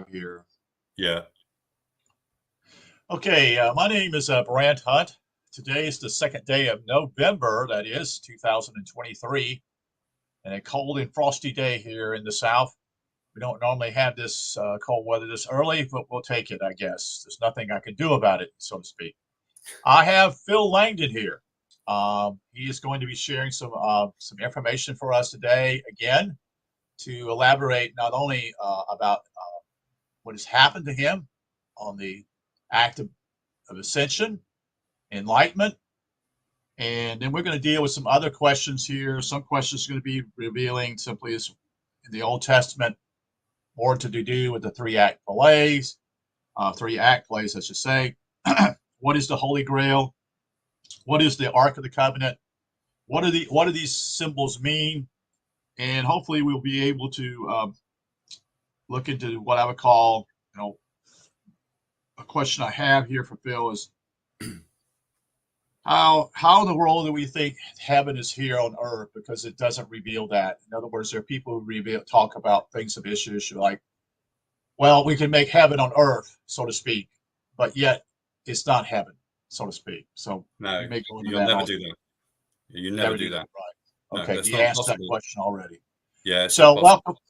Here. Yeah. Okay, my name is Brant Hunt. Today is the second day of November, that is 2023, and a cold and frosty day here in the South. We don't normally have this cold weather this early, but we'll take it, I guess. There's nothing I can do about it, so to speak. I have Phil Langdon here. He is going to be sharing some information for us today, again, to elaborate not only about what has happened to him on the act of ascension, enlightenment, and then we're going to deal with some other questions here. Some questions are going to be revealing simply as in the Old Testament, more to do with the three act plays, I should say. What is the Holy Grail? What is the Ark of the Covenant? What do these symbols mean? And hopefully we'll be able to look into what I would call, a question I have here for Phil is how in the world do we think heaven is here on earth, because it doesn't reveal that. In other words, there are people who talk about things of issues like, well, we can make heaven on earth, so to speak, but yet it's not heaven, so to speak. So No, you may go into you'll that never also. do that. You never do that. Right. No, Okay, that's you not asked that possible. question already. Yeah, it's So impossible.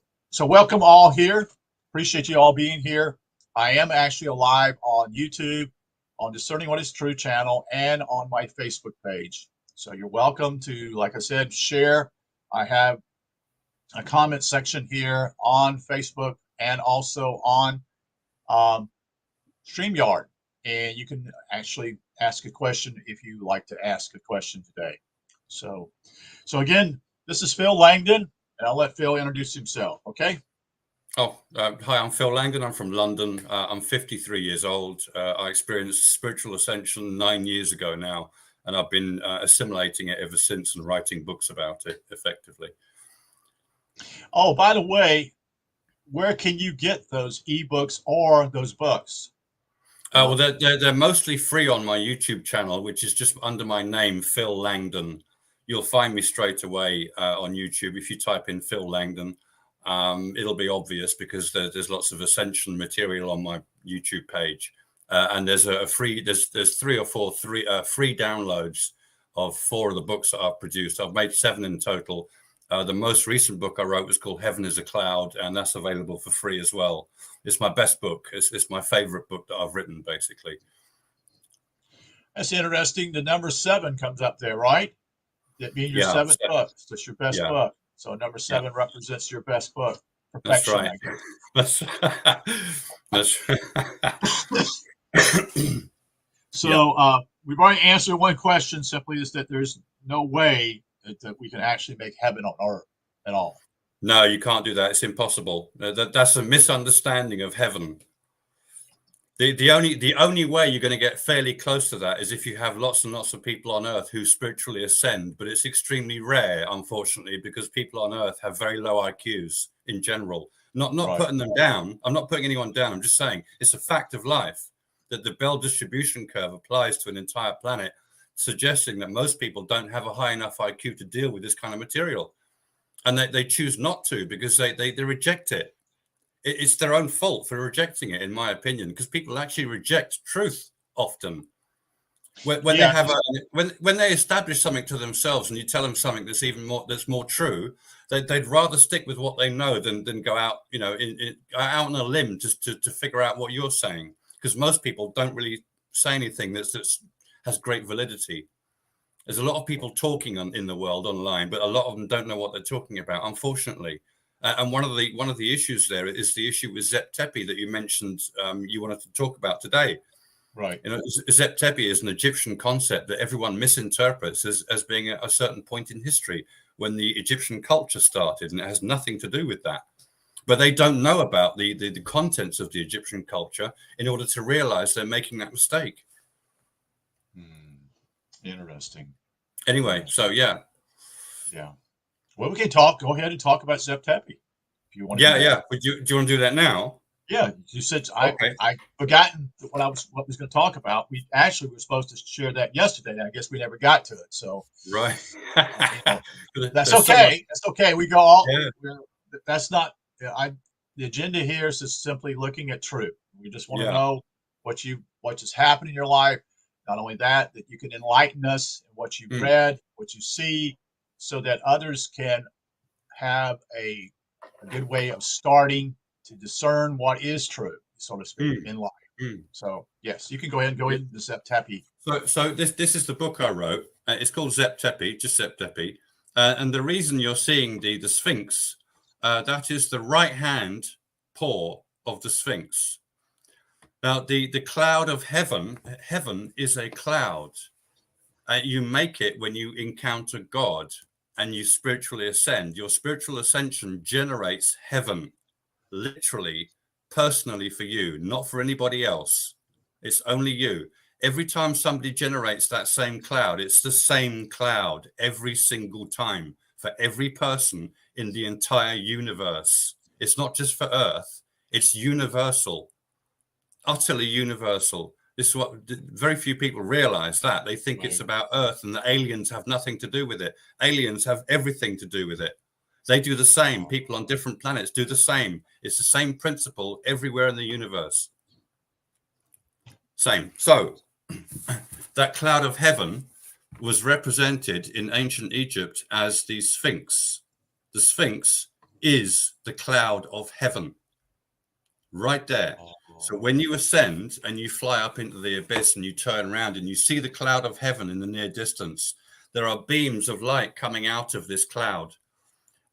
welcome all here. Appreciate you all being here. I am actually live on YouTube, on Discerning What is True channel, and on my Facebook page. So you're welcome to, like I said, share. I have a comment section here on Facebook and also on StreamYard. And you can actually ask a question if you like to ask a question today. So again, this is Phil Langdon, and I'll let Phil introduce himself, okay? Hi, I'm Phil Langdon. I'm from London. I'm 53 years old. I experienced spiritual ascension 9 years ago now, and I've been assimilating it ever since and writing books about it effectively. Oh, by the way, where can you get those ebooks or those books? Well, they're mostly free on my YouTube channel, which is just under my name, Phil Langdon. You'll find me straight away on YouTube if you type in Phil Langdon. It'll be obvious because there's lots of ascension material on my YouTube page, and there's there's three or four free downloads of 4 of the books that I've produced. I've made 7 in total. The most recent book I wrote was called Heaven is a Cloud, and that's available for free as well. It's my best book. It's my favorite book that I've written, basically. That's interesting. The number 7 comes up there, right? That means your 7th book. That's your best book. So number 7 represents your best book. Perfection, that's right. That's So we've already answered one question. Simply is that there's no way that we can actually make heaven on earth at all. No, you can't do that. It's impossible. That's a misunderstanding of heaven. The only way you're going to get fairly close to that is if you have lots and lots of people on earth who spiritually ascend, but it's extremely rare, unfortunately, because people on earth have very low IQs in general. Not right. Putting them down. I'm not putting anyone down. I'm just saying it's a fact of life that the Bell distribution curve applies to an entire planet, suggesting that most people don't have a high enough IQ to deal with this kind of material. And they choose not to because they reject it. It's their own fault for rejecting it, in my opinion, because people actually reject truth often. When they have when they establish something to themselves, and you tell them something that's more true, they'd rather stick with what they know than go out, out on a limb to figure out what you're saying. Because most people don't really say anything that has great validity. There's a lot of people talking in the world online, but a lot of them don't know what they're talking about, unfortunately. And one of the issues there is the issue with Zep Tepi that you mentioned. You wanted to talk about today, right? Zep Tepi is an Egyptian concept that everyone misinterprets as being a certain point in history when the Egyptian culture started, and it has nothing to do with that. But they don't know about the contents of the Egyptian culture in order to realize they're making that mistake. Interesting. Anyway, so yeah. Well, we can go ahead and talk about Zep Tepi if you want. Yeah. Do you want to do that now? Yeah, you said okay. I forgotten what I was going to talk about. We actually were supposed to share that yesterday. And I guess we never got to it. So right. That's okay. That's okay. We go all. Yeah. That's not. the agenda here is just simply looking at truth. We just want to Yeah. know what just happened in your life. Not only that, that you can enlighten us in what you've read, what you see, so that others can have a good way of starting to discern what is true, so to speak, in life. So yes, you can go ahead and go into the Zep Tepi. So this is the book I wrote. It's called Zep Tepi, just Zep Tepi. And the reason you're seeing the Sphinx, that is the right hand paw of the Sphinx. Now, the cloud of heaven is a cloud. You make it when you encounter God and you spiritually ascend. Your spiritual ascension generates heaven, literally, personally for you, not for anybody else. It's only you. Every time somebody generates that same cloud, it's the same cloud every single time for every person in the entire universe. It's not just for Earth, it's universal, utterly universal. This is what very few people realize, that they think it's about Earth and the aliens have nothing to do with it. Aliens have everything to do with it. They do the same. People on different planets do the same. It's the same principle everywhere in the universe. Same. So that cloud of heaven was represented in ancient Egypt as the Sphinx. The Sphinx is the cloud of heaven right there. So when you ascend and you fly up into the abyss and you turn around and you see the cloud of heaven in the near distance, there are beams of light coming out of this cloud.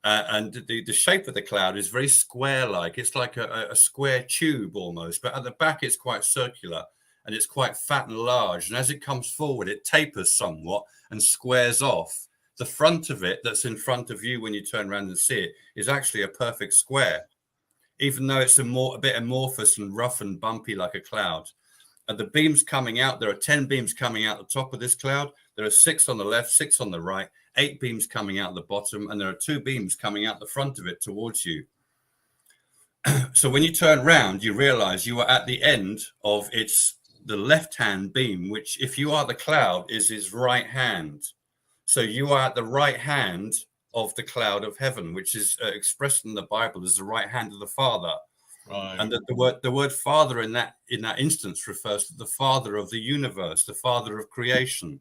And the shape of the cloud is very square-like. It's like a square tube almost, but at the back it's quite circular and it's quite fat and large. And as it comes forward, it tapers somewhat and squares off. The front of it, that's in front of you when you turn around and see it, is actually a perfect square, even though it's a bit amorphous and rough and bumpy like a cloud. And the beams coming out, there are 10 beams coming out the top of this cloud. There are 6 on the left, 6 on the right, 8 beams coming out the bottom, and there are 2 beams coming out the front of it towards you. So when you turn round, you realize you are at the end of the left-hand beam, which, if you are the cloud, is his right hand. So you are at the right hand of the cloud of heaven, which is expressed in the Bible as the right hand of the Father. Right. And that the word Father in that instance refers to the Father of the universe, the Father of creation.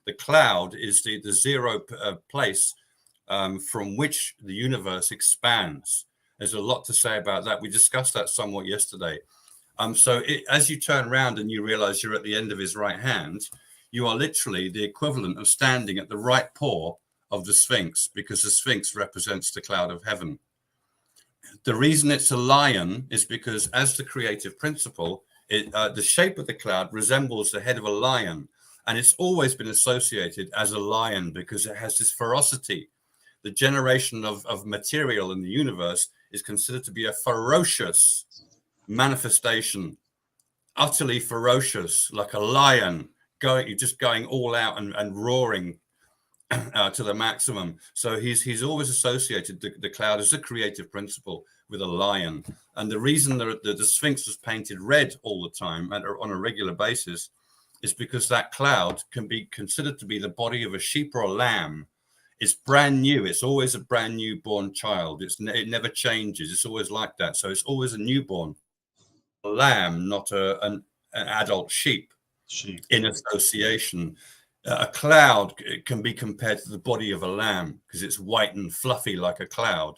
The cloud is the zero place from which the universe expands. There's a lot to say about that. We discussed that somewhat yesterday. So as you turn around and you realize you're at the end of his right hand, you are literally the equivalent of standing at the right paw of the Sphinx, because the Sphinx represents the cloud of heaven. The reason it's a lion is because, as the creative principle, the shape of the cloud resembles the head of a lion, and it's always been associated as a lion because it has this ferocity. The generation of material in the universe is considered to be a ferocious manifestation, utterly ferocious, like a lion, going all out and roaring to the maximum. So he's always associated the cloud as a creative principle with a lion. And the reason the Sphinx was painted red all the time and on a regular basis is because that cloud can be considered to be the body of a sheep or a lamb. It's brand new. It's always a brand new born child. It never changes. It's always like that. So it's always a newborn lamb, not an adult sheep in association. A cloud can be compared to the body of a lamb because it's white and fluffy like a cloud.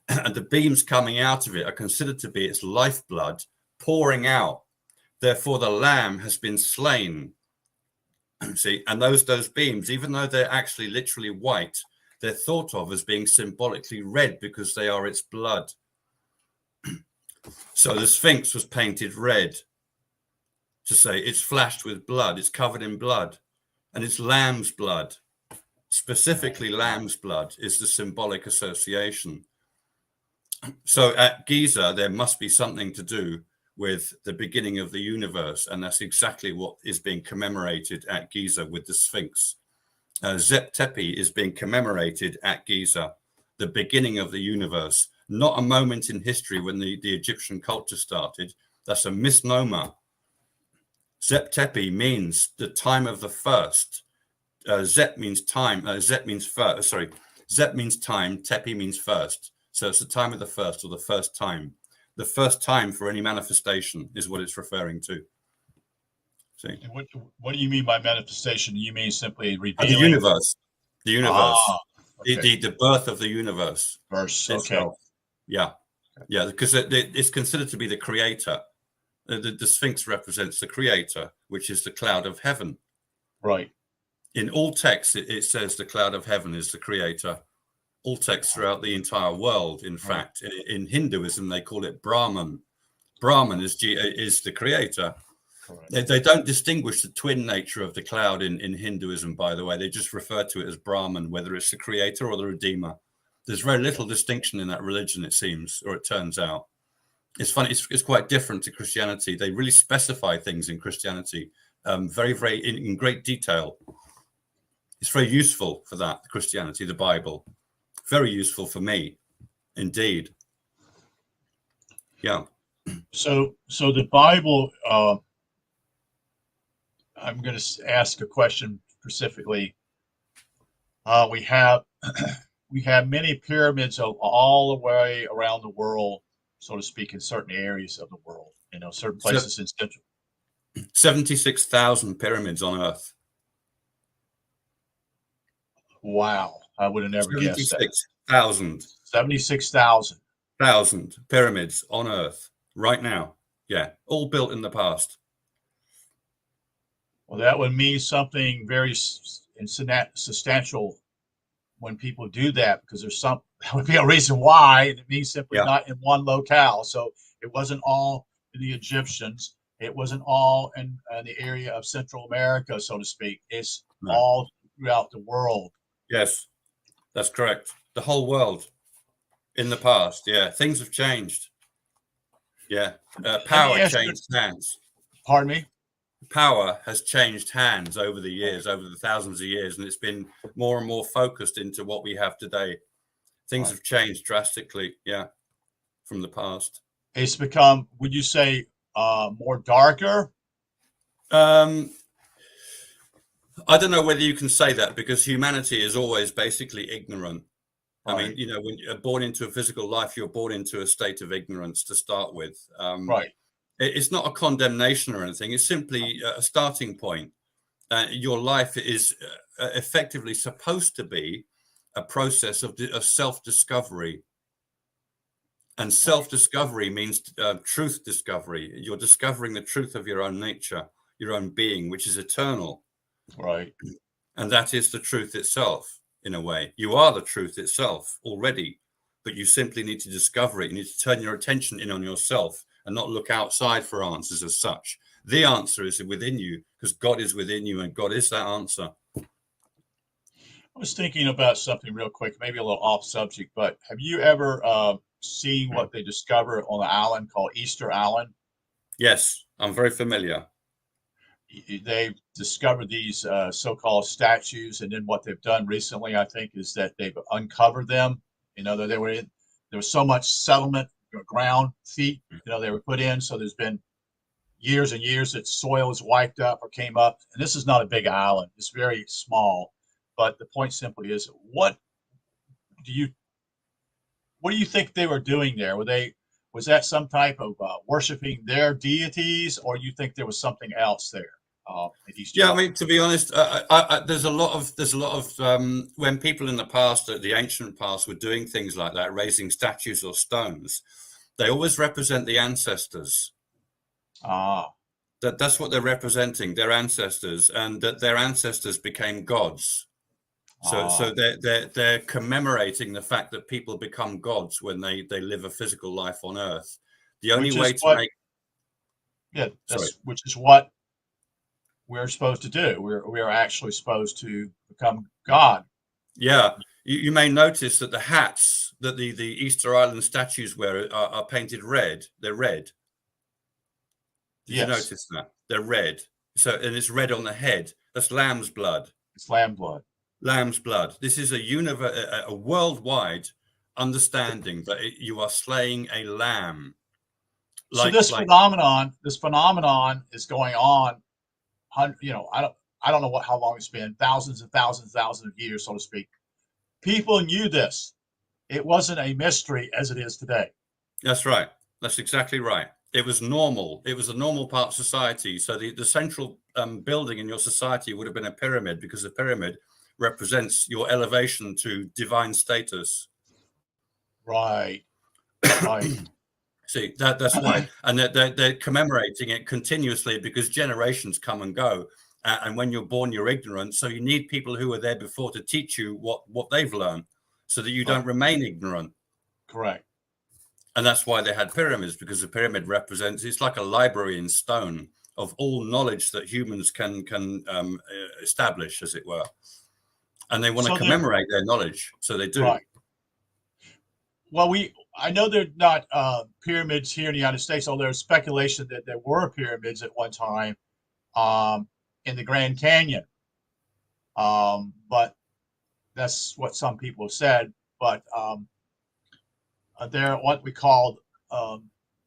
And the beams coming out of it are considered to be its lifeblood pouring out. Therefore, the lamb has been slain. See, and those beams, even though they're actually literally white, they're thought of as being symbolically red because they are its blood. So the Sphinx was painted red to say it's flashed with blood, it's covered in blood, and it's lamb's blood. Specifically, lamb's blood is the symbolic association. So at Giza, there must be something to do with the beginning of the universe, and that's exactly what is being commemorated at Giza with the Sphinx. Zep Tepi is being commemorated at Giza, the beginning of the universe, not a moment in history when the Egyptian culture started. That's a misnomer. Zep Tepi means the time of the first. Zep means time. Zep means first. Zep means time. Tepi means first. So it's the time of the first, or the first time. The first time for any manifestation is what it's referring to. See? And what do you mean by manifestation? Do you mean simply The revealing? universe. The universe. Ah, okay. The birth of the universe Verse. Okay. itself. Yeah. Yeah, because it's considered to be the creator. The Sphinx represents the creator, which is the cloud of heaven. Right. In all texts, it says the cloud of heaven is the creator. All texts throughout the entire world, in fact. In Hinduism, they call it Brahman. Brahman is the creator. They don't distinguish the twin nature of the cloud in Hinduism, by the way. They just refer to it as Brahman, whether it's the creator or the redeemer. There's very little distinction in that religion, it seems, or it turns out. It's funny. It's quite different to Christianity. They really specify things in Christianity very, very in great detail. It's very useful for that, Christianity, the Bible. Very useful for me, indeed. Yeah. So the Bible, I'm going to ask a question specifically. We have many pyramids all the way around the world, so to speak, in certain areas of the world. Certain places in Central. 76,000 pyramids on Earth. Wow, I would have never guessed that. 76,000 pyramids on Earth right now. Yeah, all built in the past. Well, that would mean something very substantial when people do that, because that would be a reason why, and it means simply not in one locale. So it wasn't all in the Egyptians. It wasn't all in the area of Central America, so to speak. It's all throughout the world. Yes, that's correct. The whole world in the past. Yeah, things have changed. Yeah, power changed hands. Pardon me? Power has changed hands over the years, over the thousands of years, and it's been more and more focused into what we have today. Things have changed drastically, from the past. It's become, would you say, more darker? I don't know whether you can say that, because humanity is always basically ignorant. I mean, when you're born into a physical life, you're born into a state of ignorance to start with. It's not a condemnation or anything. It's simply a starting point. Your life is effectively supposed to be a process of self-discovery. And self-discovery means truth discovery. You're discovering the truth of your own nature, your own being, which is eternal. Right. And that is the truth itself, in a way. You are the truth itself already, but you simply need to discover it. You need to turn your attention in on yourself and not look outside for answers as such. The answer is within you, because God is within you, and God is that answer. I was thinking about something real quick, maybe a little off subject, but have you ever seen what they discovered on an island called Easter Island? Yes, I'm very familiar. They discovered these so-called statues, and then what they've done recently, I think, is that they've uncovered them. There was so much settlement, ground feet, they were put in. So there's been years and years that soil is wiped up or came up. And this is not a big island; it's very small. But the point simply is, what do you think they were doing there? Was that some type of worshiping their deities, or you think there was something else there? I mean, to be honest, there's a lot of when people in the past, the ancient past, were doing things like that, raising statues or stones, they always represent the ancestors. That's what they're representing, their ancestors, and that their ancestors became gods. So they're commemorating the fact that people become gods when they live a physical life on Earth. The only way to make which is what we're supposed to do. We are actually supposed to become God. Yeah, you may notice that the hats that the Easter Island statues wear are painted red. They're red. Did you notice that? They're red. And it's red on the head. That's lamb's blood. It's lamb blood. Lamb's blood. This is a worldwide understanding that you are slaying a lamb. So this phenomenon is going on. I don't know how long it's been. Thousands and thousands of years, so to speak. People knew this. It wasn't a mystery as it is today. That's right. That's exactly right. It was normal. It was a normal part of society. So the central building in your society would have been a pyramid, because the pyramid represents your elevation to divine status. Right. Right. See, that's why. And they're commemorating it continuously, because generations come and go. And when you're born, you're ignorant. So you need people who were there before to teach you what they've learned, so that you don't remain ignorant. Correct. And that's why they had pyramids, because the pyramid represents, it's like a library in stone of all knowledge that humans can establish, as it were. And they want to commemorate their knowledge. So they do. Right. Well, I know there are not pyramids here in the United States, although there's speculation that there were pyramids at one time in the Grand Canyon. But that's what some people have said. But they're what we call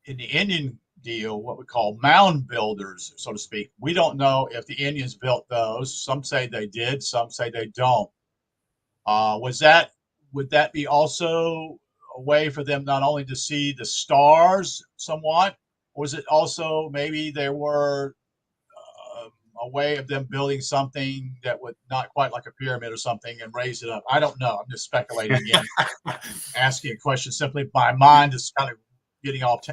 in the Indian deal, what we call mound builders, so to speak. We don't know if the Indians built those. Some say they did, some say they don't. Would that be also a way for them not only to see the stars somewhat, or is it also maybe there were a way of them building something that would not quite like a pyramid or something and raise it up? I don't know. I'm just speculating again, asking a question simply. My mind is kind of getting off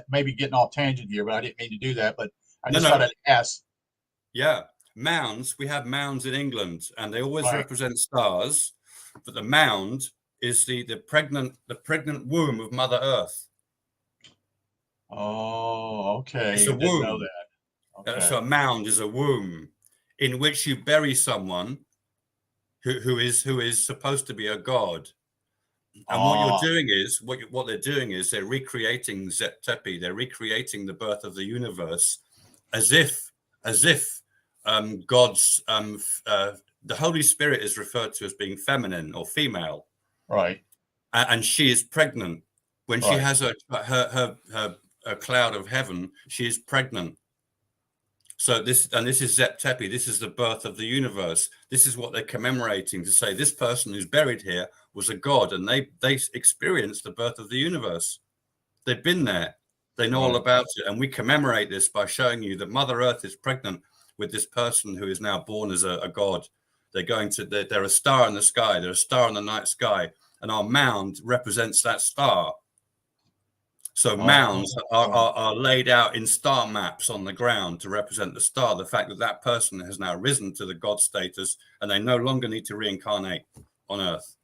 tangent here, but I didn't mean to do that. But I just thought I'd ask. Yeah, mounds. We have mounds in England, and they always represent stars. But the mound is the pregnant womb of Mother Earth. Oh, okay. It's a I didn't womb. know that. Okay. So a mound is a womb in which you bury someone who is supposed to be a god. And what you're doing is what they're doing is they're recreating Zep Tepi. They're recreating the birth of the universe, as if God's the Holy Spirit is referred to as being feminine or female, right? And she is pregnant when she has her cloud of heaven. She is pregnant. So this is Zep Tepi. This is the birth of the universe. This is what they're commemorating, to say this person who's buried here was a god, and they experienced the birth of the universe. They've been there. They know all about it. And we commemorate this by showing you that Mother Earth is pregnant with this person who is now born as a god. They're a star in the sky. They're a star in the night sky. And our mound represents that star. So mounds are laid out in star maps on the ground to represent the star, the fact that that person has now risen to the god status, and they no longer need to reincarnate on Earth.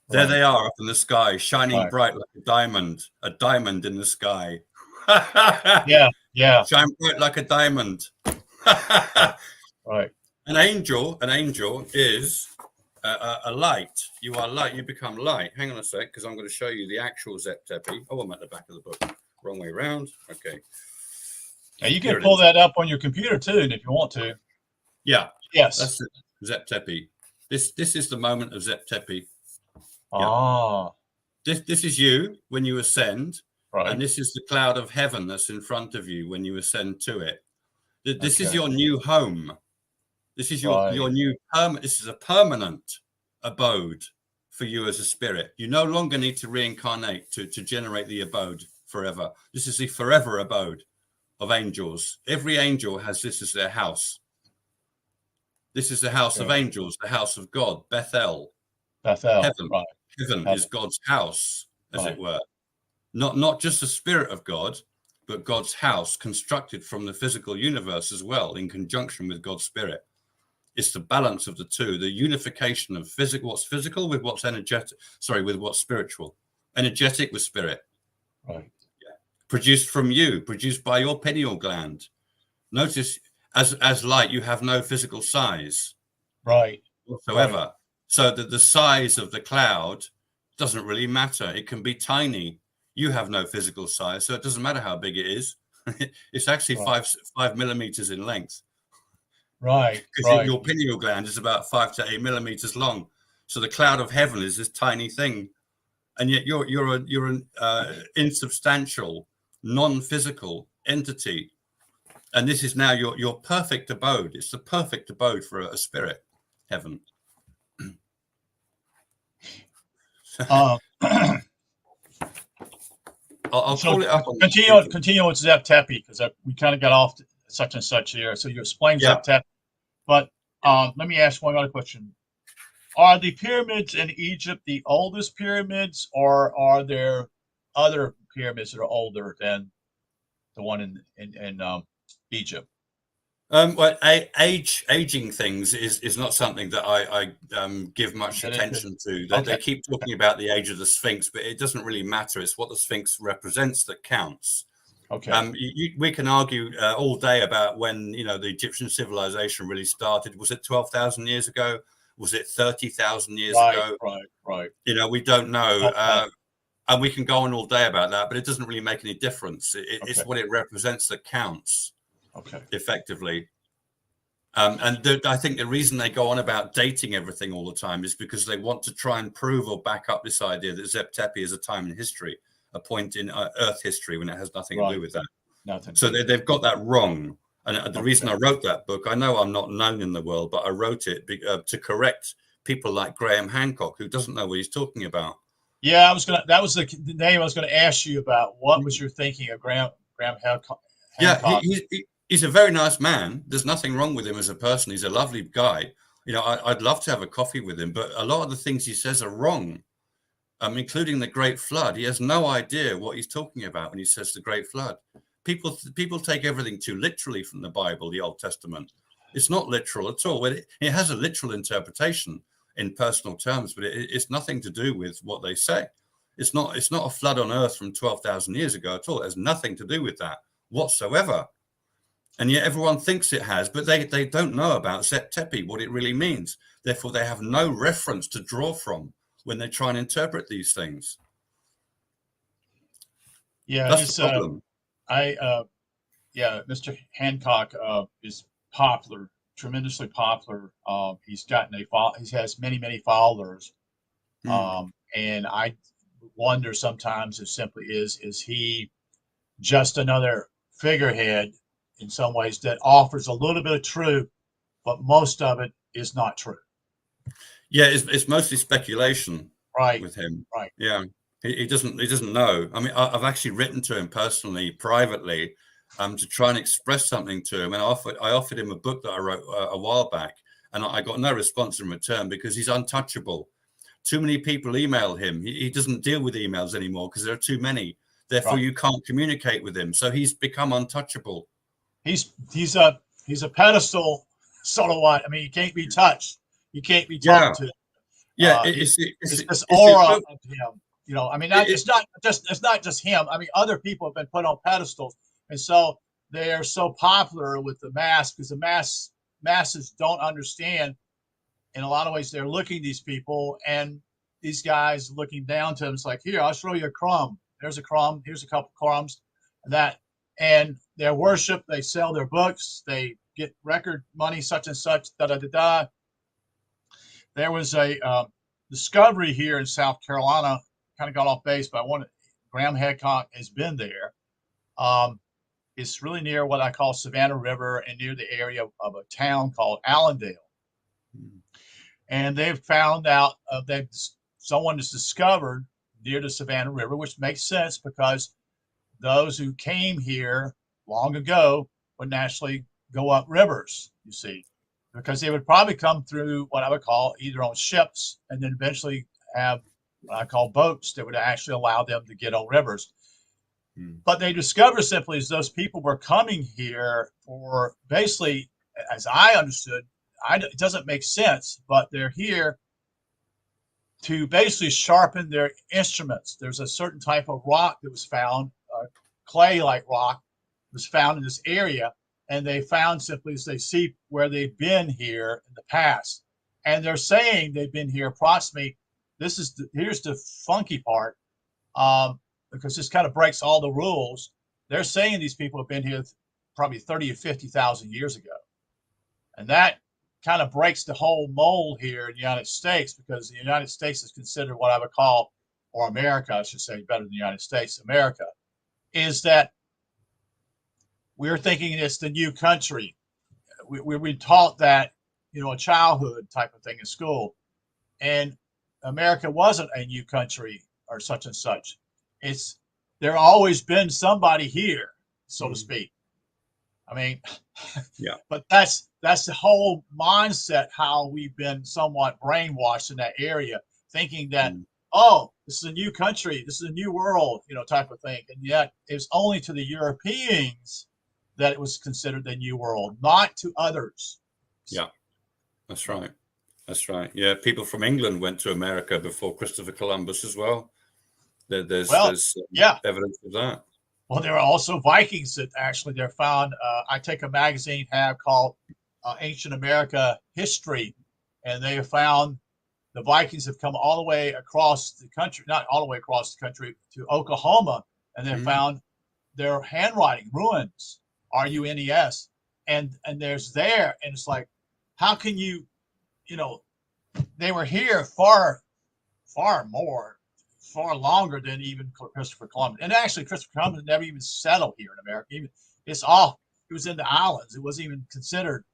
There they are up in the sky, shining bright like a diamond in the sky. Yeah. Shine bright like a diamond. Right. An angel is a light. You are light. You become light. Hang on a sec, because I'm going to show you the actual Zep Tepi. Oh, I'm at the back of the book. Wrong way around. Okay. Now you can pull that up on your computer too, if you want to. Yeah. Yes. That's it. Zep Tepi. This is the moment of Zep Tepi. Ah. This is you when you ascend, right. And this is the cloud of heaven that's in front of you when you ascend to it. This is your new home. This is your new this is a permanent abode for you as a spirit. You no longer need to reincarnate to generate the abode forever. This is the forever abode of angels. Every angel has this as their house. This is the house of angels, the house of God, Bethel. Heaven. Heaven is God's house, as it were. Not just the spirit of God, but God's house, constructed from the physical universe as well, in conjunction with God's spirit. It's the balance of the two, the unification of what's physical with what's with what's spiritual. Energetic with spirit. Right. Yeah. Produced from you, produced by your pineal gland. Notice, as light, you have no physical size. Right. Whatsoever. Right. So that the size of the cloud doesn't really matter. It can be tiny. You have no physical size, so it doesn't matter how big it is. It's actually 5 millimeters in length. Right. Because your pineal gland is about 5 to 8 millimeters long. So the cloud of heaven is this tiny thing, and yet you're an insubstantial, non-physical entity, and this is now your perfect abode. It's the perfect abode for a spirit, heaven. I'll So call it up on the continue, speaker. continue with Zep Tepi, because we kind of got off to such and such here. So you explained Yeah. Zep Tepi, but Yeah. let me ask one other question. Are the pyramids in Egypt the oldest pyramids, or are there other pyramids that are older than the one in Egypt? Well, aging things is not something that I give much Get into attention to. They Okay, keep talking about the age of the Sphinx, but it doesn't really matter. It's what the Sphinx represents that counts. okay, We can argue all day about when the Egyptian civilization really started. Was it 12,000 years ago? Was it 30,000 years right, ago? right, right. We don't know. Don't know. And we can go on all day about that, but it doesn't really make any difference. Okay, It's what it represents that counts okay, effectively. I think the reason they go on about dating everything all the time is because they want to try and prove or back up this idea that Zep Tepi is a time in history, a point in Earth history when it has nothing to right. do with that. Nothing to So do with they've got that wrong. And the reason Okay. I wrote that book, I know I'm not known in the world, but I wrote it to correct people like Graham Hancock, who doesn't know what he's talking about. Yeah, that was the name I was gonna ask you about. What was your thinking of Graham Yeah, Hancock? he's a very nice man. There's nothing wrong with him as a person. He's a lovely guy. I'd love to have a coffee with him, but a lot of the things he says are wrong, including the Great Flood. He has no idea what he's talking about when he says the Great Flood. People take everything too literally from the Bible, the Old Testament. It's not literal at all. It has a literal interpretation in personal terms, but it's nothing to do with what they say. It's not a flood on earth from 12,000 years ago at all. It has nothing to do with that whatsoever. And yet everyone thinks it has, but they don't know about Zep Tepi, what it really means. Therefore, they have no reference to draw from when they try and interpret these things. Yeah, That's the problem. Yeah, Mr. Hancock is popular, tremendously popular. He has many followers, Hmm. and I wonder sometimes if simply is he just another figurehead in some ways that offers a little bit of truth, but most of it is not true. Yeah, it's mostly speculation Right, with him. right, Yeah, he doesn't know. I mean, I've actually written to him personally, privately, to try and express something to him, and I offered him a book that I wrote a while back, and I got no response in return because he's untouchable. Too many people email him. He doesn't deal with emails anymore because there are too many. Therefore, right. you can't communicate with him. So he's become untouchable. He's a pedestal sort of what. I mean, he can't be touched. You can't be Yeah, talked to. yeah. It's this It's the aura of him. I mean, it, it's not just him. I mean, other people have been put on pedestals, and so they are so popular with the mass because the masses don't understand. In a lot of ways, they're looking at these people and these guys looking down to them. It's like, here, I'll show you a crumb. There's a crumb. Here's a couple crumbs. And their worship. They sell their books. They get record money, such and such. Da da da da. There was a discovery here in South Carolina, kind of got off base, but Graham Hancock has been there. It's really near what I call Savannah River and near the area of a town called Allendale. And they've found out that someone has discovered near the Savannah River, which makes sense because those who came here long ago would naturally go up rivers, you see, because they would probably come through what I would call either on ships and then eventually have what I call boats that would actually allow them to get on rivers. But they discovered simply as those people were coming here for basically, as I understood, it doesn't make sense, but they're here to basically sharpen their instruments. There's a certain type of rock that was found, clay-like rock, was found in this area, and they found simply as they see where they've been here in the past, and they're saying they've been here approximately. Here's the funky part, because this kind of breaks all the rules. They're saying these people have been here probably 30 or 50,000 years ago, and that kind of breaks the whole mold here in the United States because the United States is considered what I would call, or America, I should say, better than the United States, America, is that we're thinking it's the new country. We taught that, a childhood type of thing in school. And America wasn't a new country or such and such. It's there always been somebody here, so to speak. I mean, Yeah. but that's the whole mindset, how we've been somewhat brainwashed in that area, thinking that, oh, this is a new country, this is a new world, type of thing. And yet it's only to the Europeans that it was considered the new world, not to others. Yeah, that's right. That's right. Yeah, people from England went to America before Christopher Columbus as well. There's evidence of that. Well, there are also Vikings that actually they're found. I take a magazine have called Ancient America History, and they have found the Vikings have come all the way across the country, not all the way across the country, to Oklahoma, and they found their handwriting ruins, RUNES, and there's there, and it's like, how can you, they were here far longer than even Christopher Columbus. And actually, Christopher Columbus never even settled here in America. It was in the islands. It wasn't even considered,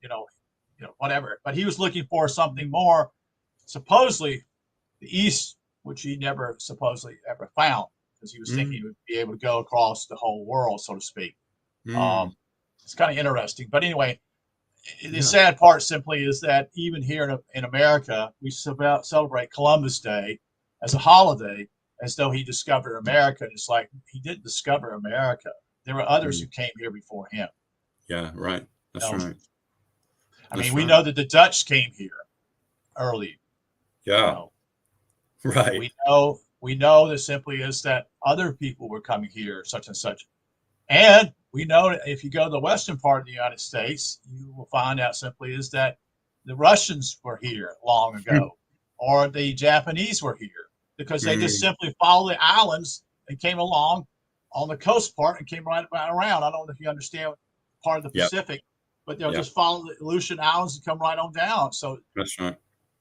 whatever. But he was looking for something more, supposedly the East, which he never supposedly ever found, because he was thinking he would be able to go across the whole world, so to speak. It's kind of interesting. But anyway, the sad part simply is that even here in America, we celebrate Columbus Day as a holiday, as though he discovered America. And it's like, he didn't discover America. There were others who came here before him. Yeah, right. That's right. I mean, we know that the Dutch came here early. Yeah. Right. We know that simply is that other people were coming here, such and such. And we know that if you go to the western part of the United States, you will find out simply is that the Russians were here long ago, or the Japanese were here, because they just simply followed the islands and came along on the coast part and came right around. I don't know if you understand part of the Pacific, but they'll just follow the Aleutian Islands and come right on down. So that's right.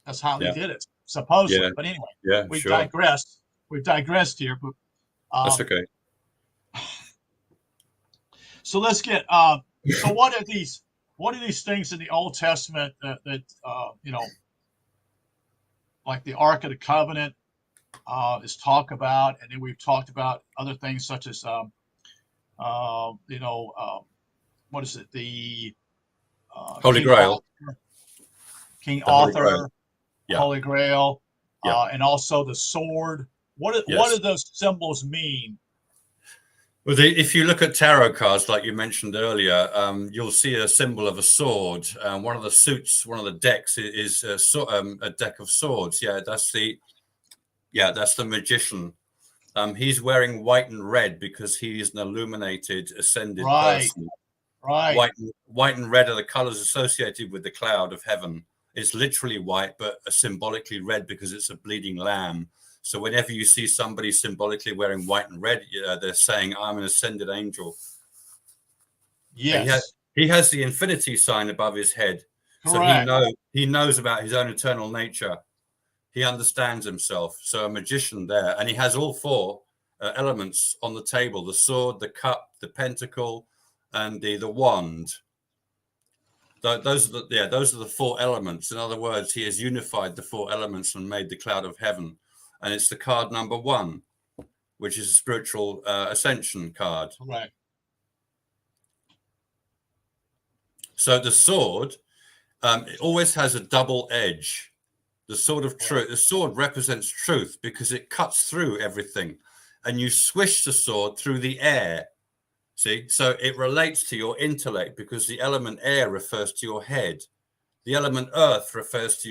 That's how they did it, supposedly. But anyway, we've digressed. We've digressed here, but that's okay. So let's get. So what are these things in the Old Testament that like the Ark of the Covenant is talk about, and then we've talked about other things such as what is it, the Holy Grail, King Arthur, yeah. Holy Grail, and also the sword. What do those symbols mean? Well, if you look at tarot cards, like you mentioned earlier, you'll see a symbol of a sword. One of the suits, one of the decks is a deck of swords. That's the magician. He's wearing white and red because he is an illuminated, ascended person. Right. White and red are the colors associated with the cloud of heaven. It's literally white, but symbolically red because it's a bleeding lamb. So whenever you see somebody symbolically wearing white and red, they're saying, I'm an ascended angel. Yes. He has the infinity sign above his head. Correct. So he knows about his own eternal nature. He understands himself. So a magician there. And he has all four elements on the table: the sword, the cup, the pentacle, and the wand. Those are the four elements. In other words, he has unified the four elements and made the cloud of heaven. And it's the card number 1, which is a spiritual ascension card. Right. So the sword, it always has a double edge. The sword of truth. The sword represents truth because it cuts through everything, and you swish the sword through the air. See, so it relates to your intellect because the element air refers to your head. The element earth refers to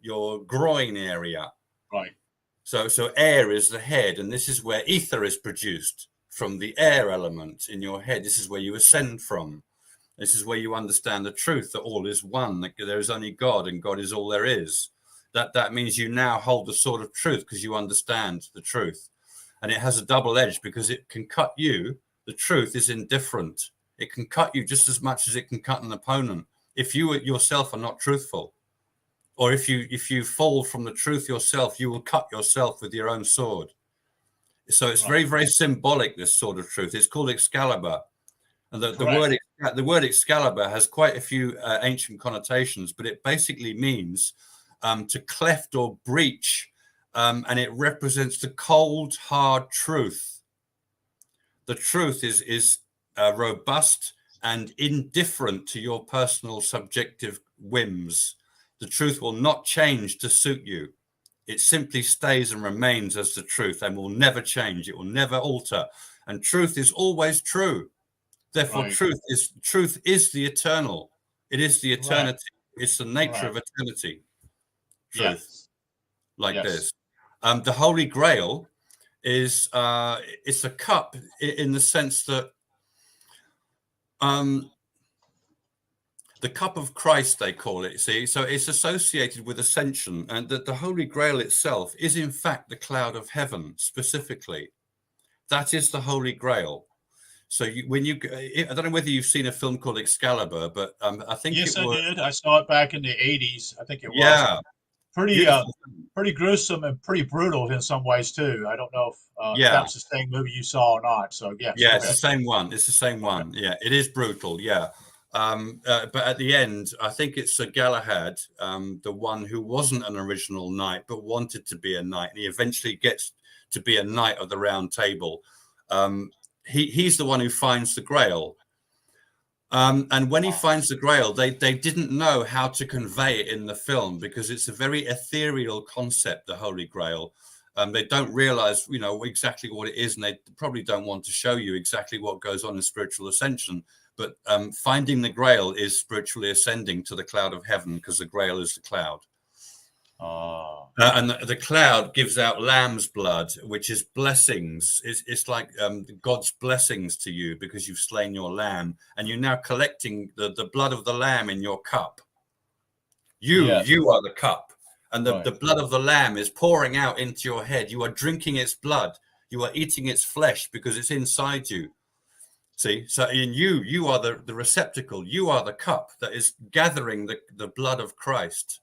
your groin area. Right. So air is the head, and this is where ether is produced, from the air element in your head. This is where you ascend from. This is where you understand the truth that all is one, that there is only God and God is all there is. That means you now hold the sword of truth because you understand the truth. And it has a double edge because it can cut you. The truth is indifferent. It can cut you just as much as it can cut an opponent if you yourself are not truthful. Or if you fall from the truth yourself, you will cut yourself with your own sword. So it's very, very symbolic, this sword of truth. It's called Excalibur. And the word Excalibur has quite a few ancient connotations, but it basically means to cleft or breach, and it represents the cold, hard truth. The truth is robust and indifferent to your personal subjective whims. The truth will not change to suit you. It simply stays and remains as the truth and will never change. It will never alter. And truth is always true. Therefore, Right. truth is the eternal. It is the Correct. eternity. It's the nature Correct. of eternity. Truth, Yes. like Yes. this. The Holy Grail is it's a cup in the sense that the cup of Christ, they call it. See, so it's associated with ascension, and that the Holy Grail itself is in fact the cloud of heaven. Specifically, that is the Holy Grail. So I don't know whether you've seen a film called Excalibur, but I think Yes, it I was, did. I saw it back in the 80s. I think it was yeah, pretty beautiful. pretty gruesome and pretty brutal in some ways too. I don't know if that Yeah, was the same movie you saw or not. So yes, yeah, go it's the ahead. same one. It's the same Okay. one. Yeah, it is brutal. Yeah. But at the end, I think it's Sir Galahad, the one who wasn't an original knight but wanted to be a knight, and he eventually gets to be a knight of the Round Table. He's the one who finds the Grail. And when he finds the Grail, they didn't know how to convey it in the film because it's a very ethereal concept, the Holy Grail. They don't realize, exactly what it is, and they probably don't want to show you exactly what goes on in spiritual ascension. But finding the Grail is spiritually ascending to the cloud of heaven because the Grail is the cloud. And the cloud gives out lamb's blood, which is blessings. It's like God's blessings to you because you've slain your lamb, and you're now collecting the blood of the lamb in your cup. Yes. You are the cup, and the Right. blood of the lamb is pouring out into your head. You are drinking its blood. You are eating its flesh because it's inside you. See, so in you are the receptacle. You are the cup that is gathering the blood of Christ,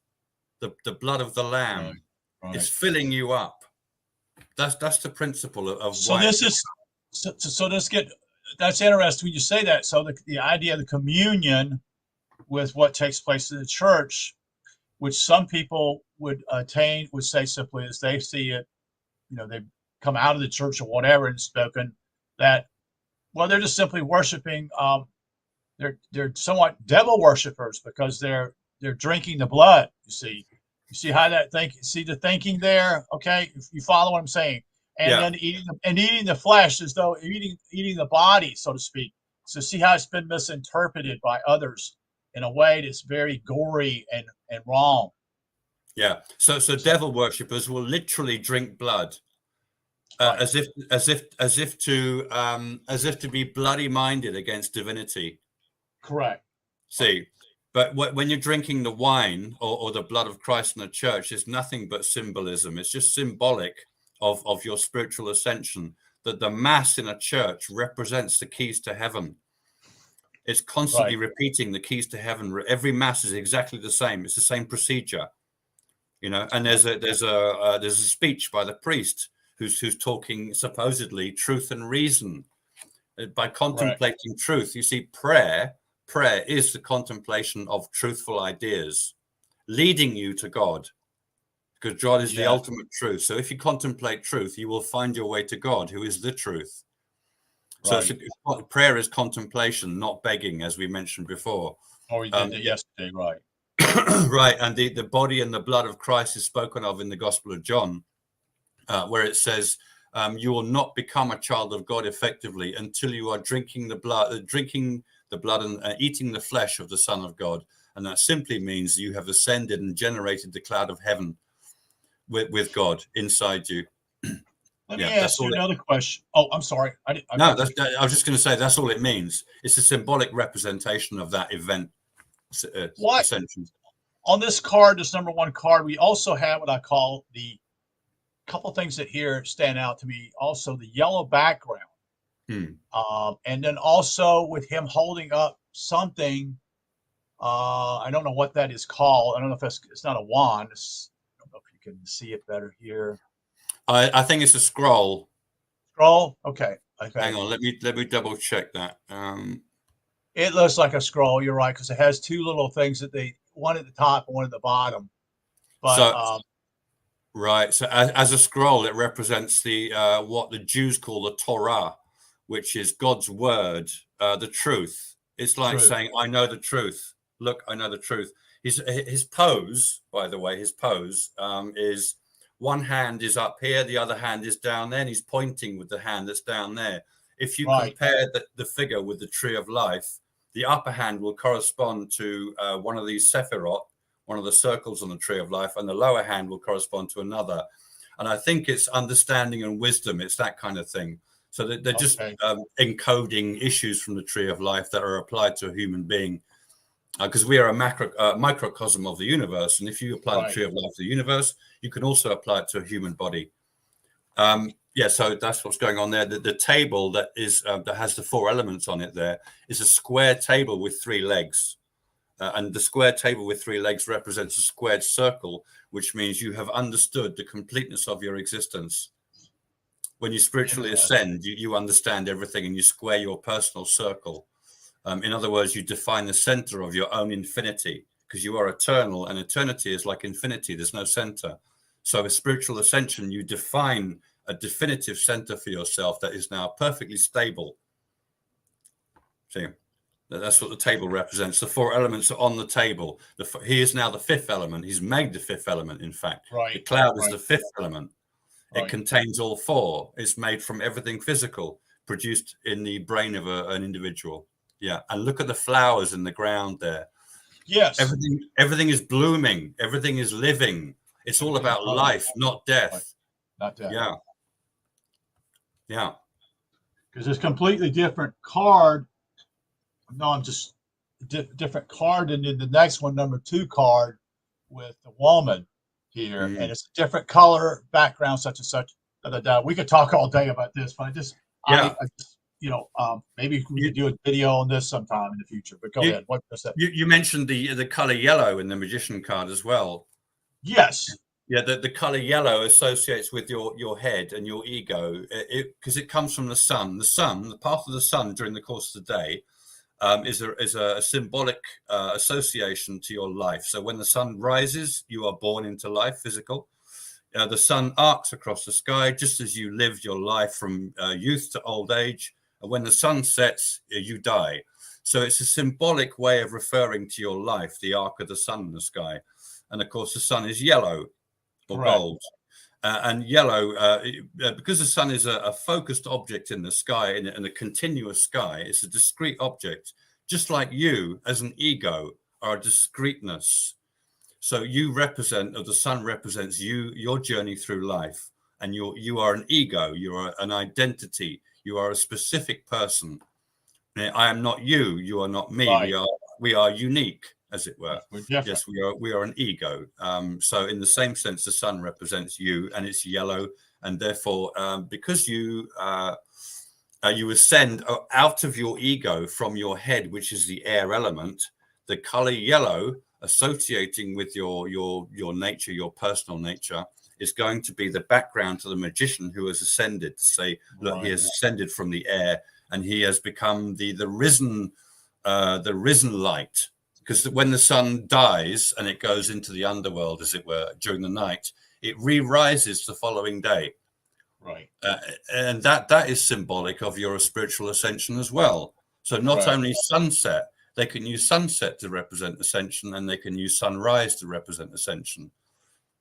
the blood of the Right. lamb. Right. It's filling you up. That's the principle of So why this it's is so let's get that's interesting when you say that. So the idea of the communion with what takes place in the church, which some people would attain, would say simply as they see it, they come out of the church or whatever and spoken that, well, they're just simply worshiping. They're somewhat devil worshippers because they're drinking the blood. You see how that think. See the thinking there. Okay, if you follow what I'm saying, and yeah, then eating the flesh as though eating the body, so to speak. So see how it's been misinterpreted by others in a way that's very gory and wrong. yeah. So So devil worshippers will literally drink blood right, as if to be bloody minded against divinity. correct, right, See, but when you're drinking the wine or the blood of Christ in the church, it's nothing but symbolism. It's just symbolic of your spiritual ascension. That the mass in a church represents the keys to heaven. It's constantly right, repeating the keys to heaven. Every mass is exactly the same. It's the same procedure, And right, there's a speech by the priest who's talking supposedly truth and reason. By correct. contemplating truth, you see, prayer is the contemplation of truthful ideas, leading you to God, because God is the Yes, ultimate truth. So if you contemplate truth, you will find your way to God, who is the truth. So right. prayer is contemplation, not begging, as we mentioned before. Or we did that yesterday, right? Right. And the body and the blood of Christ is spoken of in the Gospel of John, where it says, you will not become a child of God effectively until you are drinking the blood and eating the flesh of the Son of God. And that simply means you have ascended and generated the cloud of heaven with God inside you. Let me Yeah, that's ask you all. another question. Oh, I'm sorry. I No, cut you. I was just going to say that's all it means. It's a symbolic representation of that event, What ascension. on this card, this number one card, we also have what I call the couple things that here stand out to me. Also, the yellow background, and then also with him holding up something. I don't know what that is called. I don't know if it's not a wand. I don't know if you can see it better here. I think it's a scroll. Scroll. Okay. Hang Okay. on, let me double check that. It looks like a scroll. You're right because it has two little things one at the top and one at the bottom. But So right, so as a scroll, it represents the what the Jews call the Torah, which is God's word, the truth. It's like True. saying, I know the truth. Look, I know the truth. His pose, by the way, his pose is one hand is up here, the other hand is down there, and he's pointing with the hand that's down there. If you Right. compare the figure with the tree of life, the upper hand will correspond to one of these sephirot, one of the circles on the tree of life, and the lower hand will correspond to another. And I think it's understanding and wisdom. It's that kind of thing. So they're just Okay. encoding issues from the tree of life that are applied to a human being, because we are a microcosm of the universe. And if you apply Right. the tree of life to the universe, you can also apply it to a human body. Yeah, so that's what's going on there. The table that is that has the 4 elements on it there is a square table with 3 legs. And the square table with 3 legs represents a squared circle, which means you have understood the completeness of your existence. When you spiritually ascend, you understand everything and you square your personal circle. In other words, you define the center of your own infinity, because you are eternal, and eternity is like infinity. There's no center. So with spiritual ascension, you define a definitive center for yourself that is now perfectly stable. See? That's what the table represents. The 4 elements are on the table. He is now the 5th element. He's made the 5th element, in fact. Right. The cloud is the 5th element. Right. It contains all 4. It's made from everything physical, produced in the brain of an individual. Yeah. And look at the flowers in the ground there. Yes. Everything is blooming. Everything is living. It's all about life, not death. Right. Not death. Yeah. Yeah. Because it's a completely different card. No, I'm just different card, and then the next one, number 2 card with the woman here, and it's a different color background, such and such. We could talk all day about this, but I just, maybe we could do a video on this sometime in the future. But go ahead. What was that? You mentioned the color yellow in the magician card as well. Yes. Yeah, the color yellow associates with your head and your ego, because it comes from the sun. The path of the sun during the course of the day is a symbolic association to your life. So when the sun rises, you are born into life, physical. The sun arcs across the sky, just as you live your life from youth to old age. And when the sun sets, you die. So it's a symbolic way of referring to your life, the arc of the sun in the sky. And of course, the sun is yellow or gold. And yellow, because the sun is a focused object in the sky, in a continuous sky, it's a discrete object, just like you as an ego are a discreteness. So you represent, or the sun represents you, your journey through life, and you are an ego, you are an identity, you are a specific person. I am not you, you are not me. Right. We are unique, as it were. Yes, we are an ego. So in the same sense, the sun represents you, and it's yellow, and therefore, because you ascend out of your ego from your head, which is the air element, the color yellow associating with your nature, your personal nature, is going to be the background to the magician who has ascended, to say, look, he has ascended from the air, and he has become the risen light. Because when the sun dies and it goes into the underworld, as it were, during the night, it re-rises the following day. Right. And that is symbolic of your spiritual ascension as well. So not only sunset, they can use sunset to represent ascension, and they can use sunrise to represent ascension.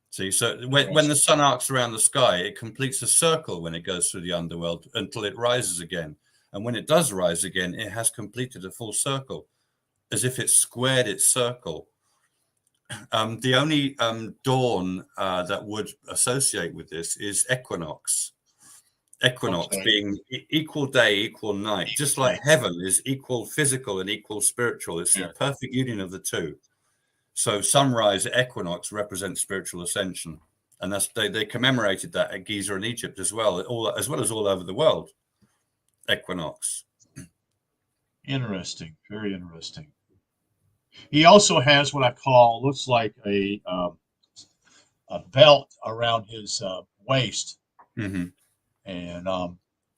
See, so when the sun arcs around the sky, it completes a circle when it goes through the underworld until it rises again. And when it does rise again, it has completed a full circle, as if it squared its circle. The only dawn that would associate with this is equinox. Equinox being equal day, equal night, just like heaven is equal physical and equal spiritual. It's the perfect union of the two. So sunrise at equinox represents spiritual ascension. And that's they commemorated that at Giza in Egypt as well as all over the world. Equinox. Interesting. Very interesting. He also has what I call, looks like a belt around his waist. Mm-hmm. And hang on,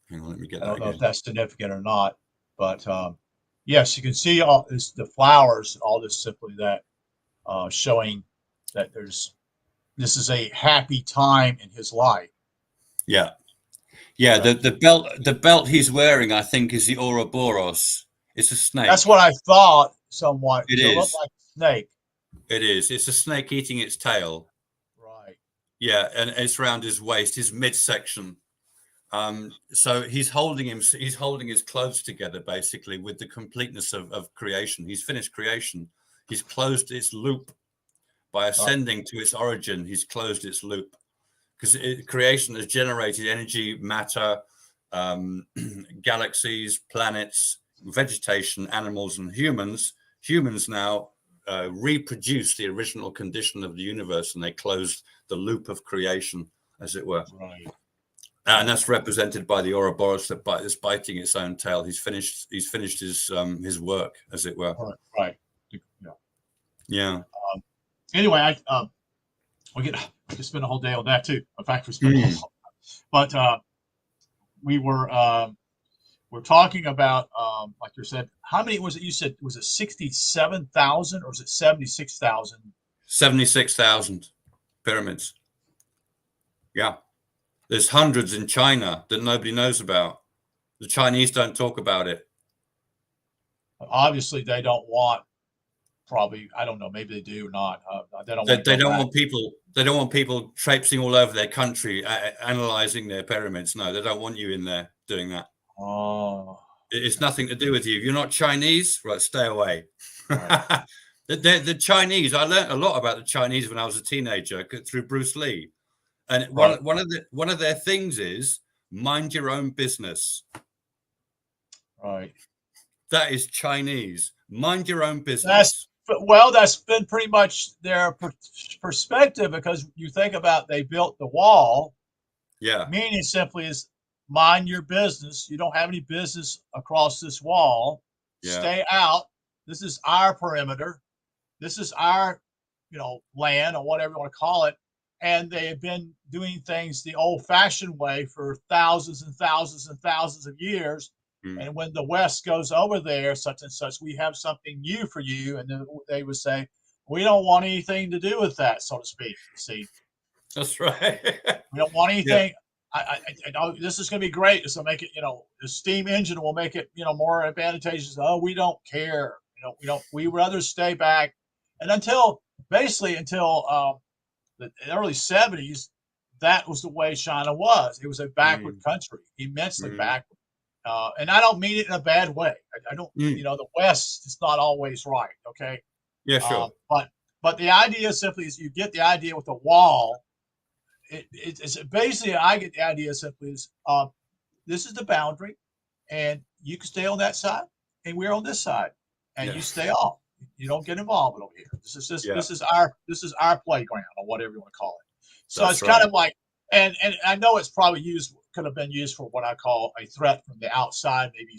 let me get that. I don't know if that's significant or not, but yes, you can see all this, the flowers, all this simply that showing that this is a happy time in his life. Yeah. Yeah, Correct. the belt he's wearing, I think, is the Ouroboros. It's a That's snake. what I thought somewhat, It because it looked is. like a snake. It is. It's a snake eating its tail. Right. Yeah, and it's around his waist, his midsection. So he's holding his clothes together basically with the completeness of creation. He's finished creation. He's closed its loop by Right. ascending to its origin. He's closed its loop because creation has generated energy, matter, galaxies, planets, vegetation, animals, and humans. Humans now reproduce the original condition of the universe, and they closed the loop of creation, as it were. Right. And that's represented by the Ouroboros that is biting its own tail. He's finished his work, as it were. Right. Right. Yeah. Yeah. Anyway, we could spend a whole day on that too. In fact, we spent a whole, but we're talking about like you said, how many was it? You said was it 67,000 or was it 76,000? 76,000 pyramids. Yeah. There's hundreds in China that nobody knows about. The Chinese don't talk about it. Obviously, they don't want. Probably, I don't know. Maybe they do or not. They don't want to They go don't back. want people. They don't want people traipsing all over their country, analyzing their pyramids. No, they don't want you in there doing that. Oh, It's nothing to do with you. If you're not Chinese, right? Stay away. right. The Chinese. I learned a lot about the Chinese when I was a teenager through Bruce Lee, and Right. one of their things is mind your own business. Right. That is Chinese. Mind your own business. That's been pretty much their perspective because you think about they built the wall. Yeah. Meaning simply is mind your business. You don't have any business across this wall. Yeah. Stay out. This is our perimeter. This is our, land or whatever you want to call it. And they have been doing things the old-fashioned way for thousands and thousands and thousands of years. And when the West goes over there, such and such, we have something new for you. And then they would say, we don't want anything to do with that, so to speak. See, that's right. We don't want anything. Yeah. I know this is going to be great. This will make it, the steam engine will make it, more advantageous. Oh, we don't care. We rather stay back. And until the early 70s, that was the way China was. It was a backward country, immensely backward. And I don't mean it in a bad way. I don't, the West is not always right. Okay. Yeah, sure. But the idea simply is you get the idea with the wall. It's basically, I get the idea simply is this is the boundary and you can stay on that side and we're on this side and you stay off. You don't get involved over here. This is our playground or whatever you want to call it. So that's it's kind of like, and I know it's probably could have been used for what I call a threat from the outside. Maybe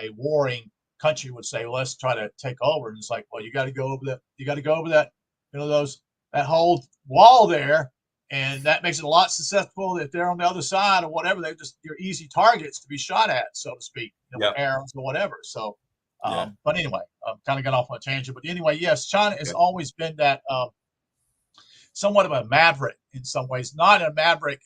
a warring country would say, well, let's try to take over. And it's like, well, you got to go over that. You got to go over that, that whole wall there. And that makes it a lot susceptible if they're on the other side or whatever. You're easy targets to be shot at, so to speak, arrows or whatever. So, but anyway, kind of got off on a tangent. But anyway, yes, China has always been that somewhat of a maverick in some ways, not a maverick,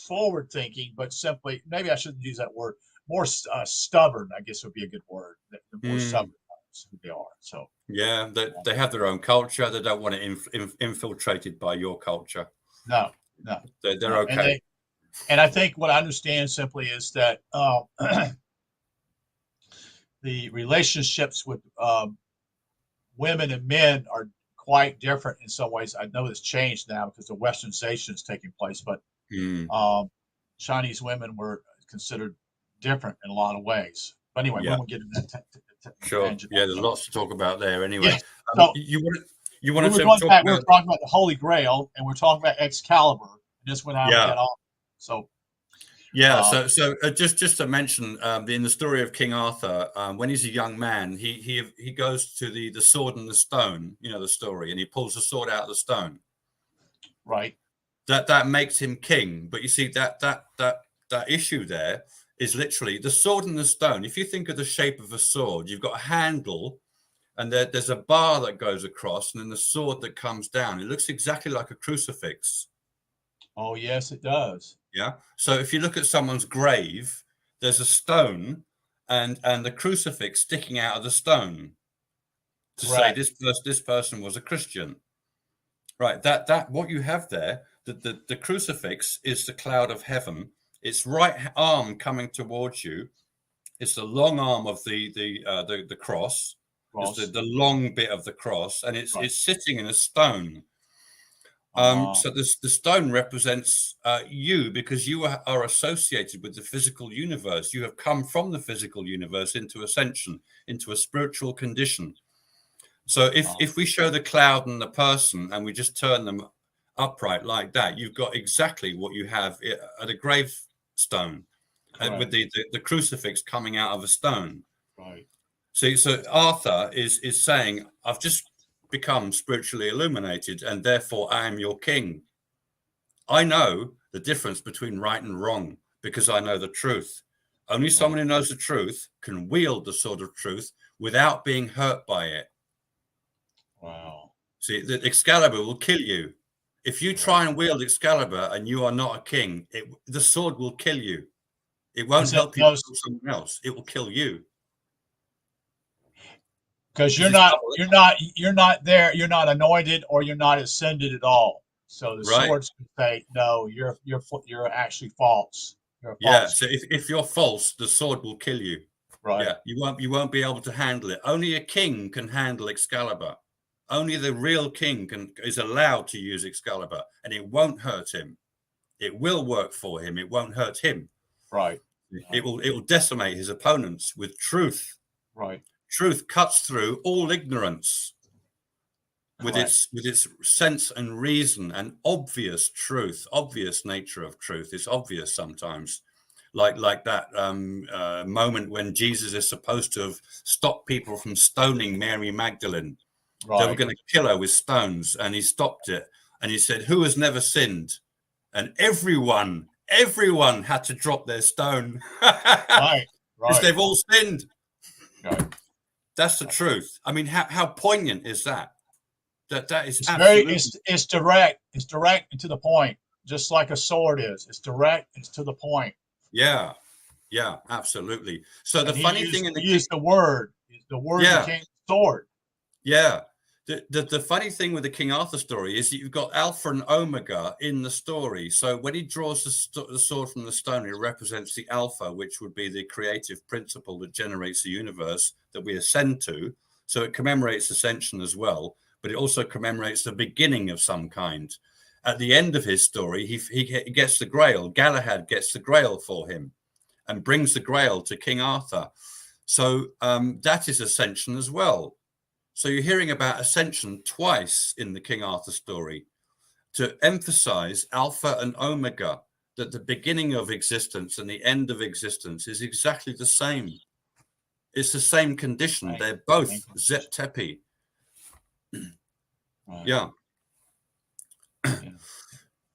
forward thinking, but simply, maybe I shouldn't use that word, more stubborn, I guess would be a good word. The more stubborn who they are. So. Yeah, they have their own culture. They don't want it infiltrated by your culture. No. They're okay. And I think what I understand simply is that the relationships with women and men are quite different in some ways. I know it's changed now because the westernization is taking place, but Chinese women were considered different in a lot of ways. But anyway, we won't get into that. Sure. Yeah, there's lots to talk about there. Anyway, so you want to talk about? We're talking about the Holy Grail, and we're talking about Excalibur. And this went out and get off. So. Yeah, so just to mention, in the story of King Arthur, when he's a young man, he goes to the sword and the stone, the story, and he pulls the sword out of the stone. Right. That makes him king. But you see that issue there is literally the sword and the stone. If you think of the shape of a sword, you've got a handle, and there's a bar that goes across, and then the sword that comes down. It looks exactly like a crucifix. Oh, yes, it does. Yeah. So if you look at someone's grave, there's a stone and the crucifix sticking out of the stone to say Correct. this person was a Christian. Right. That what you have there, the crucifix is the cloud of heaven. Its right arm coming towards you. It's the long arm of the cross. It's Cross. the long bit of the cross, and Right. it's sitting in a stone. Uh, So the stone represents you, because you are associated with the physical universe. You have come from the physical universe into ascension, into a spiritual condition. So if we show the cloud and the person and we just turn them upright like that, you've got exactly what you have at a gravestone, with the crucifix coming out of a stone. Right. So Arthur is saying, I've just become spiritually illuminated, and therefore I am your king. I know the difference between right and wrong because I know the truth. Only someone who knows the truth can wield the sword of truth without being hurt by it. Wow. See, the Excalibur will kill you. If you try and wield Excalibur and you are not a king, the sword will kill you. It won't help you kill someone else. It will kill you. Because you're not there. You're not anointed, or you're not ascended at all. So the Right. swords can say, no, you're actually false. You're Yeah. false. So if you're false, the sword will kill you. Right. Yeah. You won't be able to handle it. Only a king can handle Excalibur. Only the real king is allowed to use Excalibur, and it won't hurt him. It will work for him. It won't hurt him. Right. It will decimate his opponents with truth. Right. Truth cuts through all ignorance with its sense and reason and obvious truth, obvious nature of truth. It's obvious sometimes, like that moment when Jesus is supposed to have stopped people from stoning Mary Magdalene. Right. They were going to kill her with stones, and he stopped it, and he said, "Who has never sinned?" And everyone had to drop their stone. Right. Because they've all sinned. Right. That's the truth. I mean, how poignant is that? That is it's absolutely. It's direct. It's direct and to the point, just like a sword is. It's direct. It's to the point. Yeah, absolutely. So the funny thing in the word became sword. Yeah. The funny thing with the King Arthur story is that you've got Alpha and Omega in the story. So when he draws the sword from the stone, it represents the Alpha, which would be the creative principle that generates the universe that we ascend to. So it commemorates ascension as well, but it also commemorates the beginning of some kind. At the end of his story, he gets the Grail. Galahad gets the Grail for him and brings the Grail to King Arthur. So that is ascension as well. So you're hearing about ascension twice in the King Arthur story to emphasize Alpha and Omega, that the beginning of existence and the end of existence is exactly the same. It's the same condition. Right. They're both Zep Tepi. Right. Yeah.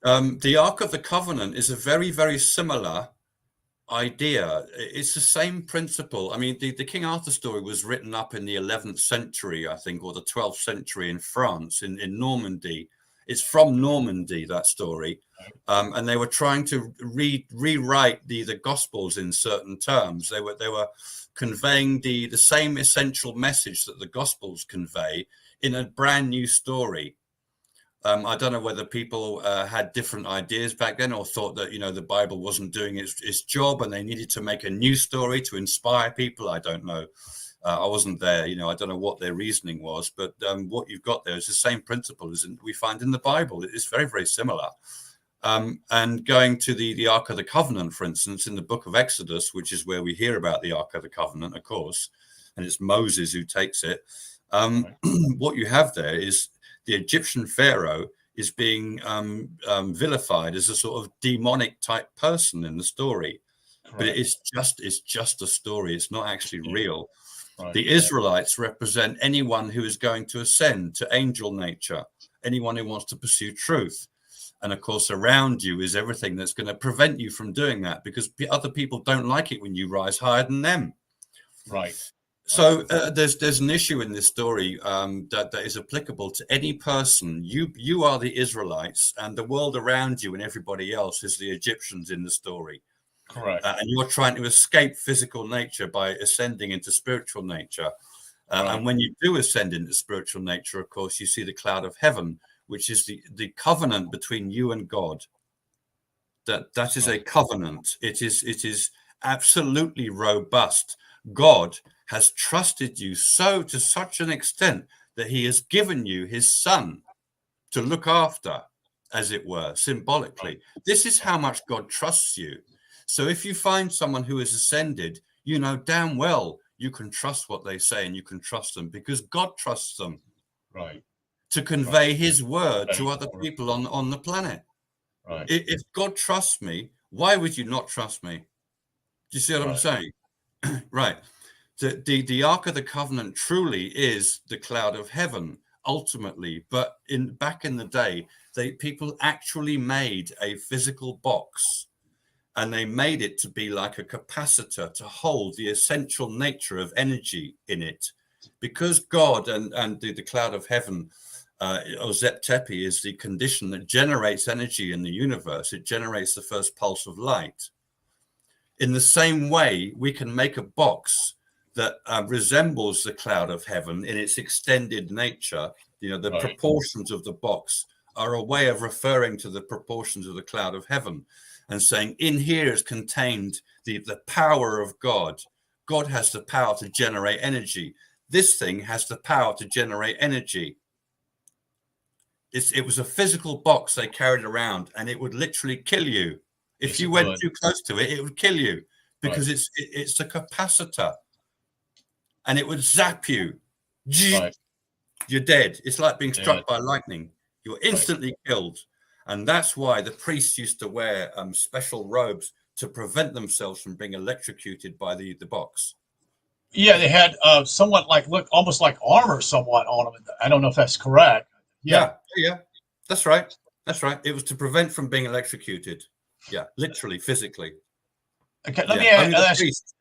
The Ark of the Covenant is a very, very similar idea. It's the same principle. I mean, the King Arthur story was written up in the 11th century, I think, or the 12th century in France, in Normandy. It's from Normandy, that story. And they were trying to rewrite the Gospels in certain terms. They were conveying the same essential message that the Gospels convey in a brand new story. I don't know whether people had different ideas back then, or thought that, the Bible wasn't doing its job and they needed to make a new story to inspire people. I don't know. I wasn't there. I don't know what their reasoning was, but what you've got there is the same principle as we find in the Bible. It's very, very similar. And going to the Ark of the Covenant, for instance, in the book of Exodus, which is where we hear about the Ark of the Covenant, of course, and it's Moses who takes it. What you have there is the Egyptian pharaoh is being vilified as a sort of demonic type person in the story. Correct. But it's just a story. It's not actually real. Right. The Israelites represent anyone who is going to ascend to angel nature, anyone who wants to pursue truth. And of course, around you is everything that's going to prevent you from doing that, because other people don't like it when you rise higher than them. Right. So there's an issue in this story that is applicable to any person. You are the Israelites, and the world around you and everybody else is the Egyptians in the story. Correct. And you're trying to escape physical nature by ascending into spiritual nature. Right. And when you do ascend into spiritual nature, of course, you see the cloud of heaven, which is the covenant between you and God. That is a covenant. It is absolutely robust. God has trusted you to such an extent that he has given you his son to look after, as it were, symbolically. This is how much God trusts you. So if you find someone who has ascended, you know damn well you can trust what they say and you can trust them because God trusts them Right. to convey his word Right. to other people on the planet. Right. If God trusts me, why would you not trust me? Do you see what I'm saying? Right. The Ark of the Covenant truly is the cloud of heaven, ultimately. But back in the day, people actually made a physical box, and they made it to be like a capacitor to hold the essential nature of energy in it. Because God and the cloud of heaven, or Zep Tepi, is the condition that generates energy in the universe. It generates the first pulse of light. In the same way, we can make a box that resembles the cloud of heaven in its extended nature. You know, the proportions of the box are a way of referring to the proportions of the cloud of heaven and saying in here is contained the power of God. God has the power to generate energy. This thing has the power to generate energy. It was a physical box they carried around, and it would literally kill you. If you went too close to it, it would kill you because it's a capacitor, and it would zap you. Right. You're dead. It's like being struck by lightning. You're instantly killed. And that's why the priests used to wear special robes to prevent themselves from being electrocuted by the box. Yeah, they had somewhat almost like armor somewhat on them. I don't know if that's correct. Yeah. That's right. It was to prevent from being electrocuted. Yeah, literally, physically. Okay, let me ask. Priest.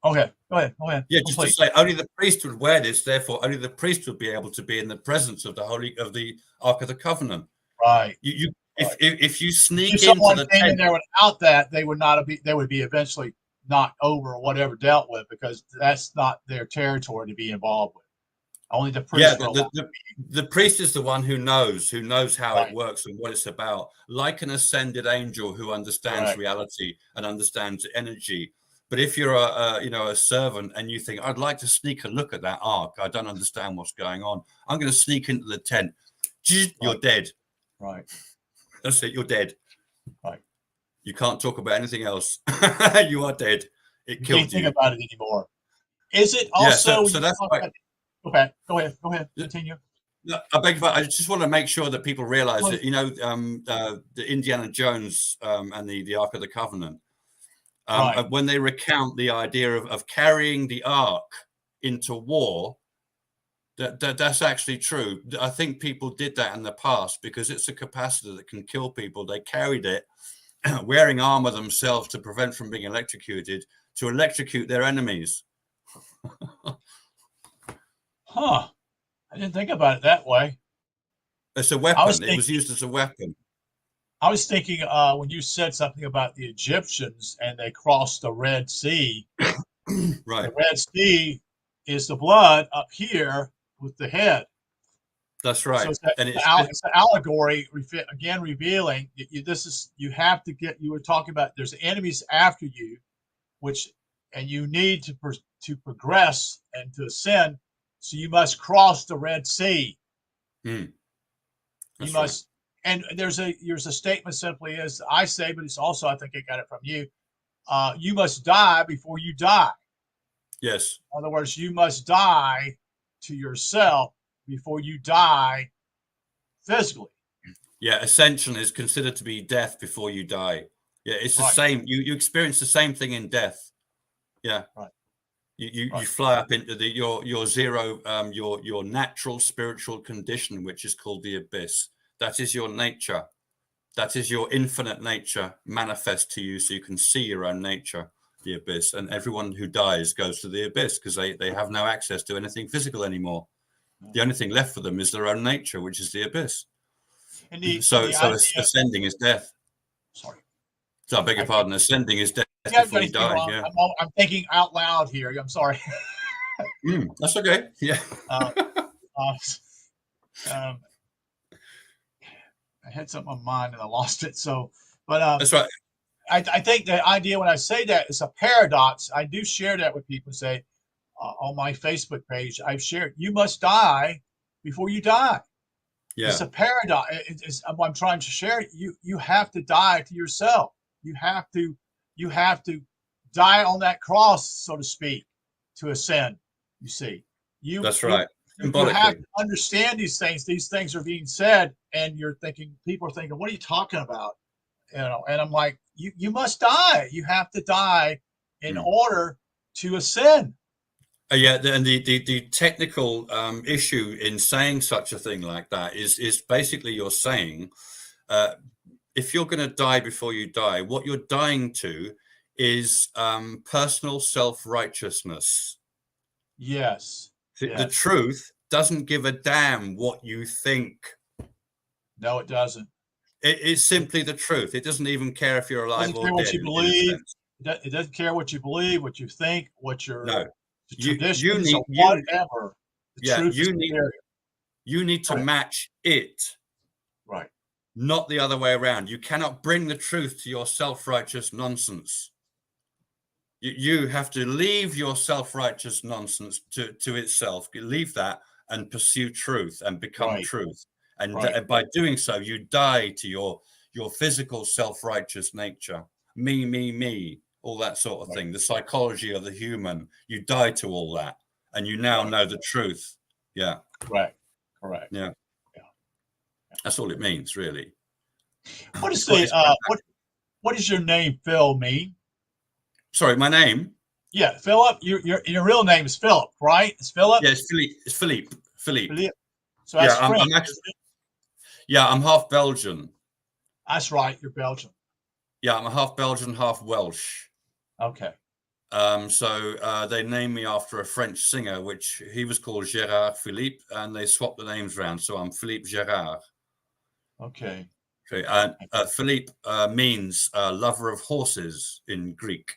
Okay, go ahead. Yeah, just to say, only the priest would wear this. Therefore, only the priest would be able to be in the presence of the Ark of the Covenant. Right. If you sneak if into someone the came tent, in there without that, they would be eventually knocked over or whatever dealt with because that's not their territory to be involved with. Only the priest. The priest is the one who knows how it works and what it's about, like an ascended angel who understands reality and understands energy. But if you're a servant and you think, I'd like to sneak a look at that ark, I don't understand what's going on, I'm going to sneak into the tent. You're dead. Right. That's it. You're dead. Right. You can't talk about anything else. You are dead. It killed you. Can't think about it anymore. Is it also? So that's why. Okay, go ahead. Continue. I beg your pardon. I just want to make sure that people realize that, the Indiana Jones and the Ark of the Covenant, when they recount the idea of carrying the Ark into war, that's actually true. I think people did that in the past because it's a capacitor that can kill people. They carried it wearing armor themselves to prevent from being electrocuted, to electrocute their enemies. Huh. I didn't think about it that way. It's a weapon. It was used as a weapon. I was thinking when you said something about the Egyptians and they crossed the Red Sea. Right. The Red Sea is the blood up here with the head. That's right. So it's an allegory, again, revealing you have to get, you were talking about there's enemies after you, and you need to progress and to ascend. So you must cross the Red Sea. You must, and there's a statement simply as I say, but it's also, I think I got it from you. You must die before you die. Yes. In other words, you must die to yourself before you die physically. Yeah, ascension is considered to be death before you die. Yeah, it's the same. You experience the same thing in death. Yeah. Right. You fly up into your zero, your natural spiritual condition, which is called the abyss. That is your nature. That is your infinite nature manifest to you, so you can see your own nature. the abyss, and everyone who dies goes to the abyss because they have no access to anything physical anymore. The only thing left for them is their own nature, which is the abyss. And So idea, ascending is death. sorry. So I beg your pardon. Ascending is death Yeah, before you die. Yeah, I'm thinking out loud here. I'm sorry. That's okay. Yeah. I had something on mind and I lost it. So, but That's right. I think the idea when I say that is a paradox. I do share that with people. Say on my Facebook page, I've shared you must die before you die. Yeah. It's a paradox. It's what I'm trying to share. You have to die to yourself. You have to die on that cross, so to speak, to ascend. You see, That's right. You have to understand these things. These things are being said, and you're thinking, people are thinking, "What are you talking about?" You know, and I'm like, "You must die. You have to die in order to ascend." Yeah, and the technical issue in saying such a thing like that is basically you're saying if you're going to die before you die, what you're dying to is personal self-righteousness. Yes. The truth doesn't give a damn what you think. No, it doesn't. It's simply the truth. It doesn't even care if you're alive or dead. What you believe. It doesn't care what you believe, what you think, what your traditions or whatever. The truth is superior. You need to match it. Right. Not the other way around. You cannot bring the truth to your self-righteous nonsense. You have to leave your self-righteous nonsense to itself. Leave that and pursue truth and become truth. And by doing so, you die to your physical self-righteous nature. Me, all that sort of thing. The psychology of the human. You die to all that. And you now know the truth. Yeah. Correct. Yeah. That's all it means, really. What is what does your name Phil mean? Sorry, my name? Yeah, Philip. Your real name is Philip, right? It's Philip? Yeah, it's Philippe. Philippe. So that's French. I'm half Belgian. That's right, you're Belgian. Yeah, I'm half Belgian, half Welsh. Okay. So they named me after a French singer, which he was called Gérard Philippe, and they swapped the names around. So I'm Philippe Gérard. Okay. Philippe means lover of horses in Greek.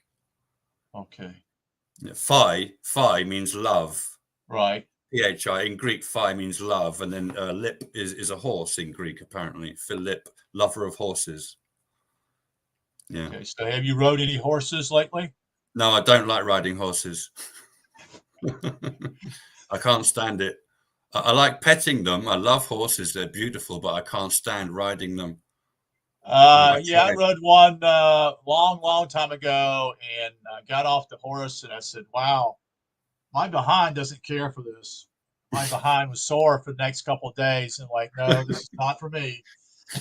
Okay. Phi means love. Right. Phi in Greek, phi means love, and then lip is a horse in Greek, apparently. Philip, lover of horses. Yeah. Okay. So have you rode any horses lately? No, I don't like riding horses. I can't stand it. I like petting them. I love horses. They're beautiful, but I can't stand riding them. I rode one long time ago and got off the horse and I said, wow, my behind doesn't care for this. My behind was sore for the next couple of days and like, no, this is not for me.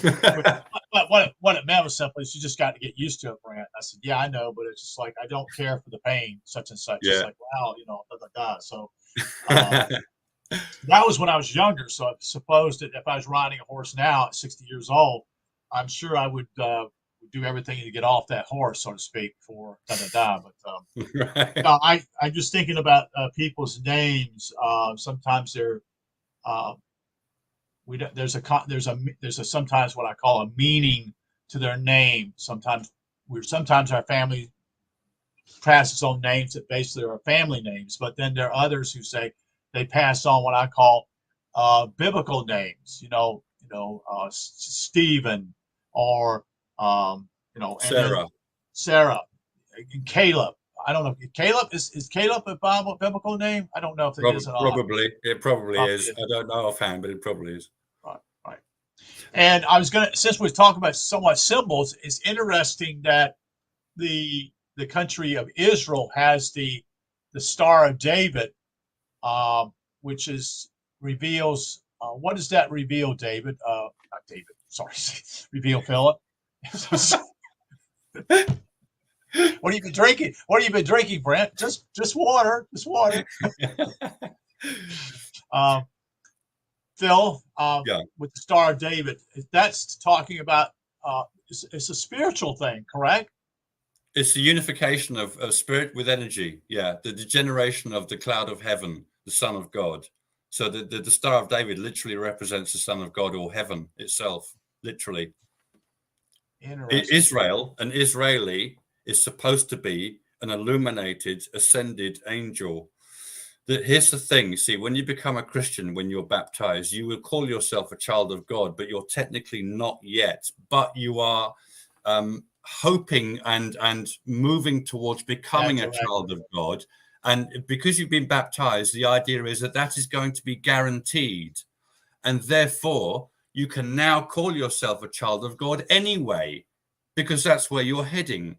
But what it meant was simply, you just got to get used to it, Brant. I said, yeah, I know, but it's just like, I don't care for the pain, such and such. Yeah. It's like, wow, So that was when I was younger. So I suppose that if I was riding a horse now at 60 years old, I'm sure I would do everything to get off that horse, so to speak, before But no, I'm just thinking about people's names. Sometimes they're there's a sometimes what I call a meaning to their name. Sometimes our family passes on names that basically are family names, but then there are others who say they pass on what I call biblical names. Stephen or Sarah, and Caleb. I don't know. Caleb is Caleb a biblical name? I don't know if it is at all. It probably is. I don't know offhand, but it probably is. Right. And I was since we're talking about somewhat symbols, it's interesting that the country of Israel has the Star of David, which reveals. What does that reveal, David? Not David. Sorry, reveal Philip. What have you been drinking? What have you been drinking, Brent? Just water. Just water. Phil, with the Star of David, that's talking about. It's a spiritual thing, correct? It's the unification of spirit with energy. Yeah, the generation of the cloud of heaven, the Son of God. So the Star of David literally represents the Son of God, or heaven itself, literally. Interesting. Israel, an Israeli, is supposed to be an illuminated, ascended angel. Here's the thing. See, when you become a Christian, when you're baptized, you will call yourself a child of God, but you're technically not yet. But you are hoping and moving towards becoming a child of God. And because you've been baptized, the idea is that that is going to be guaranteed. And therefore, you can now call yourself a child of God anyway, because that's where you're heading.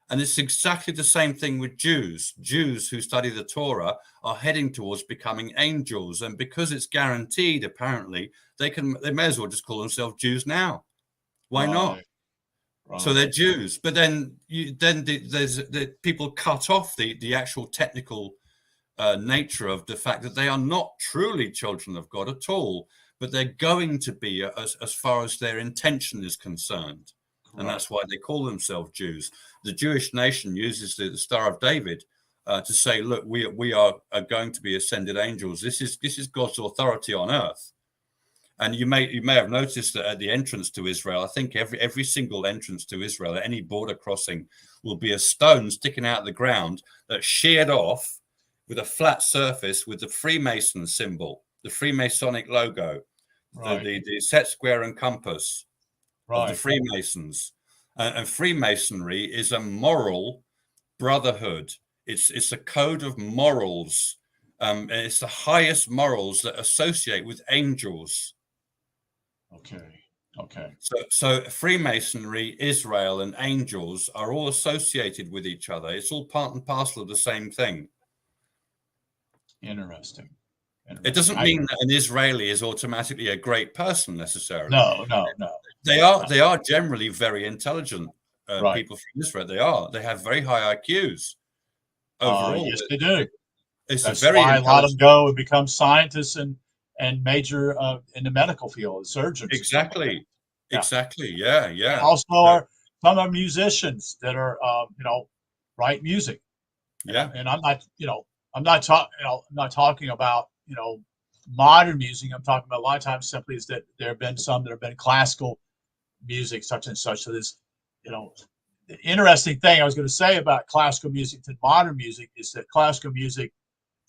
And it's exactly the same thing with Jews. Jews who study the Torah are heading towards becoming angels. And because it's guaranteed, apparently, they may as well just call themselves Jews now. Why not? Right. So they're Jews. But then there's people cut off the actual technical nature of the fact that they are not truly children of God at all, but they're going to be as far as their intention is concerned. And that's why they call themselves Jews. The Jewish nation uses the Star of David to say, look, we are going to be ascended angels. This is God's authority on earth. And you may have noticed that at the entrance to Israel, I think every single entrance to Israel, at any border crossing, will be a stone sticking out of the ground that's sheared off with a flat surface with the Freemason symbol, the Freemasonic logo, the set, square, and compass of the Freemasons. And Freemasonry is a moral brotherhood. It's a code of morals. And it's the highest morals that associate with angels. Okay. So Freemasonry, Israel, and angels are all associated with each other. It's all part and parcel of the same thing. Interesting. It doesn't mean that an Israeli is automatically a great person necessarily. No. They are generally very intelligent people from Israel. They have very high IQs overall. Yes, they do. That's why a lot of them go and become scientists and major in the medical field, surgeons. Exactly. Yeah. Exactly. Yeah. And also some are musicians that are write music. And I'm not talking about modern music. I'm talking about a lot of times simply is that there have been some that have been classical music, such and such. So this, the interesting thing I was going to say about classical music to modern music is that classical music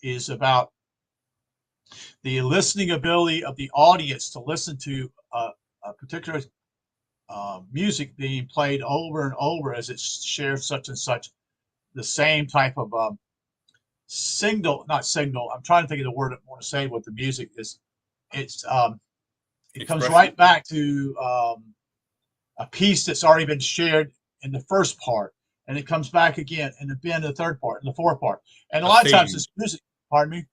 is about the listening ability of the audience to listen to a particular music being played over and over as it shares such and such the same type of not signal. I'm trying to think of the word I want to say what the music is. It comes right back to a piece that's already been shared in the first part, and it comes back again and then the third part and the fourth part. And a lot of times this music, pardon me?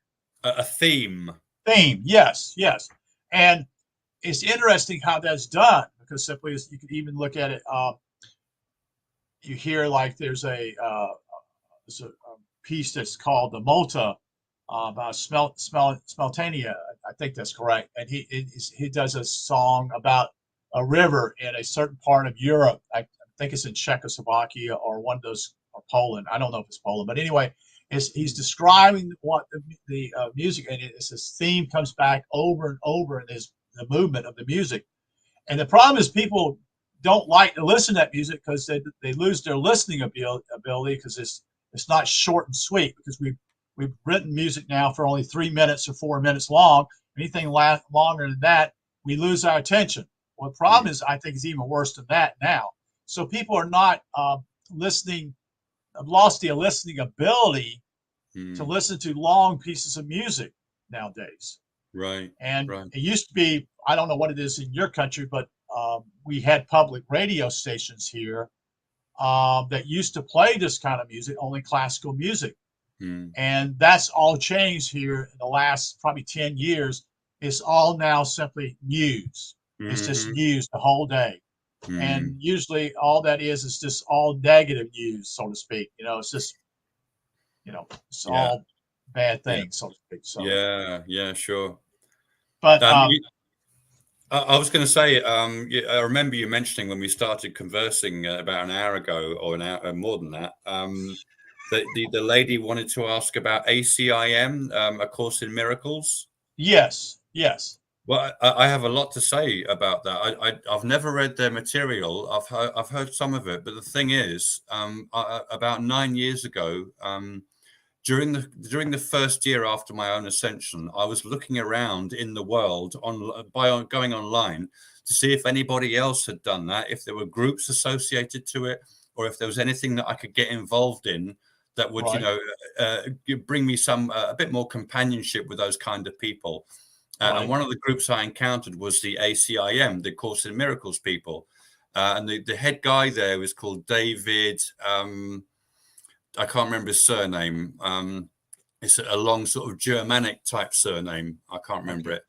A theme. Theme, yes. And it's interesting how that's done, because simply you could even look at it. You hear like there's a piece that's called the Mota about Smeltania. I think that's correct. And he does a song about a river in a certain part of Europe. I think it's in Czechoslovakia or one of those, or Poland. I don't know if it's Poland, but anyway, he's describing what the music, and this theme comes back over and over in the movement of the music. And the problem is people don't like to listen to that music because they lose their listening ability, because it's not short and sweet, because we've written music now for only 3 minutes or 4 minutes long. Anything longer than that, we lose our attention. Well, the problem is, I think, it's even worse than that now. So people are not listening, have lost the listening ability to listen to long pieces of music nowadays. Right. And it used to be, I don't know what it is in your country, but we had public radio stations here that used to play this kind of music, only classical music. And that's all changed here in the last probably 10 years. It's all now simply news. It's just news the whole day. And usually all that is just all negative news, so to speak. It's just, it's all bad things, so to speak. So yeah, sure. But I was going to say, I remember you mentioning when we started conversing about an hour ago, or an hour more than that, that the lady wanted to ask about ACIM, A Course in Miracles. Yes, yes. Well, I have a lot to say about that. I've never read their material. I've heard some of it, but the thing is, about 9 years ago, during the first year after my own ascension, I was looking around in the world going online to see if anybody else had done that, if there were groups associated to it, or if there was anything that I could get involved in that would, Right, bring me some a bit more companionship with those kind of people. And right. one of the groups I encountered was the ACIM, the Course in Miracles people. And the head guy there was called David. I can't remember his surname. It's a long sort of Germanic type surname. I can't remember Okay. it.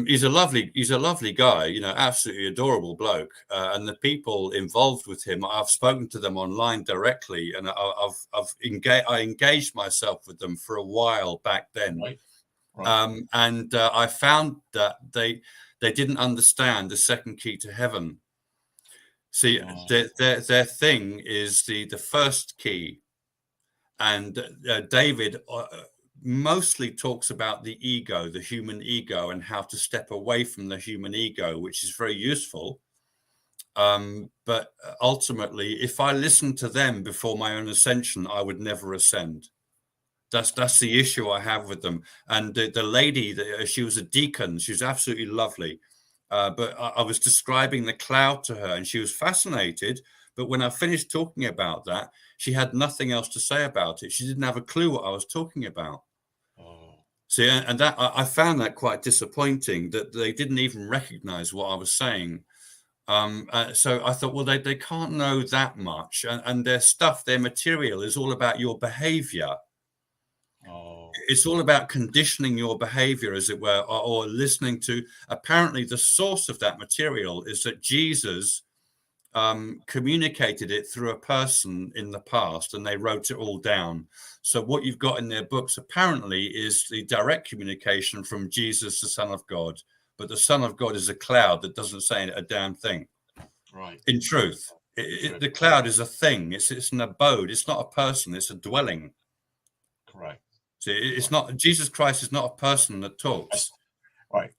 He's a lovely guy, absolutely adorable bloke. And the people involved with him, I've spoken to them online directly, and I engaged myself with them for a while back then. Right, right. And I found that they didn't understand the second key to heaven. See, their thing is the first key, and David mostly talks about the ego, the human ego, and how to step away from the human ego, which is very useful. But ultimately, if I listened to them before my own ascension, I would never ascend. That's the issue I have with them. And the lady, she was a deacon. She was absolutely lovely. But I was describing the cloud to her, and she was fascinated. But when I finished talking about that, she had nothing else to say about it. She didn't have a clue what I was talking about. Oh, See, and that I found that quite disappointing, that they didn't even recognize what I was saying. So I thought, well, they can't know that much, and their stuff, their material is all about your behavior. oh, It's all about conditioning your behavior, as it were, or listening to. Apparently, the source of that material is that Jesus communicated it through a person in the past, and they wrote it all down. So what you've got in their books apparently is the direct communication from Jesus, the Son of God. But the Son of God is a cloud that doesn't say a damn thing. right. In truth, True. the cloud is a thing. It's an abode. It's not a person. It's a dwelling. Correct. See, it's Right. not, Jesus Christ is not a person that talks. That's right.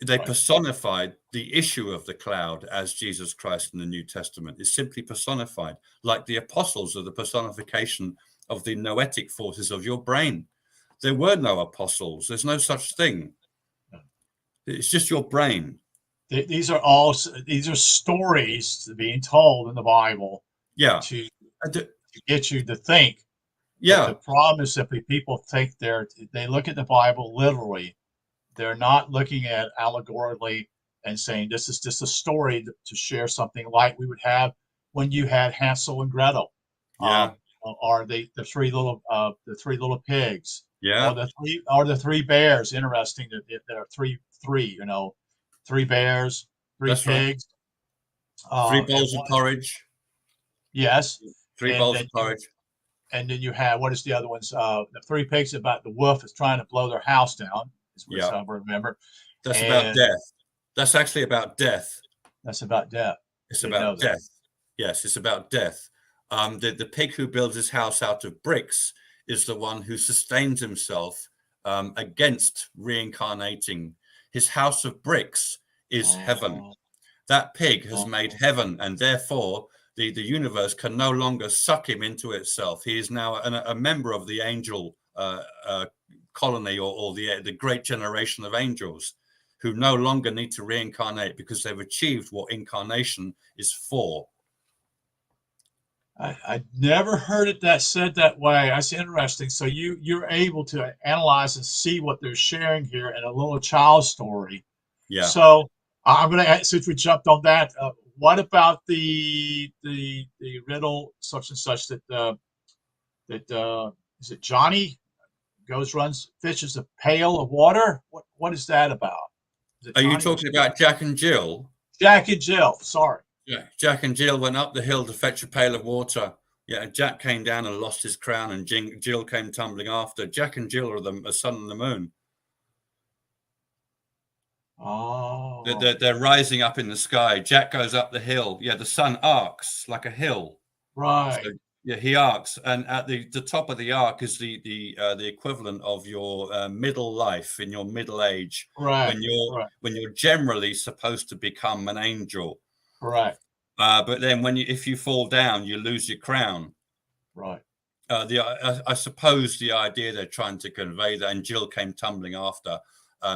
They Right. personified the issue of the cloud as Jesus Christ in the New Testament. It's simply personified, like the apostles are the personification of the noetic forces of your brain. There were no apostles. There's no such thing. It's just your brain. These are stories being told in the Bible Yeah. to get you to think. But the Yeah. problem is simply people think they look at the Bible literally. They're not looking at allegorically and saying this is just a story to share something like we would have when you had Hansel and Gretel, Yeah. or the three little pigs, Yeah. or the three bears. Interesting that there are three, three bears, three That's right. pigs, Three and bowls of one, porridge. yes, Three and bowls then of porridge. you have, what is the other ones? The three pigs, about the wolf is trying to blow their house down, is Yeah. I remember, That's about and death. That's actually about death. that's about death. It's Didn't know about that. death. Yes, it's about death. The pig who builds his house out of bricks is the one who sustains himself against reincarnating. His house of bricks is heaven. Oh, That pig has made oh, heaven, and therefore the universe can no longer suck him into itself. He is now a member of the angel colony, or the great generation of angels, who no longer need to reincarnate because they've achieved what incarnation is for. I never heard it said that way. That's interesting. So you're able to analyze and see what they're sharing here in a little child story. Yeah. So I'm going to, since we jumped on that, what about the riddle such and such that is it Johnny goes runs fishes a pail of water? What is that about? Is it Are you Johnny or talking about Jack and Jill? Jack and Jill? Sorry. Yeah. Jack and Jill went up the hill to fetch a pail of water. Yeah, Jack came down and lost his crown, and Jill came tumbling after. Jack and Jill are the sun and the moon. Oh, They're rising up in the sky. Jack goes up the hill. Yeah, the sun arcs like a hill. right, So yeah, he arcs, and at the top of the arc is the equivalent of your middle life in your middle age, right, when right, you're generally supposed to become an angel. right, But then if you fall down, you lose your crown. right. I suppose the idea they're trying to convey, that, and Jill came tumbling after,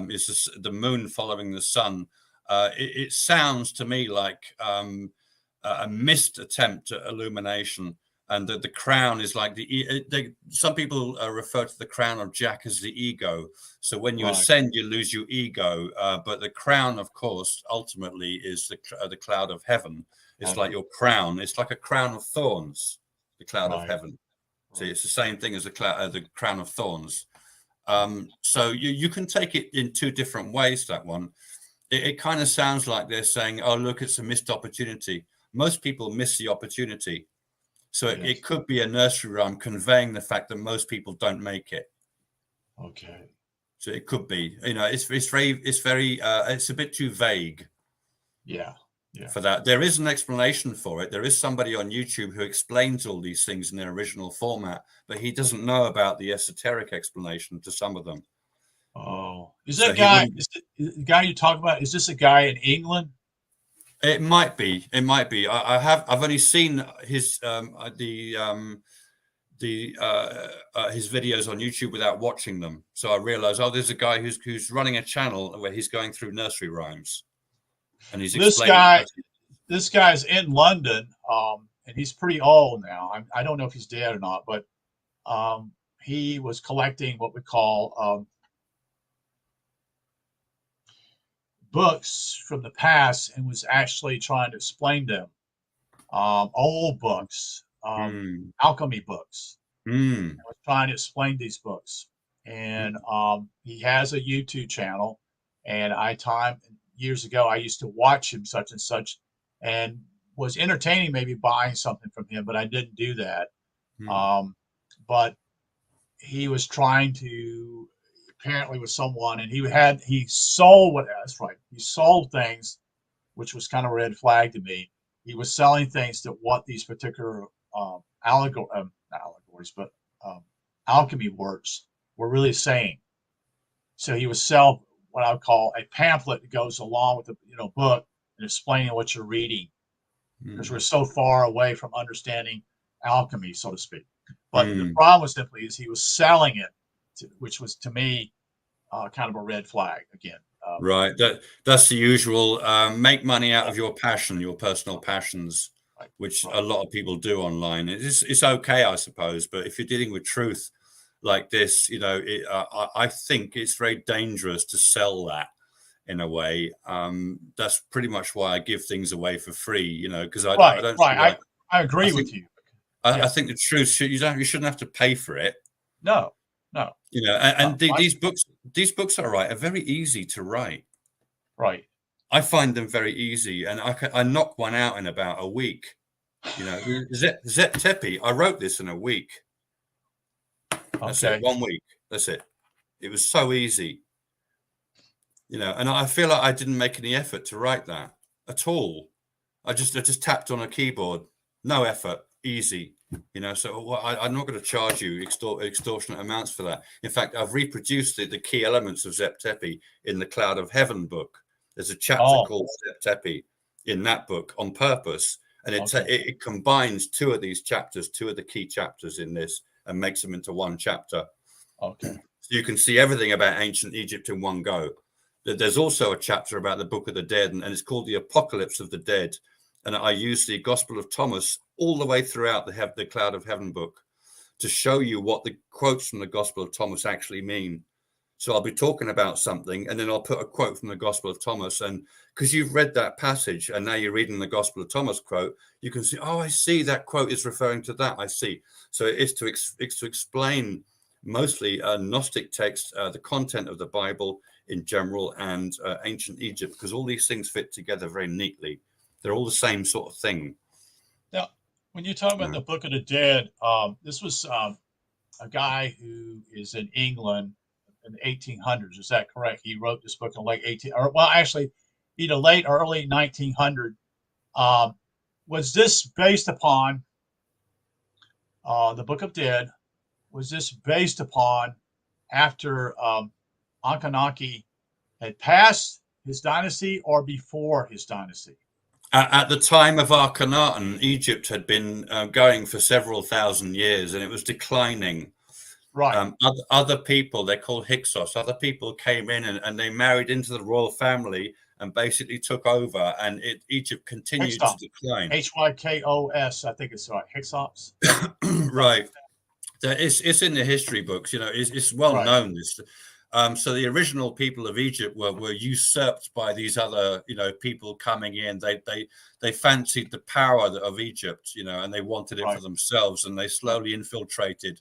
is the moon following the sun. It sounds to me like a missed attempt at illumination, and the crown is like some people refer to the crown of Jack as the ego. So when you Right. ascend, you lose your ego, but the crown, of course, ultimately is the cloud of heaven. It's like your crown. It's like a crown of thorns, the cloud of Right, heaven. See, right. it's the same thing as the crown of thorns. So you can take it in two different ways. That one, it kind of sounds like they're saying, "Oh, look, it's a missed opportunity." Most people miss the opportunity, so it Yes. could be a nursery rhyme conveying the fact that most people don't make it. Okay. So it could be, it's a bit too vague Yeah. Yeah. for that. There is an explanation for it. There is somebody on YouTube who explains all these things in their original format, but he doesn't know about the esoteric explanation to some of them. Oh, is So that he guy? wouldn't. The guy you talk about? Is this a guy in England? It might be. It might be. I've only seen his his videos on YouTube without watching them. So I realized, oh, there's a guy who's running a channel where he's going through nursery rhymes, and he's This explaining. guy, this guy's in London, and he's pretty old now. I don't know if he's dead or not, but he was collecting what we call books from the past and was actually trying to explain them. Old books, Mm, alchemy books. mm, I was trying to explain these books, and he has a YouTube channel. And years ago, I used to watch him such and such, and was entertaining maybe buying something from him, but I didn't do that. mm, Um, but he was trying to apparently with someone, and he sold what that's right. He sold things, which was kind of a red flag to me. He was selling things that what these particular not allegories, but um, alchemy works were really saying. So he would sell what I would call a pamphlet that goes along with the book and explaining what you're reading, because we're mm, so far away from understanding alchemy, so to speak. But the mm. problem was simply is he was selling it, which was to me kind of a red flag again. Right. That's the usual. Make money out of your passion, your personal passions, Right, which right, a lot of people do online. It's okay, I suppose, but if you're dealing with truth like this, I think it's very dangerous to sell that in a way. That's pretty much why I give things away for free, because I right, don't see right. why. I I agree think with you. I Yeah, think the truth you shouldn't have to pay for it. no, no, And right, these books are very easy to write. right. I find them very easy, and I knock one out in about a week. Zep Tepi, I wrote this in a week. That's it, Okay. 1 week. That's it. It was so easy, and I feel like I didn't make any effort to write that at all. I just tapped on a keyboard, no effort, easy. So I'm not going to charge you extortionate amounts for that. In fact, I've reproduced the key elements of Zep Tepi in the Cloud of Heaven book. There's a chapter Oh, called Zep Tepi in that book on purpose, and okay, it combines two of these chapters, two of the key chapters in this, and makes them into one chapter. okay. So you can see everything about ancient Egypt in one go. There's also a chapter about the Book of the Dead, and it's called the Apocalypse of the Dead. And I use the Gospel of Thomas all the way throughout the Cloud of Heaven book to show you what the quotes from the Gospel of Thomas actually mean. So I'll be talking about something, and then I'll put a quote from the Gospel of Thomas. And because you've read that passage, and now you're reading the Gospel of Thomas quote, you can see, oh, I see that quote is referring to that. I see. So it's to explain mostly Gnostic texts, the content of the Bible in general, and ancient Egypt, because all these things fit together very neatly. They're all the same sort of thing. Now, when you talk about Yeah. the Book of the Dead, this was a guy who is in England, in the 1800s. Is that correct? He wrote this book in late 18, or well, actually, either late or early 1900. Was this based upon the Book of Dead? Was this based upon after Ankhenaten had passed his dynasty or before his dynasty? At the time of Akhenaten, Egypt had been going for several thousand years, and it was declining. Right. Other people, they're called Hyksos, other people came in and they married into the royal family and basically took over, and Egypt continued to decline. Hykos, I think it's right. Hyksos. Right. It's in the history books, it's well known. This, so the original people of Egypt were usurped by these other, people coming in. They fancied the power of Egypt, and they wanted it for themselves, and they slowly infiltrated.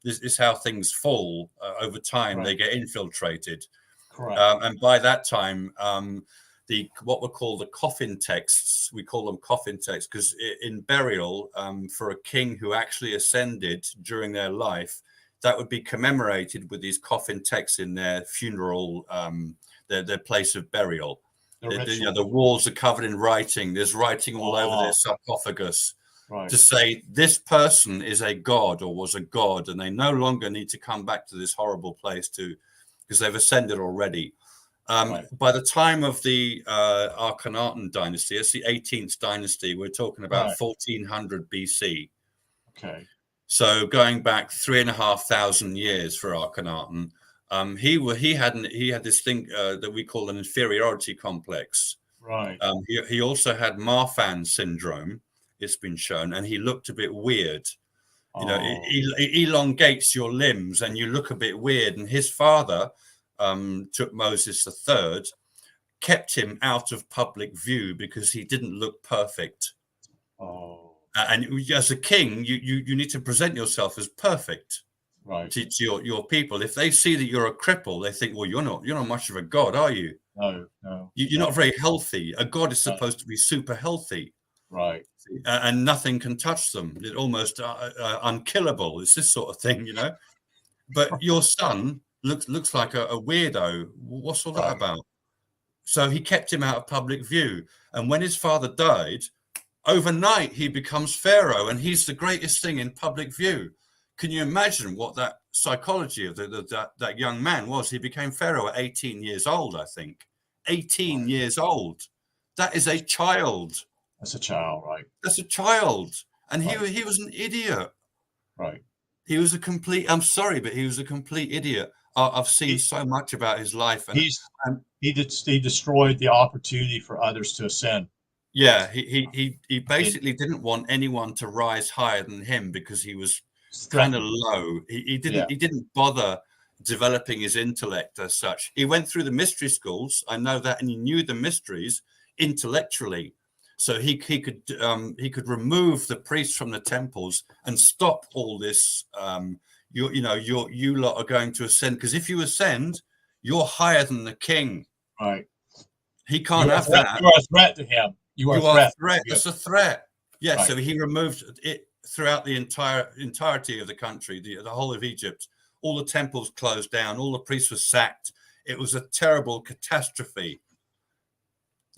This is how things fall over time. They get infiltrated. Correct. And by that time, what were called the coffin texts, we call them coffin texts because in burial, for a king who actually ascended during their life, that would be commemorated with these coffin texts in their funeral, their place of burial. The walls are covered in writing. There's writing all over their sarcophagus. To say this person is a god or was a god, and they no longer need to come back to this horrible place because they've ascended already. By the time of the Akhenaten dynasty, it's the 18th dynasty, we're talking about 1400 BC. Okay. So going back 3,500 years for Akhenaten, he had this thing that we call an inferiority complex. Right. He also had Marfan syndrome. It's been shown, and he looked a bit weird. It elongates your limbs, and you look a bit weird. And his father, Tutmosis III, kept him out of public view because he didn't look perfect. And as a king, you need to present yourself as perfect, to your people. If they see that you're a cripple, they think, well, you're not much of a god, are you? No. You're not very healthy. A god is supposed to be super healthy. Right. And nothing can touch them. It's almost unkillable. It's this sort of thing, But your son looks like a weirdo. What's all that about? So he kept him out of public view. And when his father died, overnight he becomes pharaoh, and he's the greatest thing in public view. Can you imagine what that psychology of that young man was? He became pharaoh at 18 years old, I think. 18 years old. That is a child. That's a child, right? That's a child. And he was an idiot. Right. He was a complete, I'm sorry, but he was a complete idiot. I've seen so much about his life. And he destroyed the opportunity for others to ascend. Yeah, he basically didn't want anyone to rise higher than him because he was kind of low. He didn't bother developing his intellect as such. He went through the mystery schools, I know that, and he knew the mysteries intellectually. So he could remove the priests from the temples and stop all this. You lot are going to ascend, because if you ascend, you're higher than the king. Right. He can't have that. You are a threat to him. You are a threat. It's a threat. Yeah. Right. So he removed it throughout the entirety of the country, the whole of Egypt. All the temples closed down. All the priests were sacked. It was a terrible catastrophe.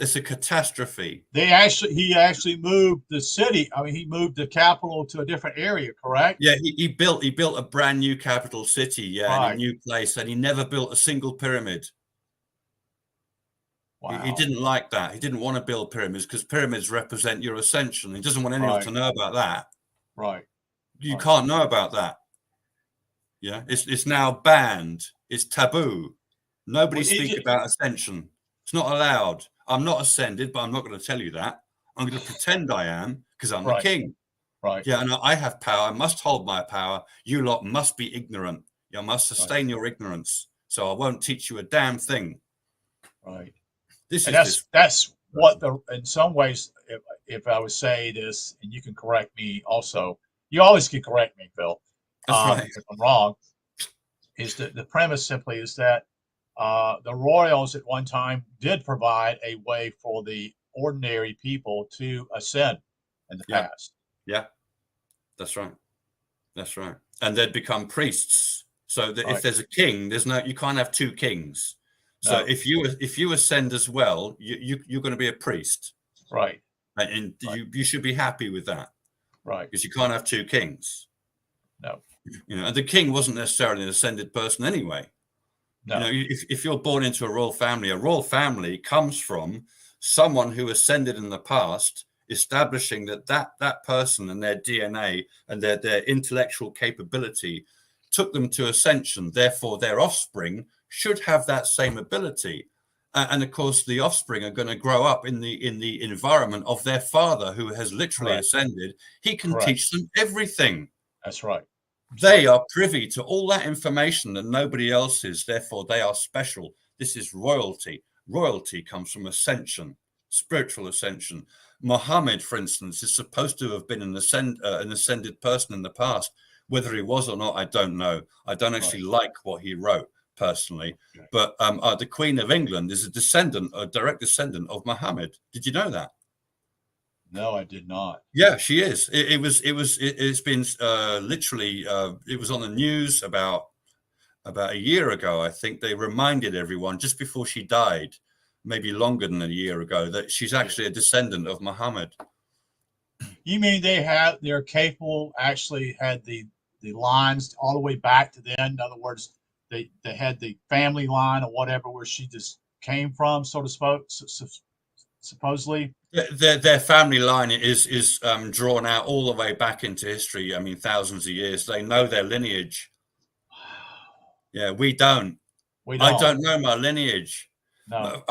It's a catastrophe. He actually moved the city. I mean, he moved the capital to a different area, correct? Yeah, he built a brand new capital city, in a new place, and he never built a single pyramid. Wow. He didn't like that. He didn't want to build pyramids because pyramids represent your ascension. He doesn't want anyone to know about that. Right. You can't know about that. Yeah, it's now banned. It's taboo. Nobody speaks about ascension. It's not allowed. I'm not ascended, but I'm not going to tell you that. I'm going to pretend I am because I'm the king. Right. Yeah, and I have power. I must hold my power. You lot must be ignorant. You must sustain your ignorance. So I won't teach you a damn thing. Right. That's what in some ways, if I would say this, and you can correct me also. You always can correct me, Phil. That's right. If I'm wrong, is that the premise simply is that the royals at one time did provide a way for the ordinary people to ascend in the past. Yeah, that's right. And they'd become priests. So that if Right. there's a king, you can't have two kings. So No. if you ascend as well, you're going to be a priest, Right. and Right. you should be happy with that Right. because you can't have two kings. No. And the king wasn't necessarily an ascended person anyway. No. If you're born into a royal family comes from someone who ascended in the past, establishing that person and their DNA and their intellectual capability took them to ascension. Therefore, their offspring should have that same ability. And of course, the offspring are going to grow up in the environment of their father, who has literally Correct. ascended. He can Correct. teach them everything. That's right. That's They right. are privy to all that information that nobody else is. Therefore, they are special. This is royalty. Royalty comes from ascension, spiritual ascension. Muhammad, for instance, is supposed to have been an ascended person in the past. Whether he was or not, I don't know. I don't actually Right. like what he wrote personally. Okay. But the Queen of England is a direct descendant of Muhammad. Did you know that? No, I did not. Yeah, she is. It's been literally. It was on the news about a year ago. I think they reminded everyone just before she died, maybe longer than a year ago, that she's Yeah. actually a descendant of Muhammad. You mean they're capable, actually had the lines all the way back to then? In other words, they had the family line or whatever where she just came from, so to supposedly. Their family line is drawn out all the way back into history. I mean, thousands of years. They know their lineage. Yeah, we don't. We I don't. don't know my lineage. No.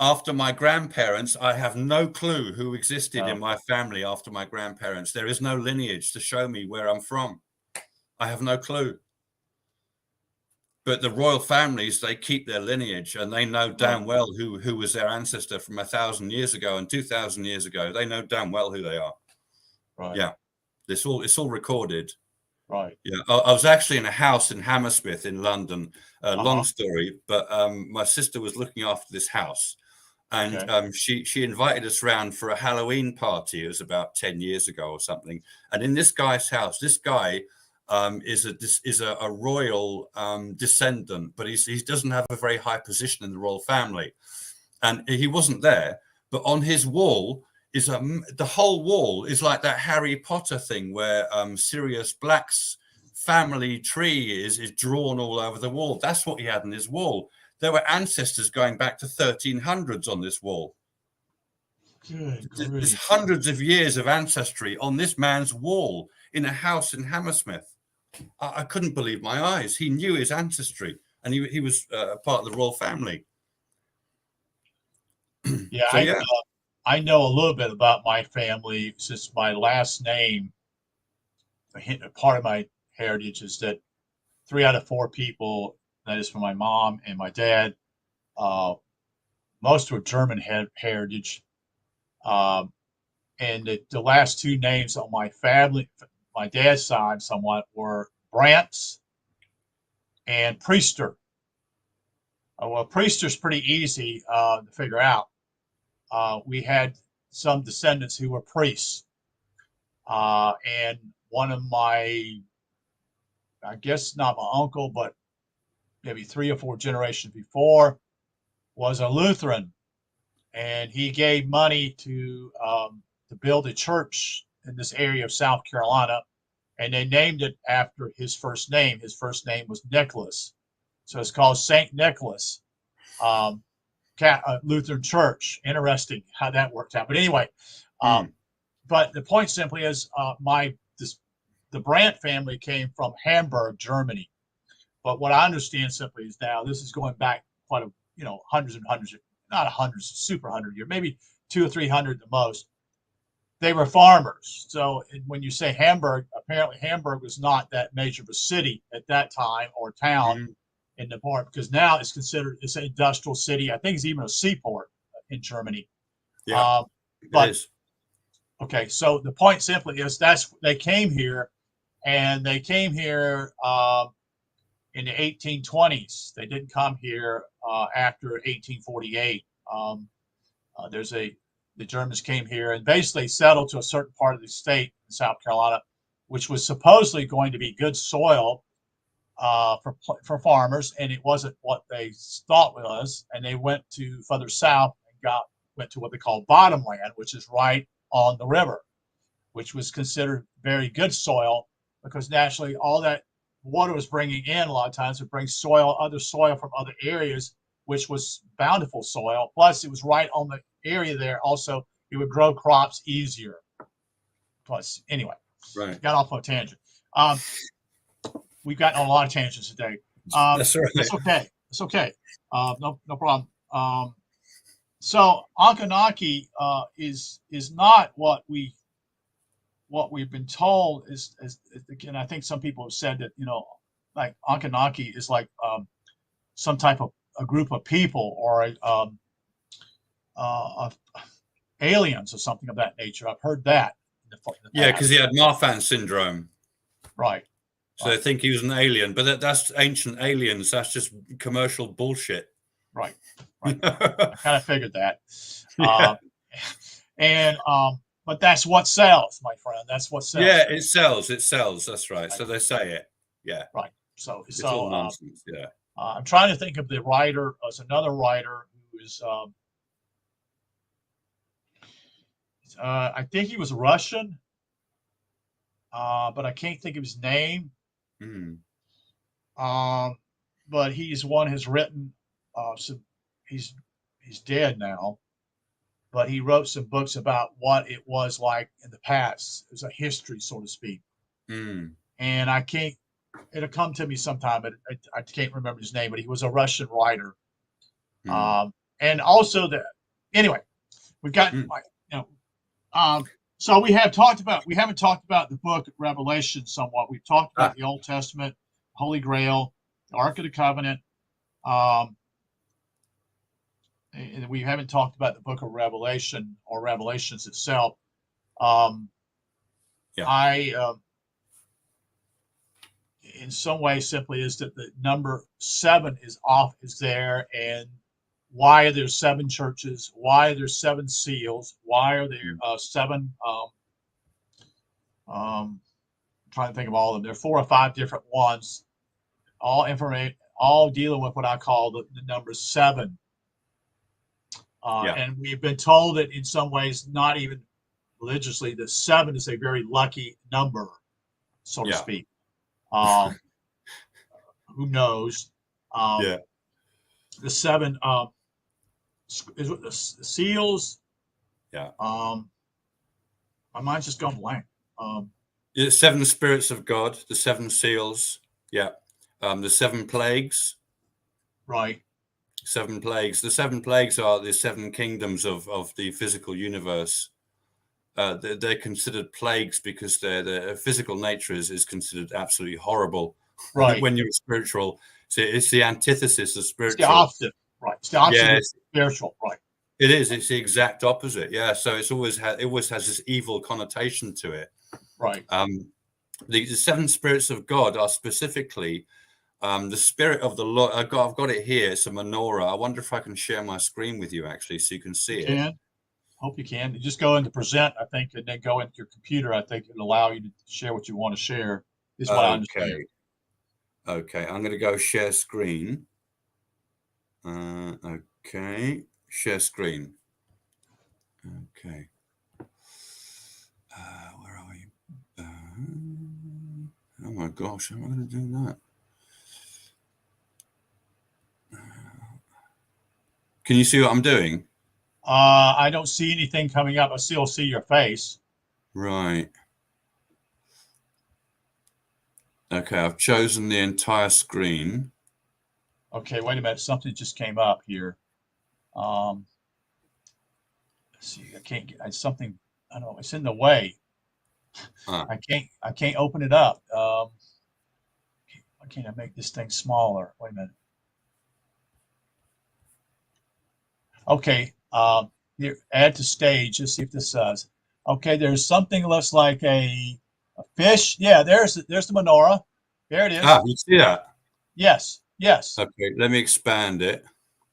After my grandparents, I have no clue who existed in No. my family after my grandparents. There is no lineage to show me where I'm from. I have no clue. But the royal families, they keep their lineage and they know Right. damn well who was their ancestor from 1,000 years ago and 2,000 years ago. They know damn well who they are. Right. Yeah, it's all recorded. Right. Yeah, I was actually in a house in Hammersmith in London. Long Uh-huh. story, but my sister was looking after this house, and Okay. she invited us round for a Halloween party. It was about 10 years ago or something. And in this guy's house, this guy is a royal descendant, but he doesn't have a very high position in the royal family, and he wasn't there. But on his wall is the whole wall is like that Harry Potter thing where Sirius Black's family tree is drawn all over the wall. That's what he had on his wall. There were ancestors going back to 1300s on this wall. Good There's grief. hundreds of years of ancestry on this man's wall in a house in Hammersmith. I couldn't believe my eyes. He knew his ancestry, and he was part of the royal family. Yeah, So yeah. I know a little bit about my family since my last name. Part of my heritage is that 3 out of 4 people, that is from my mom and my dad, uh, most were German heritage. Um, and the last 2 names on my family, my dad's side, somewhat were Brantz and Priester. Well, Priester's pretty easy to figure out. We had some descendants who were priests, and one of my, I guess not my uncle, but maybe 3 or 4 generations before, was a Lutheran, and he gave money to build a church in this area of South Carolina, and they named it after his first name. His first name was Nicholas, so it's called Saint Nicholas um, Lutheran Church. Interesting how that worked out. But anyway, but the point simply is, the Brandt family came from Hamburg, Germany. But what I understand simply is now this is going back quite a hundreds and hundreds, not hundreds, super 100 years, maybe 200 or 300 the most. They were farmers. So when you say Hamburg, apparently Hamburg was not that major of a city at that time or town in the part, because now it's considered it's an industrial city. I think it's even a seaport in Germany. Yeah, it But is. okay, so the point simply is they came here, and they came here in the 1820s. They didn't come here after 1848. The Germans came here and basically settled to a certain part of the state in South Carolina, which was supposedly going to be good soil for farmers, and it wasn't what they thought it was, and they went to further south and went to what they call bottomland, which is right on the river, which was considered very good soil because naturally all that water was bringing in a lot of times would bring other soil from other areas, which was bountiful soil. Plus, it was right on the area there. Also, it would grow crops easier. Plus, anyway, right. Got off on a tangent. We've gotten on a lot of tangents today. That's right. It's okay. It's okay. No problem. So Ankhenaki is not what we've been told is again. I think some people have said that like Ankhenaki is like some type of a group of people or aliens or something of that nature. I've heard that. Yeah, because he had Marfan syndrome. Right. So they think he was an alien, but that's ancient aliens. That's just commercial bullshit. Right. I kind of figured that. Yeah. But that's what sells, my friend. That's what sells. Yeah, it sells. It sells. That's right. So they say it. Yeah. Right. So it's all nonsense. Yeah. I'm trying to think of the writer. There's another writer who is. I think he was Russian, but I can't think of his name. But he's one has written. He's dead now, but he wrote some books about what it was like in the past. It was a history, so to speak. And I can't. It'll come to me sometime, but I can't remember his name. But he was a Russian writer. And also anyway, we've got so we haven't talked about the book of Revelation somewhat. We've talked about the Old Testament, Holy Grail, the Ark of the Covenant. And we haven't talked about the book of Revelation or Revelations itself. In some way, simply is that the number 7 is there, and why are there 7 churches? Why are there 7 seals? Why are there 7? I'm trying to think of all of them. There are 4 or 5 different ones, all dealing with what I call the number 7. And we've been told that in some ways, not even religiously, that 7 is a very lucky number, so to speak. Who knows? The 7 is the seals. My mind's just gone blank. The 7 spirits of God, the 7 seals. The 7 plagues. Right. 7 plagues. The 7 plagues are the 7 kingdoms of the physical universe. They're considered plagues because their physical nature is considered absolutely horrible. Right. When you're spiritual, so it's the antithesis of spiritual. It's the opposite. Right. It's the opposite of spiritual. Right. It is. It's the exact opposite. Yeah. So it always has this evil connotation to it. Right. The 7 spirits of God are specifically the spirit of the Lord. I've got it here. It's a menorah. I wonder if I can share my screen with you actually, so you can see it. Can. Hope you can. You just go into present, I think, and then go into your computer. I think it'll allow you to share what you want to share. Is what I understand. Okay. I'm going to go share screen. Okay. Share screen. Okay. Where are you? Oh my gosh, how am I going to do that? Can you see what I'm doing? I don't see anything coming up. I still see your face. Right. Okay, I've chosen the entire screen. Okay, wait a minute. Something just came up here. Let's see. I can't get something. I don't know. It's in the way. I can't open it up. Why can't I make this thing smaller? Wait a minute. Okay. Here, add to stage. Let's see if this does. Okay, there's something looks like a fish. Yeah, there's the menorah. There it is. You see that? Yes. Okay, let me expand it.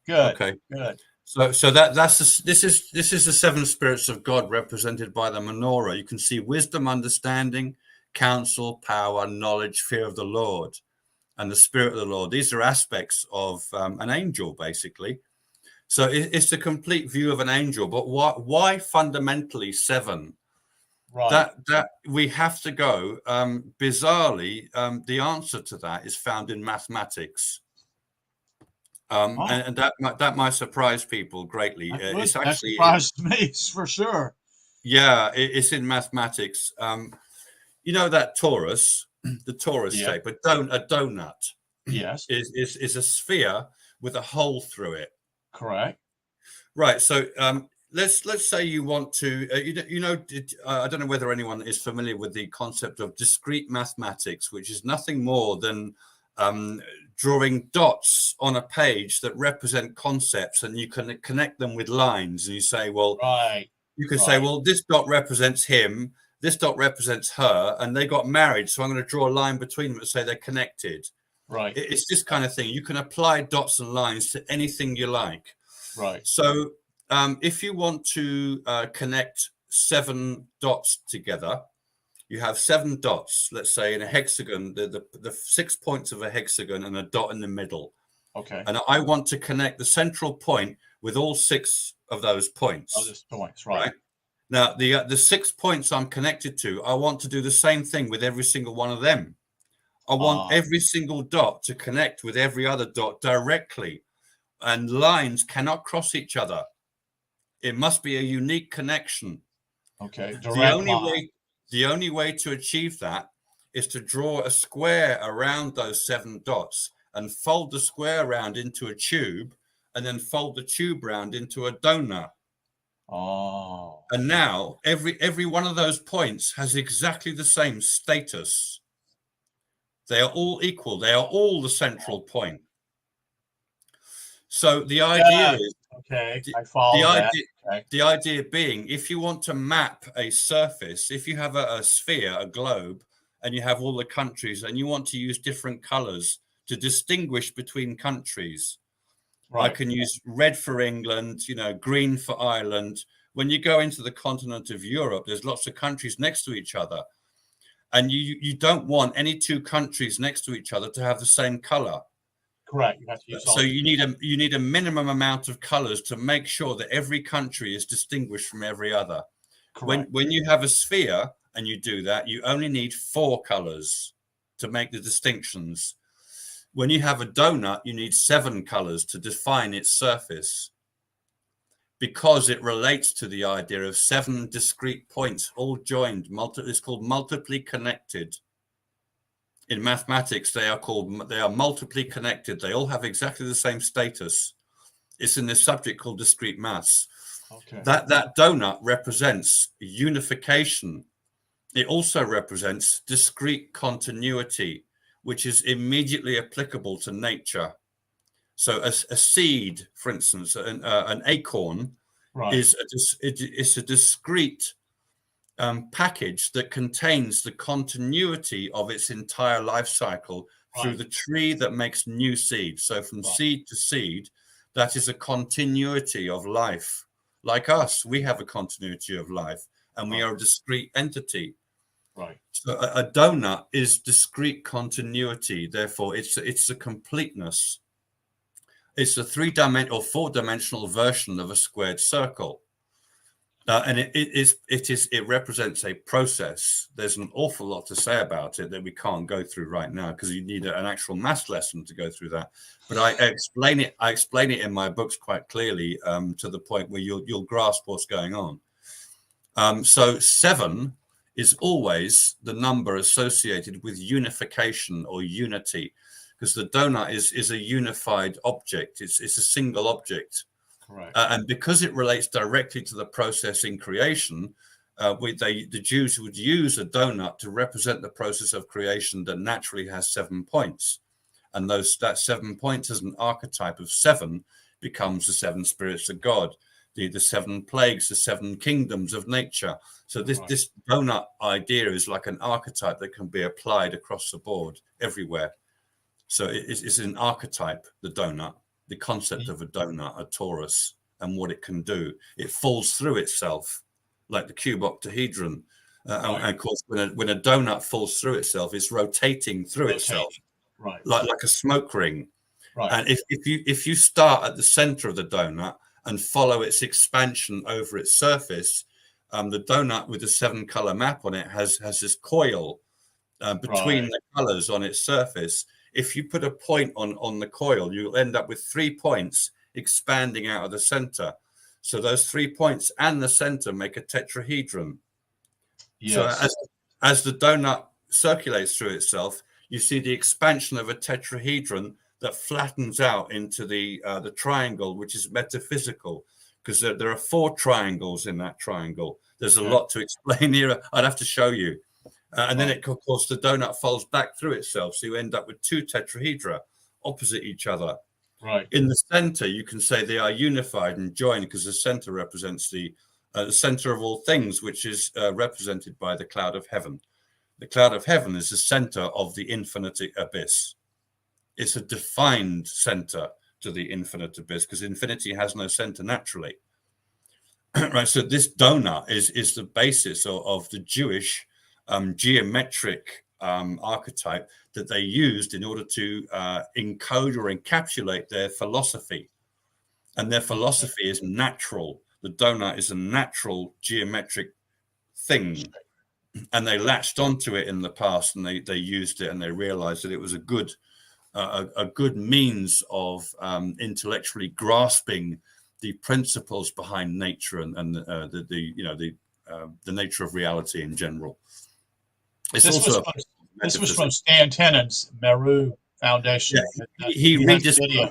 Good. Okay. Good. So this is the 7 spirits of God represented by the menorah. You can see wisdom, understanding, counsel, power, knowledge, fear of the Lord. and the Spirit of the Lord. These are aspects of an angel, basically. So it's a complete view of an angel. But why fundamentally 7? Right. That we have to go. Bizarrely, the answer to that is found in mathematics. And that might surprise people greatly. It's That actually surprised me for sure. Yeah, it's in mathematics. You know that torus, the torus Yeah. shape, a donut Yes. is a sphere with a hole through it. Correct. Right. So let's say you want to, I don't know whether anyone is familiar with the concept of discrete mathematics, which is nothing more than drawing dots on a page that represent concepts, and you can connect them with lines. And you say, well, Right. you can say, well, this dot represents him, this dot represents her, and they got married. So I'm going to draw a line between them and say they're connected. Right. It's this kind of thing. You can apply dots and lines to anything you like. Right. So if you want to connect 7 dots together, you have 7 dots, let's say in a hexagon, the 6 points of a hexagon and a dot in the middle. Okay. And I want to connect the central point with all 6 of those points. Oh, those points, right. Now, the 6 points I'm connected to, I want to do the same thing with every single one of them. I want every single dot to connect with every other dot directly, and lines cannot cross each other. It must be a unique connection. Okay. The only way to achieve that is to draw a square around those 7 dots and fold the square around into a tube, and then fold the tube round into a donut. Oh. And now every one of those points has exactly the same status. They are all equal. They are all the central point. So the idea is, okay, I follow that. The idea being, if you want to map a surface, if you have a sphere, a globe, and you have all the countries, and you want to use different colors to distinguish between countries, I can use red for England, green for Ireland. When you go into the continent of Europe, there's lots of countries next to each other. And you don't want any 2 countries next to each other to have the same color. Correct. You have to use so you need a minimum amount of colors to make sure that every country is distinguished from every other. Correct. When you have a sphere and you do that, you only need 4 colors to make the distinctions. When you have a donut, you need 7 colors to define its surface, because it relates to the idea of 7 discrete points all joined. It's called multiply connected. In mathematics, they are multiply connected. They all have exactly the same status. It's in this subject called discrete maths. Okay. That donut represents unification. It also represents discrete continuity, which is immediately applicable to nature. So a seed, for instance, an acorn, is a discrete package that contains the continuity of its entire life cycle through the tree that makes new seeds. So from seed to seed, that is a continuity of life. Like us, we have a continuity of life, and we are a discrete entity. Right. So a donut is discrete continuity. Therefore, it's a completeness. It's a 3-dimensional or 4-dimensional version of a squared circle. And it represents a process. There's an awful lot to say about it that we can't go through right now, because you need an actual math lesson to go through that. But I explain it in my books quite clearly, to the point where you'll grasp what's going on. So 7 is always the number associated with unification or unity, because the donut is a unified object. It's a single object. Right. And because it relates directly to the process in creation, the Jews would use a donut to represent the process of creation that naturally has 7 points. And that 7 points as an archetype of 7 becomes the 7 spirits of God, the 7 plagues, the 7 kingdoms of nature. So this donut idea is like an archetype that can be applied across the board everywhere. So it's an archetype, the donut. The concept of a donut, a torus, and what it can do. It falls through itself, like the cube octahedron. And of course, when a donut falls through itself, it's rotating through itself. Right. like a smoke ring. Right. And if you start at the center of the donut and follow its expansion over its surface, the donut with the 7-color map on it has this coil between Right. the colors on its surface. If you put a point on the coil, you'll end up with 3 points expanding out of the center. So those 3 points and the center make a tetrahedron. Yes. So as the donut circulates through itself, you see the expansion of a tetrahedron that flattens out into the triangle, which is metaphysical, because there are 4 triangles in that triangle. There's a lot to explain here. I'd have to show you. And then, of course, the donut folds back through itself. So you end up with 2 tetrahedra opposite each other. Right. In the center, you can say they are unified and joined, because the center represents the center of all things, which is represented by the cloud of heaven. The cloud of heaven is the center of the infinite abyss. It's a defined center to the infinite abyss, because infinity has no center naturally. Right. So this donut is the basis of the Jewish geometric archetype that they used in order to encode or encapsulate their philosophy. And their philosophy is natural. The donut is a natural geometric thing. And they latched onto it in the past, and they used it, and they realized that it was a good means of intellectually grasping the principles behind nature and the nature of reality in general. It's this was from Stan Tenen's Meru Foundation. Yeah, he rediscovered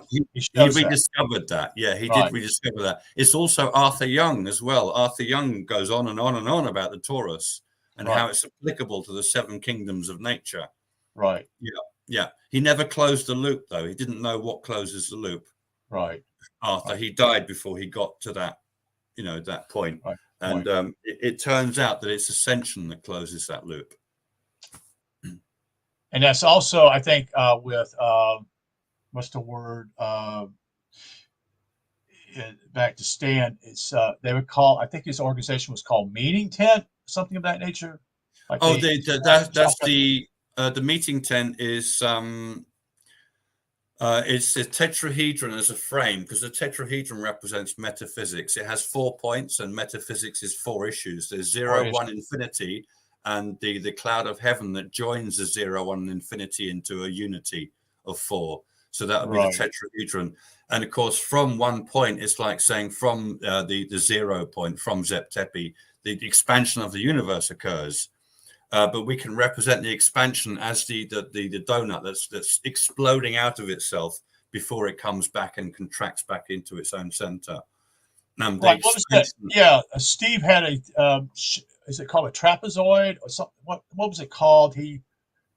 that. Yeah, he did rediscover that. It's also Arthur Young as well. Arthur Young goes on and on and on about the torus and how it's applicable to the 7 kingdoms of nature. Right. Yeah. He never closed the loop, though. He didn't know what closes the loop. Right. Arthur, he died before he got to that, that point. Right. And it turns out that it's ascension that closes that loop. And that's also, I think, with what's the word? Back to Stan, it's they would call. I think his organization was called Meeting Tent, something of that nature. Like that's the meeting tent is it's a tetrahedron as a frame, because the tetrahedron represents metaphysics. It has 4 points, and metaphysics is 4 issues. There's 0, 1, infinity, and the cloud of heaven that joins the 0, 1, and infinity into a unity of 4. So that would be the tetrahedron. And of course, from 1 point, it's like saying from the 0 point, from Zep Tepi, the expansion of the universe occurs. But we can represent the expansion as the donut that's exploding out of itself before it comes back and contracts back into its own center. What was that? Yeah, Steve had a is it called a trapezoid or something? What was it called? He,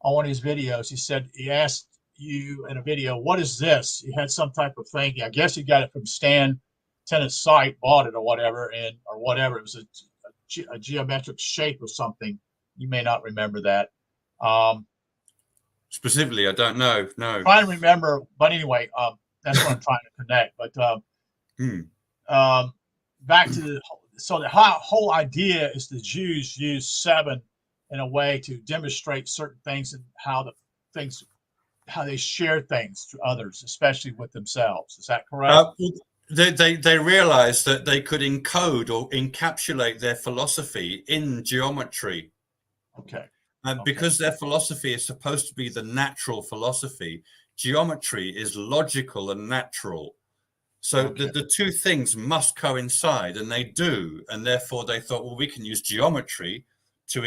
on one of his videos, he asked you in a video, what is this? He had some type of thing. I guess he got it from Stan Tenet's site, bought it or whatever, It was a geometric shape or something. You may not remember that. Specifically, I don't know. No. I'm trying to remember, but anyway, that's what I'm trying to connect. But back to the whole idea is the Jews use 7 in a way to demonstrate certain things and how they share things to others, especially with themselves. Is that correct? They realized that they could encode or encapsulate their philosophy in geometry. Okay. Because their philosophy is supposed to be the natural philosophy, geometry is logical and natural. So the 2 things must coincide, and they do. And therefore, they thought, well, we can use geometry to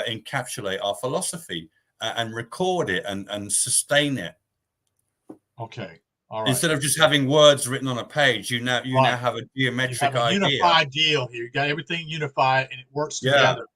encapsulate our philosophy and record it and sustain it. Okay. All right. Instead of just having words written on a page, you now have a geometric idea. Unified deal here. You got everything unified, and it works together.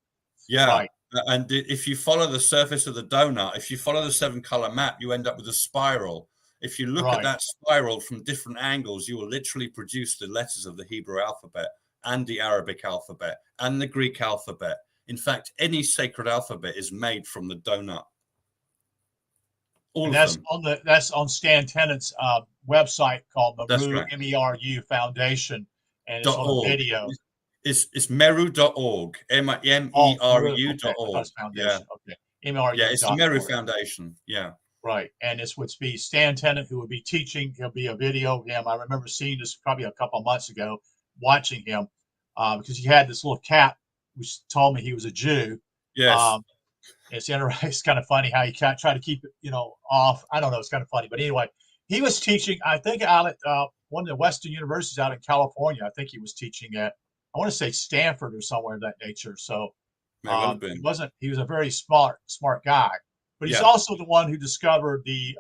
Yeah. Right. And if you follow the surface of the donut, if you follow the 7-color map, you end up with a spiral. If you look at that spiral from different angles, you will literally produce the letters of the Hebrew alphabet and the Arabic alphabet and the Greek alphabet. In fact, any sacred alphabet is made from the donut. That's on Stan Tenet's website called Meru, MERU Foundation, and it's on a video. It's meru.org, MERU.org. Yeah. Okay. MERU. Yeah, it's the Meru Foundation. Yeah. Right. And this would be Stan Tennant who would be teaching. He'll be a video of him. I remember seeing this probably a couple of months ago, watching him because he had this little cat which told me he was a Jew. Yes. Um, it's interesting. It's kind of funny how he tried to keep it, off. I don't know. It's kind of funny. But anyway, he was teaching, I think, out at one of the Western universities out in California. I think he was teaching at, I want to say Stanford or somewhere of that nature. So May well have been. he was a very smart guy. But he's Yeah. also the one who discovered the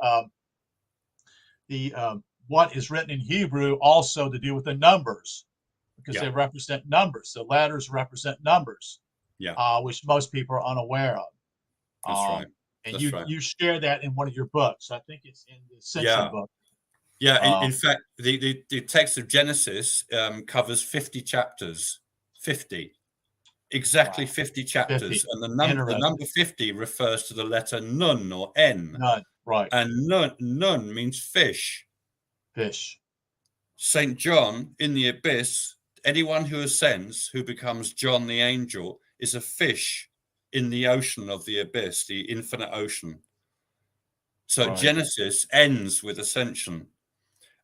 what is written in Hebrew also to do with the numbers, because they represent numbers. The letters represent numbers, which most people are unaware of. That's right. And you share that in one of your books. I think it's in the Ascension book. Yeah. In fact, the text of Genesis covers 50 chapters. 50. Exactly 50 chapters. 50. And the number 50 refers to the letter Nun or N. Nun, right. And nun means fish. Fish. St. John in the abyss, anyone who ascends, who becomes John the angel, is a fish in the ocean of the abyss, the infinite ocean. So Genesis ends with ascension.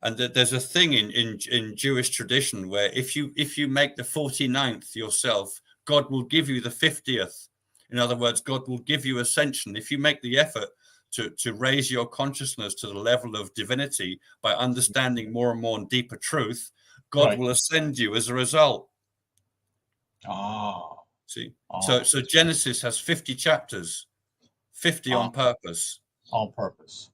And there's a thing in Jewish tradition where if you make the 49th yourself, God will give you the 50th. In other words, God will give you ascension. If you make the effort to raise your consciousness to the level of divinity by understanding more and more and deeper truth, God will ascend you as a result. See? So Genesis has 50 chapters, 50 on purpose. On purpose.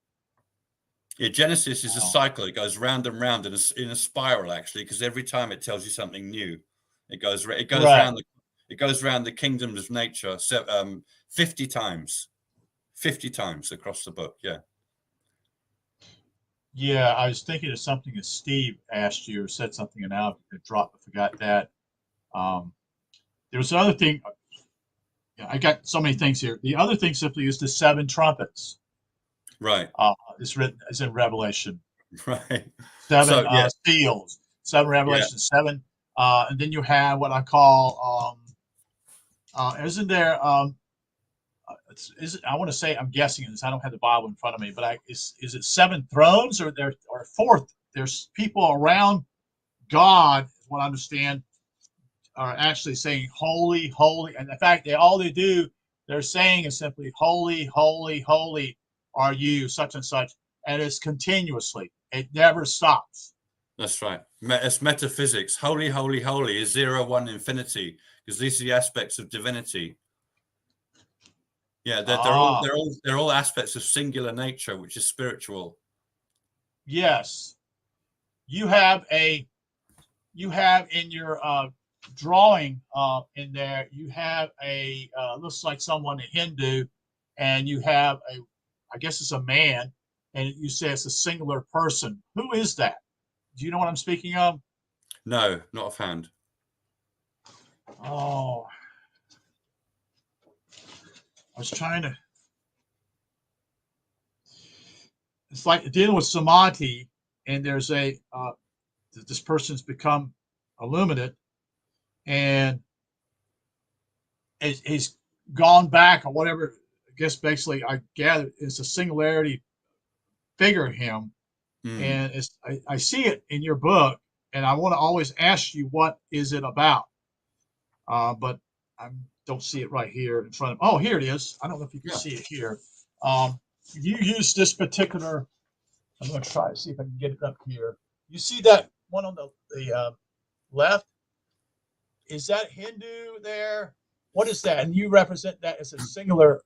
Yeah, Genesis is a cycle. It goes round and round in a spiral, actually, because every time it tells you something new. It goes around the kingdoms of nature 50 times. 50 times across the book, Yeah, I was thinking of something that Steve asked you or said something, and now it dropped. I forgot that. There was another thing. I got so many things here. The other thing simply is the 7 trumpets. Right. It's in Revelation. Right. 7 seals. 7 Revelation. 7. And then you have what I call. Isn't there? I want to say, I'm guessing this. I don't have the Bible in front of me, but is it 7 thrones or 4? There's people around God, is what I understand, are actually saying holy, holy. And in fact, they're saying is simply holy, holy, holy are you, such and such. And it's continuously. It never stops. That's right. It's metaphysics. Holy, holy, holy is 0, 1, infinity, because these are the aspects of divinity. Yeah, they're all aspects of singular nature, which is spiritual. Yes. You have in your drawing in there, you have looks like someone, a Hindu, and you have I guess it's a man, and you say it's a singular person. Who is that? Do you know what I'm speaking of? No, not offhand. Oh, I was trying to. It's like dealing with samadhi, and there's this person's become illuminate, and he's gone back or whatever. I guess basically, I gather it's a singularity figure of him, and I see it in your book, and I want to always ask you what is it about, but I don't see it right here in front of. Oh, here it is. I don't know if you can see it here. You use this particular. I'm going to try to see if I can get it up here. You see that one on the left? Is that Hindu there? What is that? And you represent that as a singular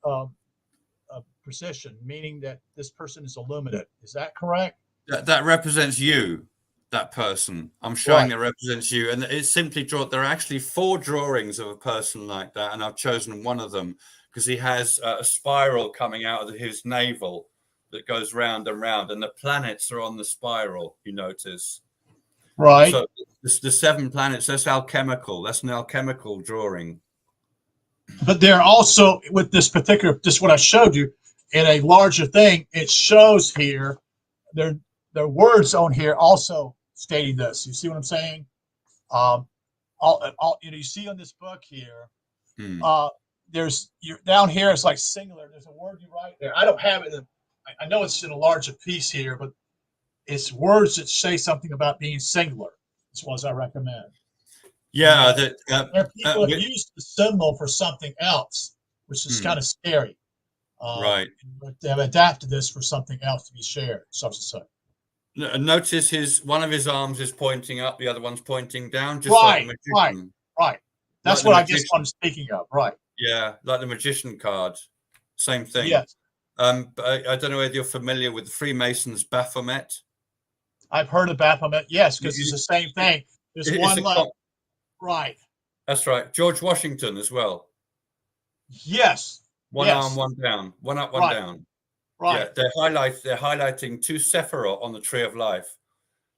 precision, meaning that this person is illuminate. Is that correct? That represents you, that person. I'm showing that represents you. And it's simply there are actually 4 drawings of a person like that. And I've chosen one of them because he has a spiral coming out of his navel that goes round and round. And the planets are on the spiral, you notice. Right. So the 7 planets, that's alchemical. That's an alchemical drawing. But they're also, with this particular, just what I showed you, in a larger thing, it shows here, there are words on here also stating this. You see what I'm saying? You see on this book here, down here, it's like singular. There's a word you write there. I don't have it I know it's in a larger piece here, but it's words that say something about being singular. As well as I recommend. Yeah, And that there people have used the symbol for something else, which is kind of scary. right. But they have adapted this for something else to be shared, such and such. Notice one of his arms is pointing up, the other one's pointing down, just like the Right, right, magician. right. Like That's the what I guess what I'm magician. speaking of. Right. Yeah, like the magician card. Same thing. Yes, But I don't know whether you're familiar with the Freemasons' Baphomet. I've heard of Baphomet. Yes, because it's You- the same thing. There's it's one a left. Right. that's right. George Washington as well. Yes. One arm, Yes. one down. One up, one Right. down. Yeah, Right. they're highlighting two Sephirot on the Tree of Life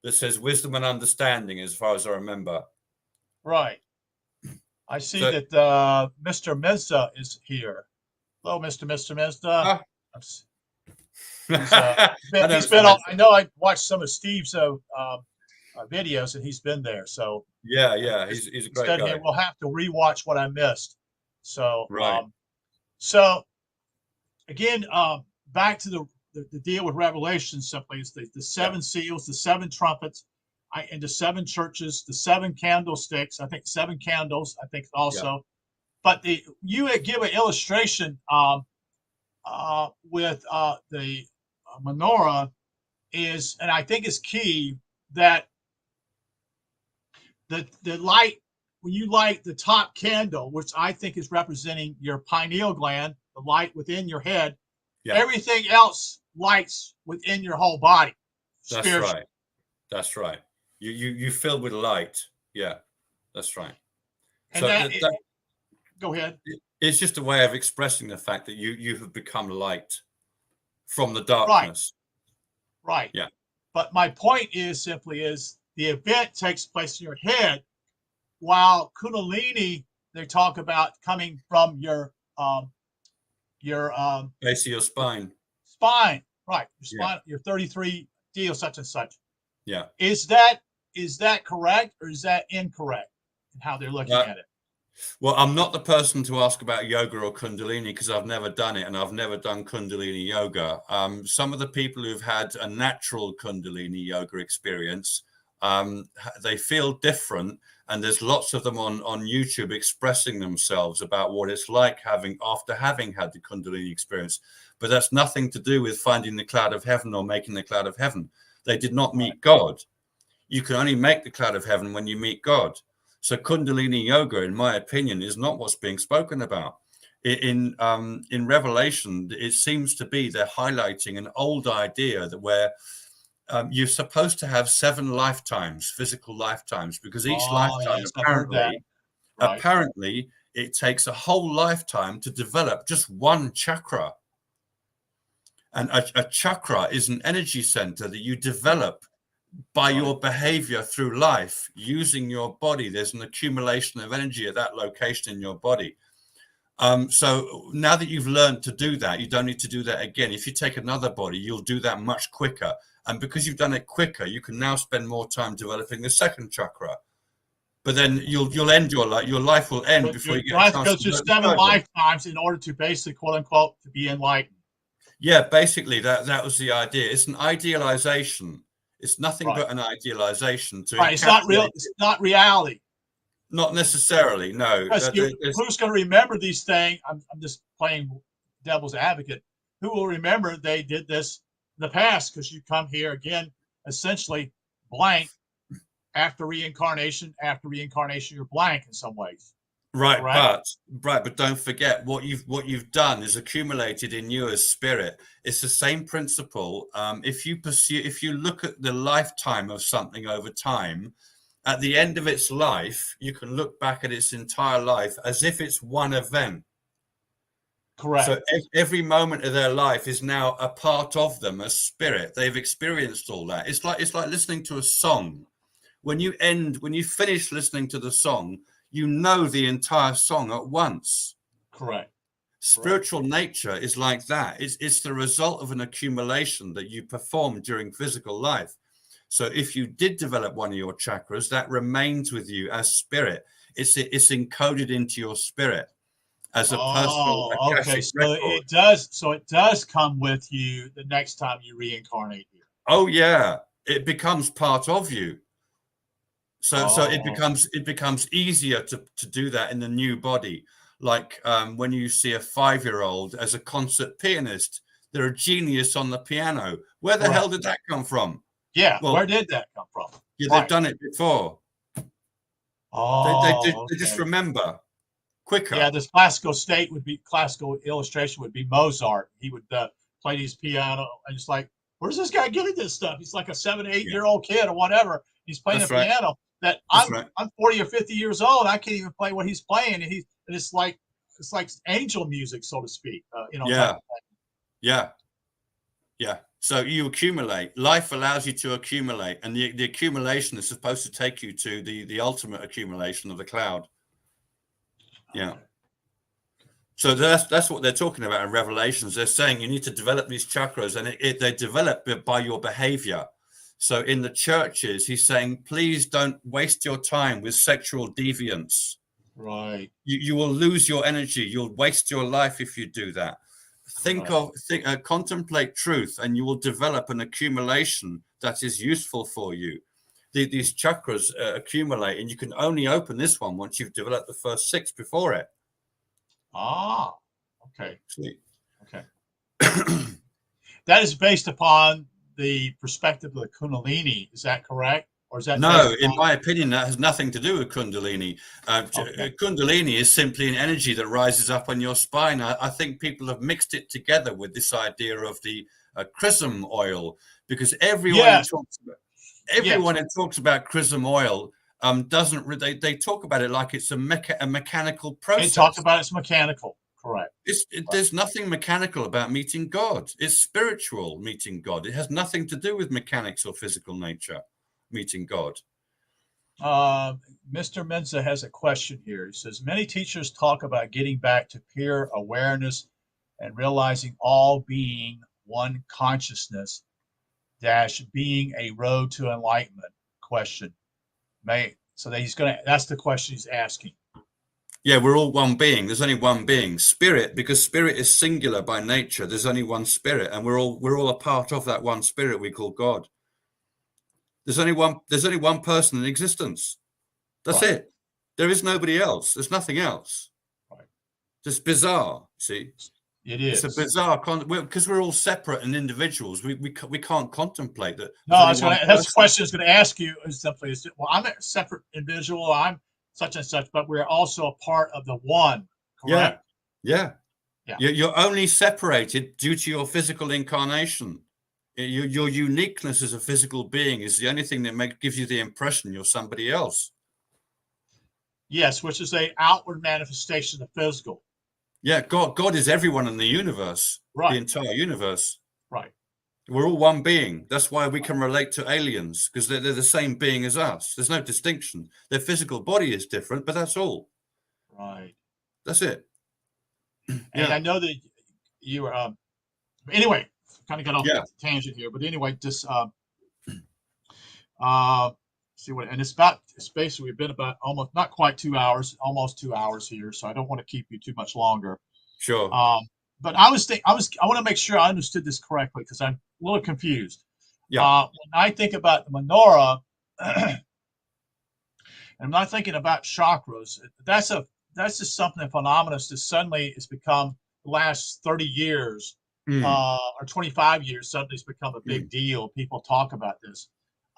that says wisdom and understanding, as far as I remember. Right. I see So, that Mr. Mizda is here. Hello, Mr. Mizda. ah, He's I know he's Mr. been on. Mensa. I know I watched some of Steve's videos, and he's been there. So Yeah, yeah, he's a great instead of him, guy. we'll have to rewatch what I missed. So Right. so again, back to the deal with Revelation. Simply is the seven seals, the seven trumpets, and the seven churches, the seven candlesticks. I think seven candles. I think also. Yeah. But you give an illustration with the menorah is, and I think is key that the light, when you light the top candle, which I think is representing your pineal gland, the light within your head, Yeah. everything else lights within your whole body. That's right. That's right. You fill with light. Yeah, that's right. And So go ahead. it's just a way of expressing the fact that you have become light from the Right. darkness. Right. Yeah. But my point is simply is the event takes place in your head, while Kundalini, they talk about coming from your Base of your spine. spine, right? Your spine, Yeah. your 33 deal, such and such. Yeah. Is that correct or is that incorrect in how they're looking at it? Well, I'm not the person to ask about yoga or Kundalini because I've never done it and I've never done Kundalini yoga. Some of the people who've had a natural Kundalini yoga experience, they feel different. And there's lots of them on YouTube expressing themselves about what it's like after having had the Kundalini experience. But that's nothing to do with finding the cloud of heaven or making the cloud of heaven. They did not meet God. You can only make the cloud of heaven when you meet God. So Kundalini yoga, in my opinion, is not what's being spoken about. In Revelation, it seems to be they're highlighting an old idea that where you're supposed to have 7 lifetimes, physical lifetimes, because each lifetime yes, I've heard that. Right. apparently it takes a whole lifetime to develop just one chakra. And a chakra is an energy center that you develop by your behavior through life, using your body. There's an accumulation of energy at that location in your body. So now that you've learned to do that, you don't need to do that again. If you take another body, you'll do that much quicker. And because you've done it quicker, you can now spend more time developing the second chakra. But then you'll end your life. Your life will end before you get a chance to go through 7 lifetimes in order to basically, quote unquote, to be enlightened. Yeah, basically that was the idea. It's an idealization. It's nothing but an idealization. It's not real. It's not reality. Not necessarily, no. Who's going to remember these things? I'm just playing devil's advocate. Who will remember they did this in the past? Because you come here again, essentially blank after reincarnation. After reincarnation, you're blank in some ways. Right, but don't forget what you've done is accumulated in you as spirit. It's the same principle. If you look at the lifetime of something over time, at the end of its life, you can look back at its entire life as if it's one event. Correct. So every moment of their life is now a part of them as spirit. They've experienced all that. It's like listening to a song. When you finish listening to the song, you know the entire song at once. Correct. Spiritual nature is like that. It's the result of an accumulation that you perform during physical life. So if you did develop one of your chakras, that remains with you as spirit. It's encoded into your spirit. as a personal Oh, okay. Akashic So record. it does. So it does come with you the next time you reincarnate here. Oh yeah, it becomes part of you. So Oh, it becomes easier to do that in the new body. Like when you see a 5-year-old as a concert pianist, they're a genius on the piano. Where the hell correct. did that come from? Yeah. Well, Where did that come from? yeah, they've Right. done it before. Oh, They just okay. remember Yeah, quicker. this classical illustration would be Mozart. He would play these piano, and it's like, where's this guy getting this stuff? He's like a 7, 8 Yeah, year old kid or whatever. He's playing a that's right. piano that That's right. I'm 40 or 50 years old. I can't even play what he's playing, and it's like angel music, so to speak. Type Yeah, of thing. yeah, yeah. So you accumulate. Life allows you to accumulate, and the accumulation is supposed to take you to the ultimate accumulation of the cloud. Yeah. Okay. So that's what they're talking about in Revelations. They're saying you need to develop these chakras, and they develop it by your behavior. So in the churches, he's saying, please don't waste your time with sexual deviance. Right. You will lose your energy. You'll waste your life if you do that. Right. Contemplate truth, and you will develop an accumulation that is useful for you. These chakras accumulate, and you can only open this one once you've developed the first 6 before it. Ah. Okay. Sweet. Okay. That is based upon the perspective of the Kundalini. Is that correct? Or is that based No, in upon? my opinion, that has nothing to do with Kundalini. Okay. Kundalini is simply an energy that rises up on your spine. I think people have mixed it together with this idea of the chrism oil, because Yes. Yes. everyone who talks about chrism oil doesn't they talk about it like it's a mechanical They talk process. about it's mechanical. Correct. Right. There's nothing mechanical about meeting God. It's spiritual meeting God. It has nothing to do with mechanics or physical nature, meeting God. Mr. Menza has a question here. He says, many teachers talk about getting back to pure awareness and realizing all being one consciousness dash being a road to enlightenment. Question. So that's the question he's asking. Yeah, we're all one being. There's only one being. Spirit, because spirit is singular by nature. There's only one spirit, and we're all a part of that one spirit we call God. There's only one person in existence. That's Right. it. There is nobody else. There's nothing else. Right. Just bizarre. See, It it's a is. bizarre because we're all separate and individuals. We can't contemplate that. No, There's only one that's the person. question I was going to ask you is simply, well, I'm a separate individual. I'm such and such, but we're also a part of the one, Yeah, correct? yeah. Yeah. You're only separated due to your physical incarnation. Your uniqueness as a physical being is the only thing that gives you the impression you're somebody else. Yes, which is a outward manifestation of physical. Yeah, God is everyone in the universe, the Right. entire universe. Right. We're all one being. That's why we can relate to aliens, because they're the same being as us. There's no distinction. Their physical body is different, but that's all. Right. That's it. And I Yeah, know that you were, anyway, kind of got off yeah, the tangent here, but anyway, just uh, see what, and it's basically we've been about almost not quite 2 hours, almost 2 hours here, so I don't want to keep you too much longer. sure. But I want to make sure I understood this correctly because I'm a little confused. Yeah, When I think about the menorah, and I'm not thinking about chakras. That's just something phenomenal that suddenly it's become the last 30 years mm, or 25 years. Suddenly it's become a big mm, deal. People talk about this,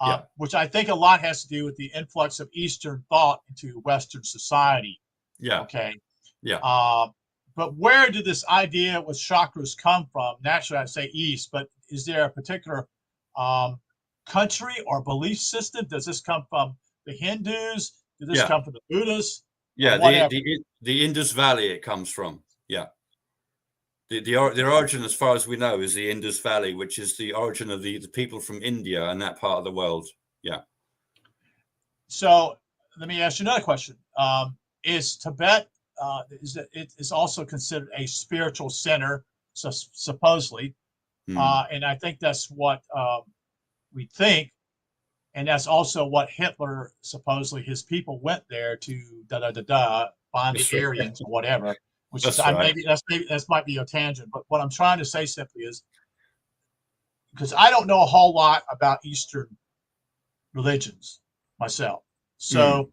yeah, which I think a lot has to do with the influx of Eastern thought into Western society. yeah, Okay. yeah. But where did this idea with chakras come from? Naturally, I'd say East, but is there a particular um, country or belief system? Does this come from the Hindus? Does this Yeah, come from the Buddhists or yeah. whatever? The Indus Valley it comes from. Yeah. The origin, as far as we know, is the Indus Valley, which is the origin of the people from India and that part of the world. Yeah. So let me ask you another question. Is Tibet, it is also considered a spiritual center, so supposedly, Mm. and I think that's what we think. And that's also what Hitler supposedly his people went there to find the That's right. Aryans or whatever. which is That's right. maybe that's might be a tangent, but what I'm trying to say simply is because I don't know a whole lot about Eastern religions myself. Mm. So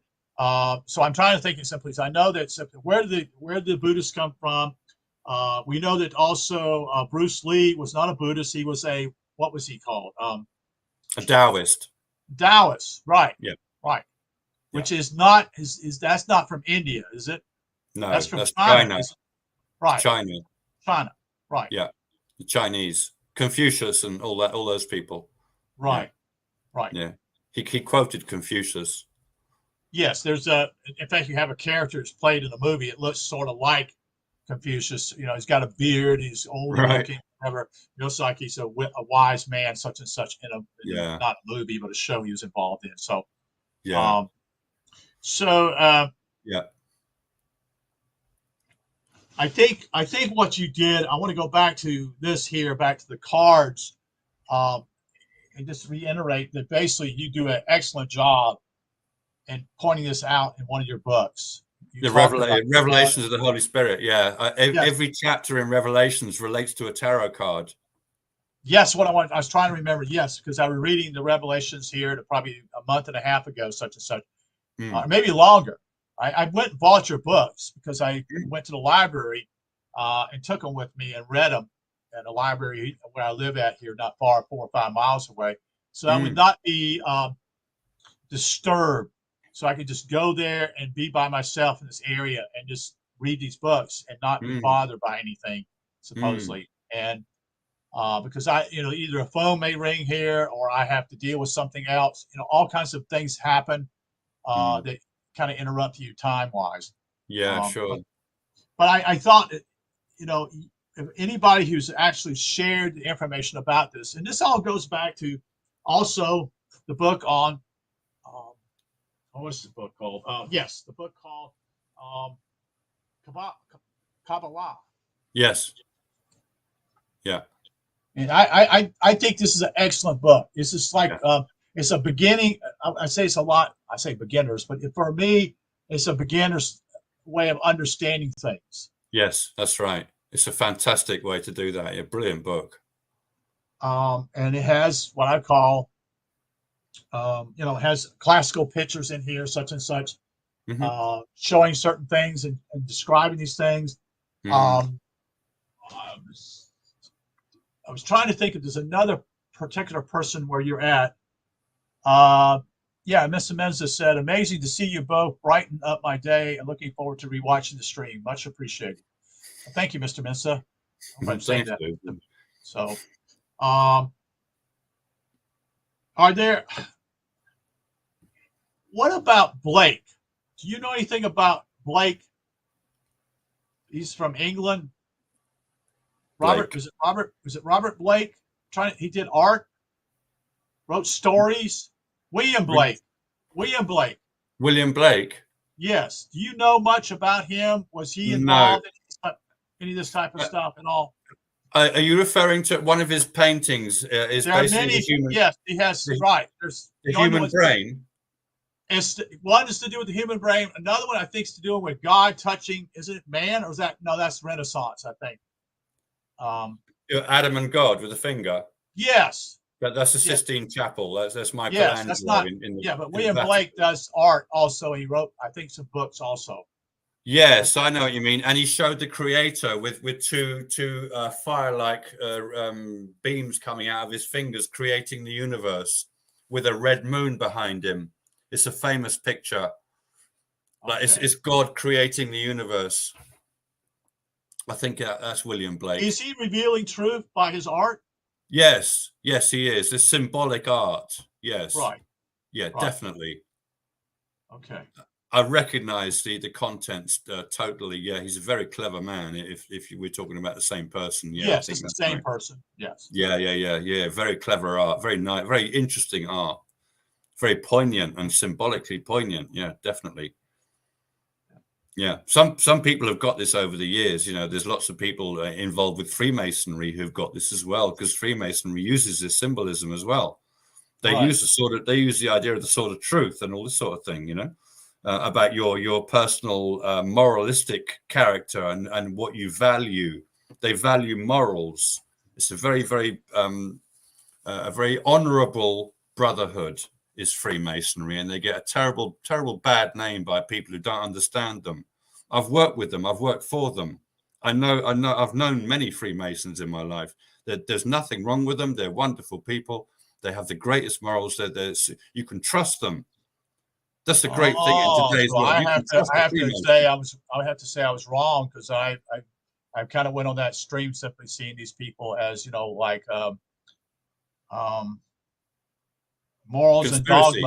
so I'm trying to think it simply. I know that simply where did the Buddhists come from? We know that also Bruce Lee was not a Buddhist. He was a what was he called? A Taoist. Taoist, right? Yeah. Right. Yeah. Which is not is that's not from India, is it? No, That's from that's China, China. is it? Right? China. China, right? Yeah. The Chinese. Confucius and all that, all those people. Yeah. Right, right. Yeah. He quoted Confucius. Yes, there's a. In fact, you have a character that's played in the movie. It looks sort of like Confucius. You know, he's got a beard. He's older Right. looking. Whatever. It looks like he's a wise man, such and such, Yeah. not a movie, but a show he was involved in. So, Yeah. so Yeah. I think what you did. I want to go back to this here, back to the cards, um, and just reiterate that basically you do an excellent job in pointing this out in one of your books. You The talk about Revelations of the Holy Spirit. Yeah. yes, Every chapter in Revelations relates to a tarot card. yes. What I was trying to remember. Yes, because I was reading the Revelations here probably a month and a half ago, such and such, maybe longer. I went and bought your books because I went to the library and took them with me and read them at a library where I live at here, not far, 4 or 5 miles away. So I would not be disturbed. So I could just go there and be by myself in this area and just read these books and not be bothered by anything, supposedly. And because either a phone may ring here or I have to deal with something else. All kinds of things happen that kind of interrupt you time wise. Yeah, sure. But I thought that, if anybody who's actually shared the information about this, and this all goes back to also the book on, what's the book called? Yes, the book called Kabbalah. Yes. Yeah. And I think this is an excellent book. This is like it's a beginning. I say it's a lot. I say beginners, but for me, it's a beginner's way of understanding things. Yes, that's right. It's a fantastic way to do that. A brilliant book. And it has what I call, it has classical pictures in here, such and such, showing certain things and describing these things. I was trying to think if there's another particular person where you're at. Yeah, Mr. Menza said, amazing to see you both brighten up my day and looking forward to rewatching the stream. Much appreciated. Well, thank you, Mr. Menza. I'm saying that. So, what about Blake? Do you know anything about Blake? He's from England. Robert, is it Robert Blake? He did art, wrote stories. William Blake. William Blake. Yes. Do you know much about him? Was he involved in any of this type of stuff at all? Are you referring to one of his paintings? Is there basically are many. The human, yes, he has. Right. There's the human brain. One is to do with the human brain. Another one I think is to do with God touching. Is it man or is that no? That's Renaissance, I think. Adam and God with a finger. Yes. That's the Sistine Chapel. That's Michelangelo. Yes, that's not. But William Blake does art also. He wrote, I think, some books also. Yes, I know what you mean. And he showed the Creator with two fire-like beams coming out of his fingers, creating the universe with a red moon behind him. It's a famous picture. Like it's God creating the universe. I think that's William Blake. Is he revealing truth by his art? Yes, he is. It's symbolic art. Yes. Right. Yeah, right. Definitely. Okay. I recognize the contents totally. Yeah, he's a very clever man. If we're talking about the same person, yeah. Yes, it's the same person. Yes. Yeah. Very clever art. Very nice. Very interesting art. Very poignant and symbolically poignant. Yeah, definitely. Yeah, some people have got this over the years. There's lots of people involved with Freemasonry who've got this as well, because Freemasonry uses this symbolism as well. They use the idea of the sword of truth and all this sort of thing. about your personal moralistic character and what you value. They value morals. It's a very honourable brotherhood is Freemasonry, and they get a terrible bad name by people who don't understand them. I've worked with them. I've worked for them. I've known many Freemasons in my life. There's nothing wrong with them. They're wonderful people. They have the greatest morals. You can trust them. That's the great thing in Oh, today's so world. I You can have to trust I the have to Freemason. say I was wrong because I kind of went on that stream simply seeing these people as like um, Conspiracy.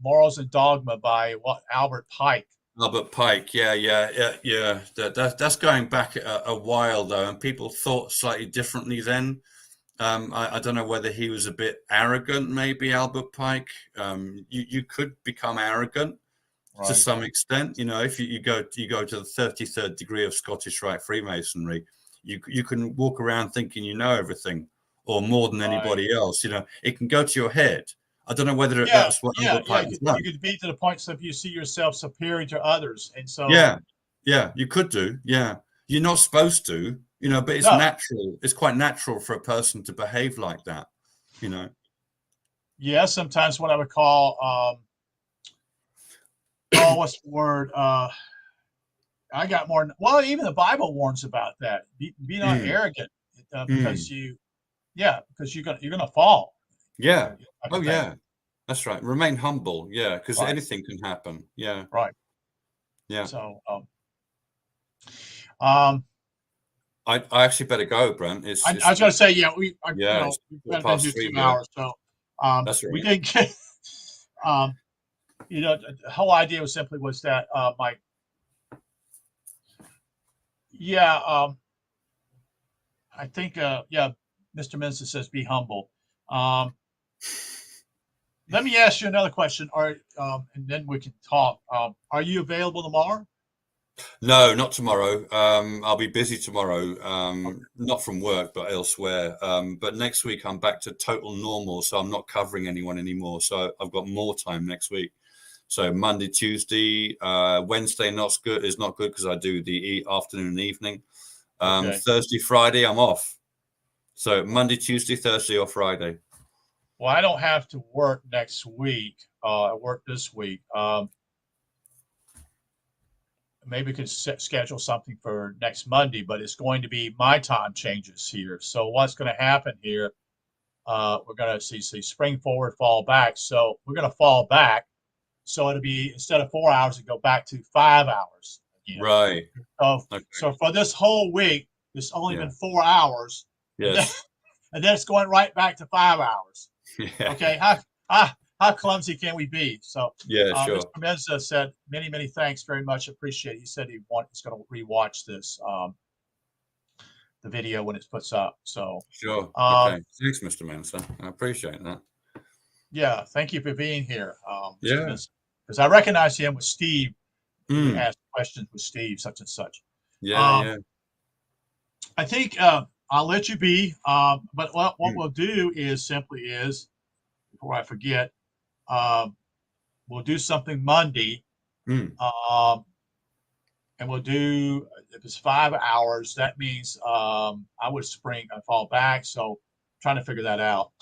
Morals and Dogma by what Albert Pike. Albert Pike, yeah. That's going back a while though, and people thought slightly differently then. I don't know whether he was a bit arrogant, maybe Albert Pike. You could become arrogant to Right. some extent. If you go to the 33rd degree of Scottish Rite Freemasonry, you can walk around thinking you know everything or more than Right. anybody else. It can go to your head. I don't know whether Yeah, that's what yeah, Albert yeah. Pike has done. You could be to the point so if you see yourself superior to others, and so Yeah, yeah, you could do. Yeah, you're not supposed to, but it's no, natural. It's quite natural for a person to behave like that, you know. yeah. Sometimes what I would call oh, what's the word? I got more. Well, even the Bible warns about that. Be not Mm, arrogant, because mm. because you're gonna fall, Yeah. type Oh, of thing. yeah. That's right. Remain humble. Yeah, because Right, anything can happen. Yeah, right. yeah. So, um, I actually better go, Brent. I was gonna say, yeah, It's we've been here 2 3:15 here. hours, so That's we right. didn't get. Um, the whole idea was that my yeah, I think yeah, Mr. Minson says be humble. Um, Let me ask you another question, and then we can talk. Are you available tomorrow? No, not tomorrow. I'll be busy tomorrow. Okay. Not from work, but elsewhere. But next week I'm back to total normal, so I'm not covering anyone anymore. So I've got more time next week. So Monday, Tuesday, Wednesday is not good because I do the afternoon and evening. Okay. Thursday, Friday I'm off. So Monday, Tuesday, Thursday, or Friday. Well, I don't have to work next week. I work this week. Maybe we could schedule something for next Monday, but it's going to be my time changes here. So what's going to happen here? We're going to see spring forward, fall back. So we're going to fall back. So it'll be instead of 4 hours, it go back to 5 hours again. Right. So Okay. so for this whole week, it's only Yeah. been 4 hours, and then Yes. and then it's going right back to 5 hours. Yeah. Okay, how clumsy can we be? So Yeah. Mr. Sure. Menza said many thanks, very much appreciate it. He said he's going to rewatch this the video when it puts up. So Sure. um, Okay. Thanks, Mr. Manson. I appreciate that. yeah, thank you for being here, Mr. Yeah. Menza, because I recognize him with Steve. He would Mm. ask questions with Steve, such and such. Yeah. Um, Yeah. I think I'll let you be. But what Mm. we'll do is before I forget, um, we'll do something Monday, Mm. um, and we'll do if it's 5 hours. That means I would I fall back. So trying to figure that out.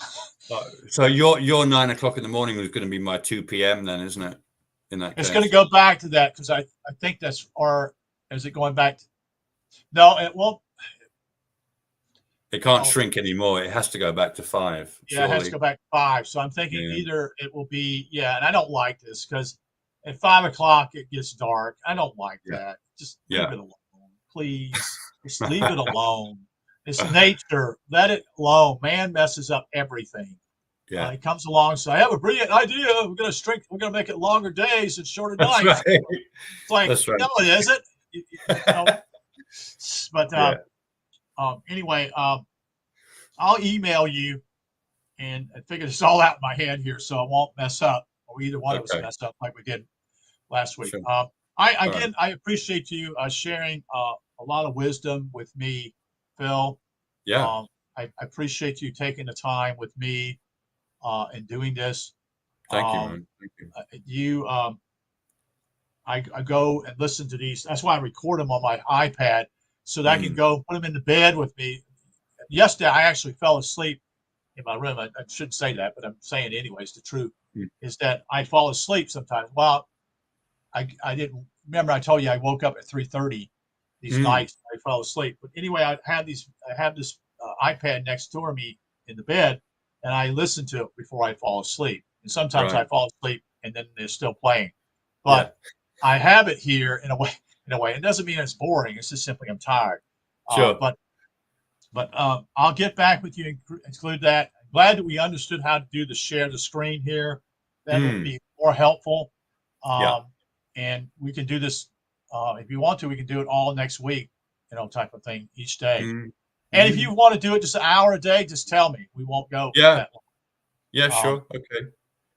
So your 9 o'clock in the morning is going to be my 2 p.m. then, isn't it? In that It's going to case, go back to that because I think that's or is it going back? No, it won't. it can't Oh, shrink anymore. It has to go back to 5, yeah, it has to surely. go back to 5. So I'm thinking Yeah. either it will be, yeah, and I don't like this because at 5 o'clock it gets dark. I don't like Yeah. that. Just leave Yeah. it alone, please. Just leave it alone. It's nature. Let it alone. Man messes up everything. Yeah. He comes along, so I have a brilliant idea. We're gonna make it longer days and shorter That's nights. right. It's like, That's right. no, it isn't. But Yeah. anyway, I'll email you and figure this all out in my head here, so I won't mess up, or either one of us Okay. mess up like we did last week. Sure. I All right. again, I appreciate you sharing a lot of wisdom with me, Phil. Yeah. I appreciate you taking the time with me and doing this. Thank you, Um, man. Thank you. you I go and listen to these. That's why I record them on my iPad so that I can Mm. go put them in the bed with me. Yesterday, I actually fell asleep in my room. I shouldn't say that, but I'm saying it anyways. The truth Mm. is that I fall asleep sometimes. Well, I didn't remember. I told you I woke up at 3:30 these Mm. nights. I fell asleep. But anyway, I have this iPad next to me in the bed, and I listen to it before I fall asleep. And sometimes Right. I fall asleep, and then they're still playing. Yeah. But I have it here in a way. In a way, it doesn't mean it's boring. It's just simply I'm tired. Uh, Sure. but I'll get back with you and include that. I'm glad that we understood how to do the share the screen here. That will Mm. be more helpful. Yeah. Um, and we can do this if you want to. We can do it all next week, type of thing each day. Mm. And if you Mm. want to do it just an hour a day, just tell me. We won't go Yeah. that Yeah. long. Sure. Okay.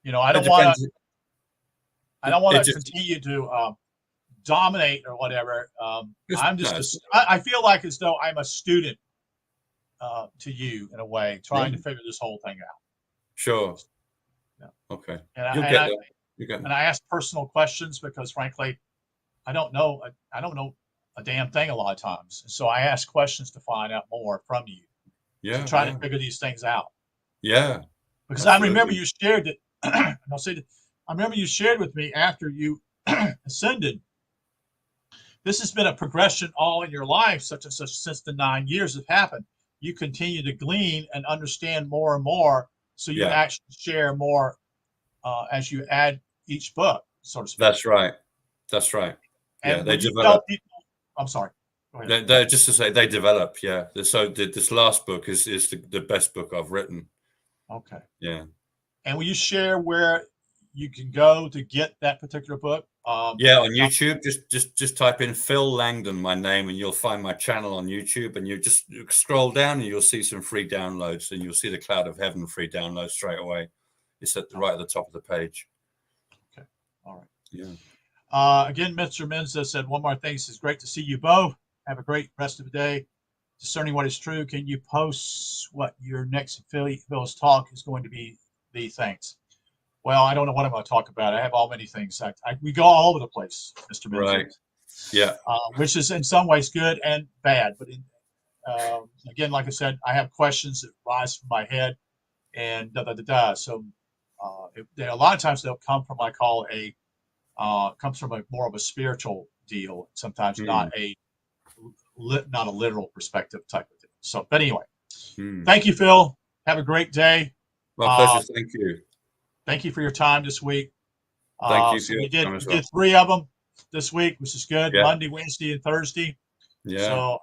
I It don't want to. depends. I don't want It to just continue to dominate or whatever. just I'm no. just. I feel like as though I'm a student to you in a way, Yeah. trying to figure this whole thing out. Sure. Yeah. Okay. And I You'll and get I there. You get and there. I ask personal questions because frankly, I don't know. I don't know a damn thing a lot of times. So I ask questions to find out more from you to Yeah. try to Yeah. figure these things out. Yeah. Because I remember Absolutely. you shared it. And I'll say that I remember you shared with me after you ascended. This has been a progression all in your life, such and such, since the 9 years have happened. You continue to glean and understand more and more. So you Yeah. actually share more as you add each book, so to speak. That's right. That's right. Yeah. And They will you tell develop. people? I'm sorry. Go ahead. They're just to say they develop. Yeah. So this last book is the best book I've written. Okay. Yeah. And will you share where you can go to get that particular book? Yeah, on YouTube, just type in Phil Langdon, my name, and you'll find my channel on YouTube. And you just scroll down, and you'll see some free downloads, and you'll see the Cloud of Heaven free download straight away. It's right at the top of the page. Okay. All right. Yeah. Again, Mr. Menza said one more thing. He says, great to see you both. Have a great rest of the day. Discerning what is true. Can you post what your next Phil's talk is going to be? The thanks. Well, I don't know what I'm going to talk about. I have all many things. We go all over the place, Mr. Menza, Right. Yeah. which is in some ways good and bad. But again, like I said, I have questions that rise from my head and da da da da. So a lot of times they'll come from I call comes from a more of a spiritual deal. Sometimes Mm. not a literal perspective type of thing. So, but anyway, Mm. thank you, Phil. Have a great day. My Uh, pleasure. Thank you. Thank you for your time this week. Thank you for So your we did time as we well. did three of them this week, which is good. Yeah. Monday, Wednesday, and Thursday. Yeah. So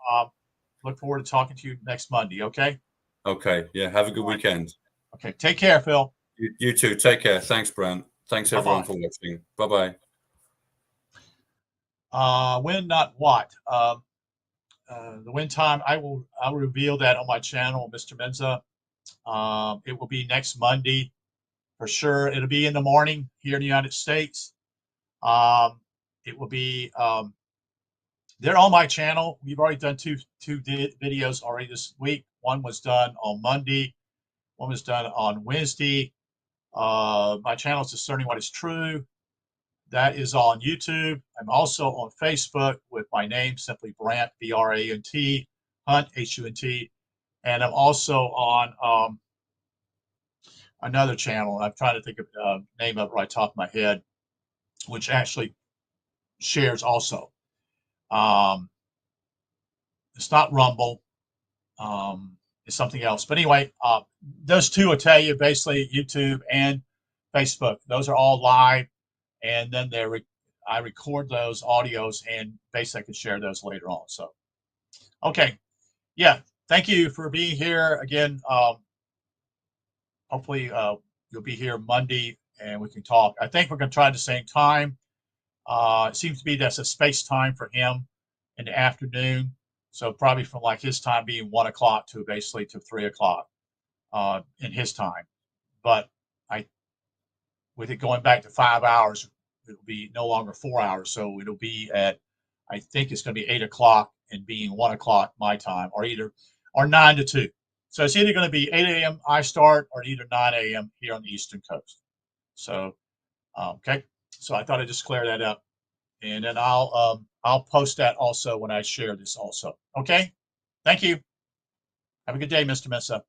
look forward to talking to you next Monday. Okay. Okay. Yeah. Have a good All right. weekend. Okay. Take care, Phil. You too. Take care. Thanks, Brent. Thanks Bye everyone bye. for watching. Bye bye. When, not what. The win time, I'll reveal that on my channel, Mr. Menza. It will be next Monday for sure. It'll be in the morning here in the United States. Um, it will be they're on my channel. We've already done two videos already this week. One was done on Monday. One was done on Wednesday. My channel is Discerning What Is True. That is on YouTube. I'm also on Facebook with my name, simply Brant, B-R-A-N-T, Hunt, H-U-N-T. And I'm also on another channel. I'm trying to think of the name of it right top of my head, which actually shares also. It's not Rumble. It's something else. But anyway, those two will tell you basically YouTube and Facebook. Those are all live, and then I record those audios and basically I can share those later on. So, okay, yeah, thank you for being here again. Hopefully, you'll be here Monday and we can talk. I think we're going to try the same time. It seems to be that's a space time for him in the afternoon. So probably from like his time being 1 o'clock to basically to 3 o'clock in his time. But I, with it going back to 5 hours, it'll be no longer 4 hours. So it'll be I think it's going to be 8 o'clock and being 1 o'clock my time, or 9 to 2. So it's either going to be 8 a.m. I start or either 9 a.m. here on the Eastern Coast. So, okay. So I thought I'd just clear that up. and then I'll post that also when I share this also. Okay. Thank you. Have a good day, Mr. Mesa.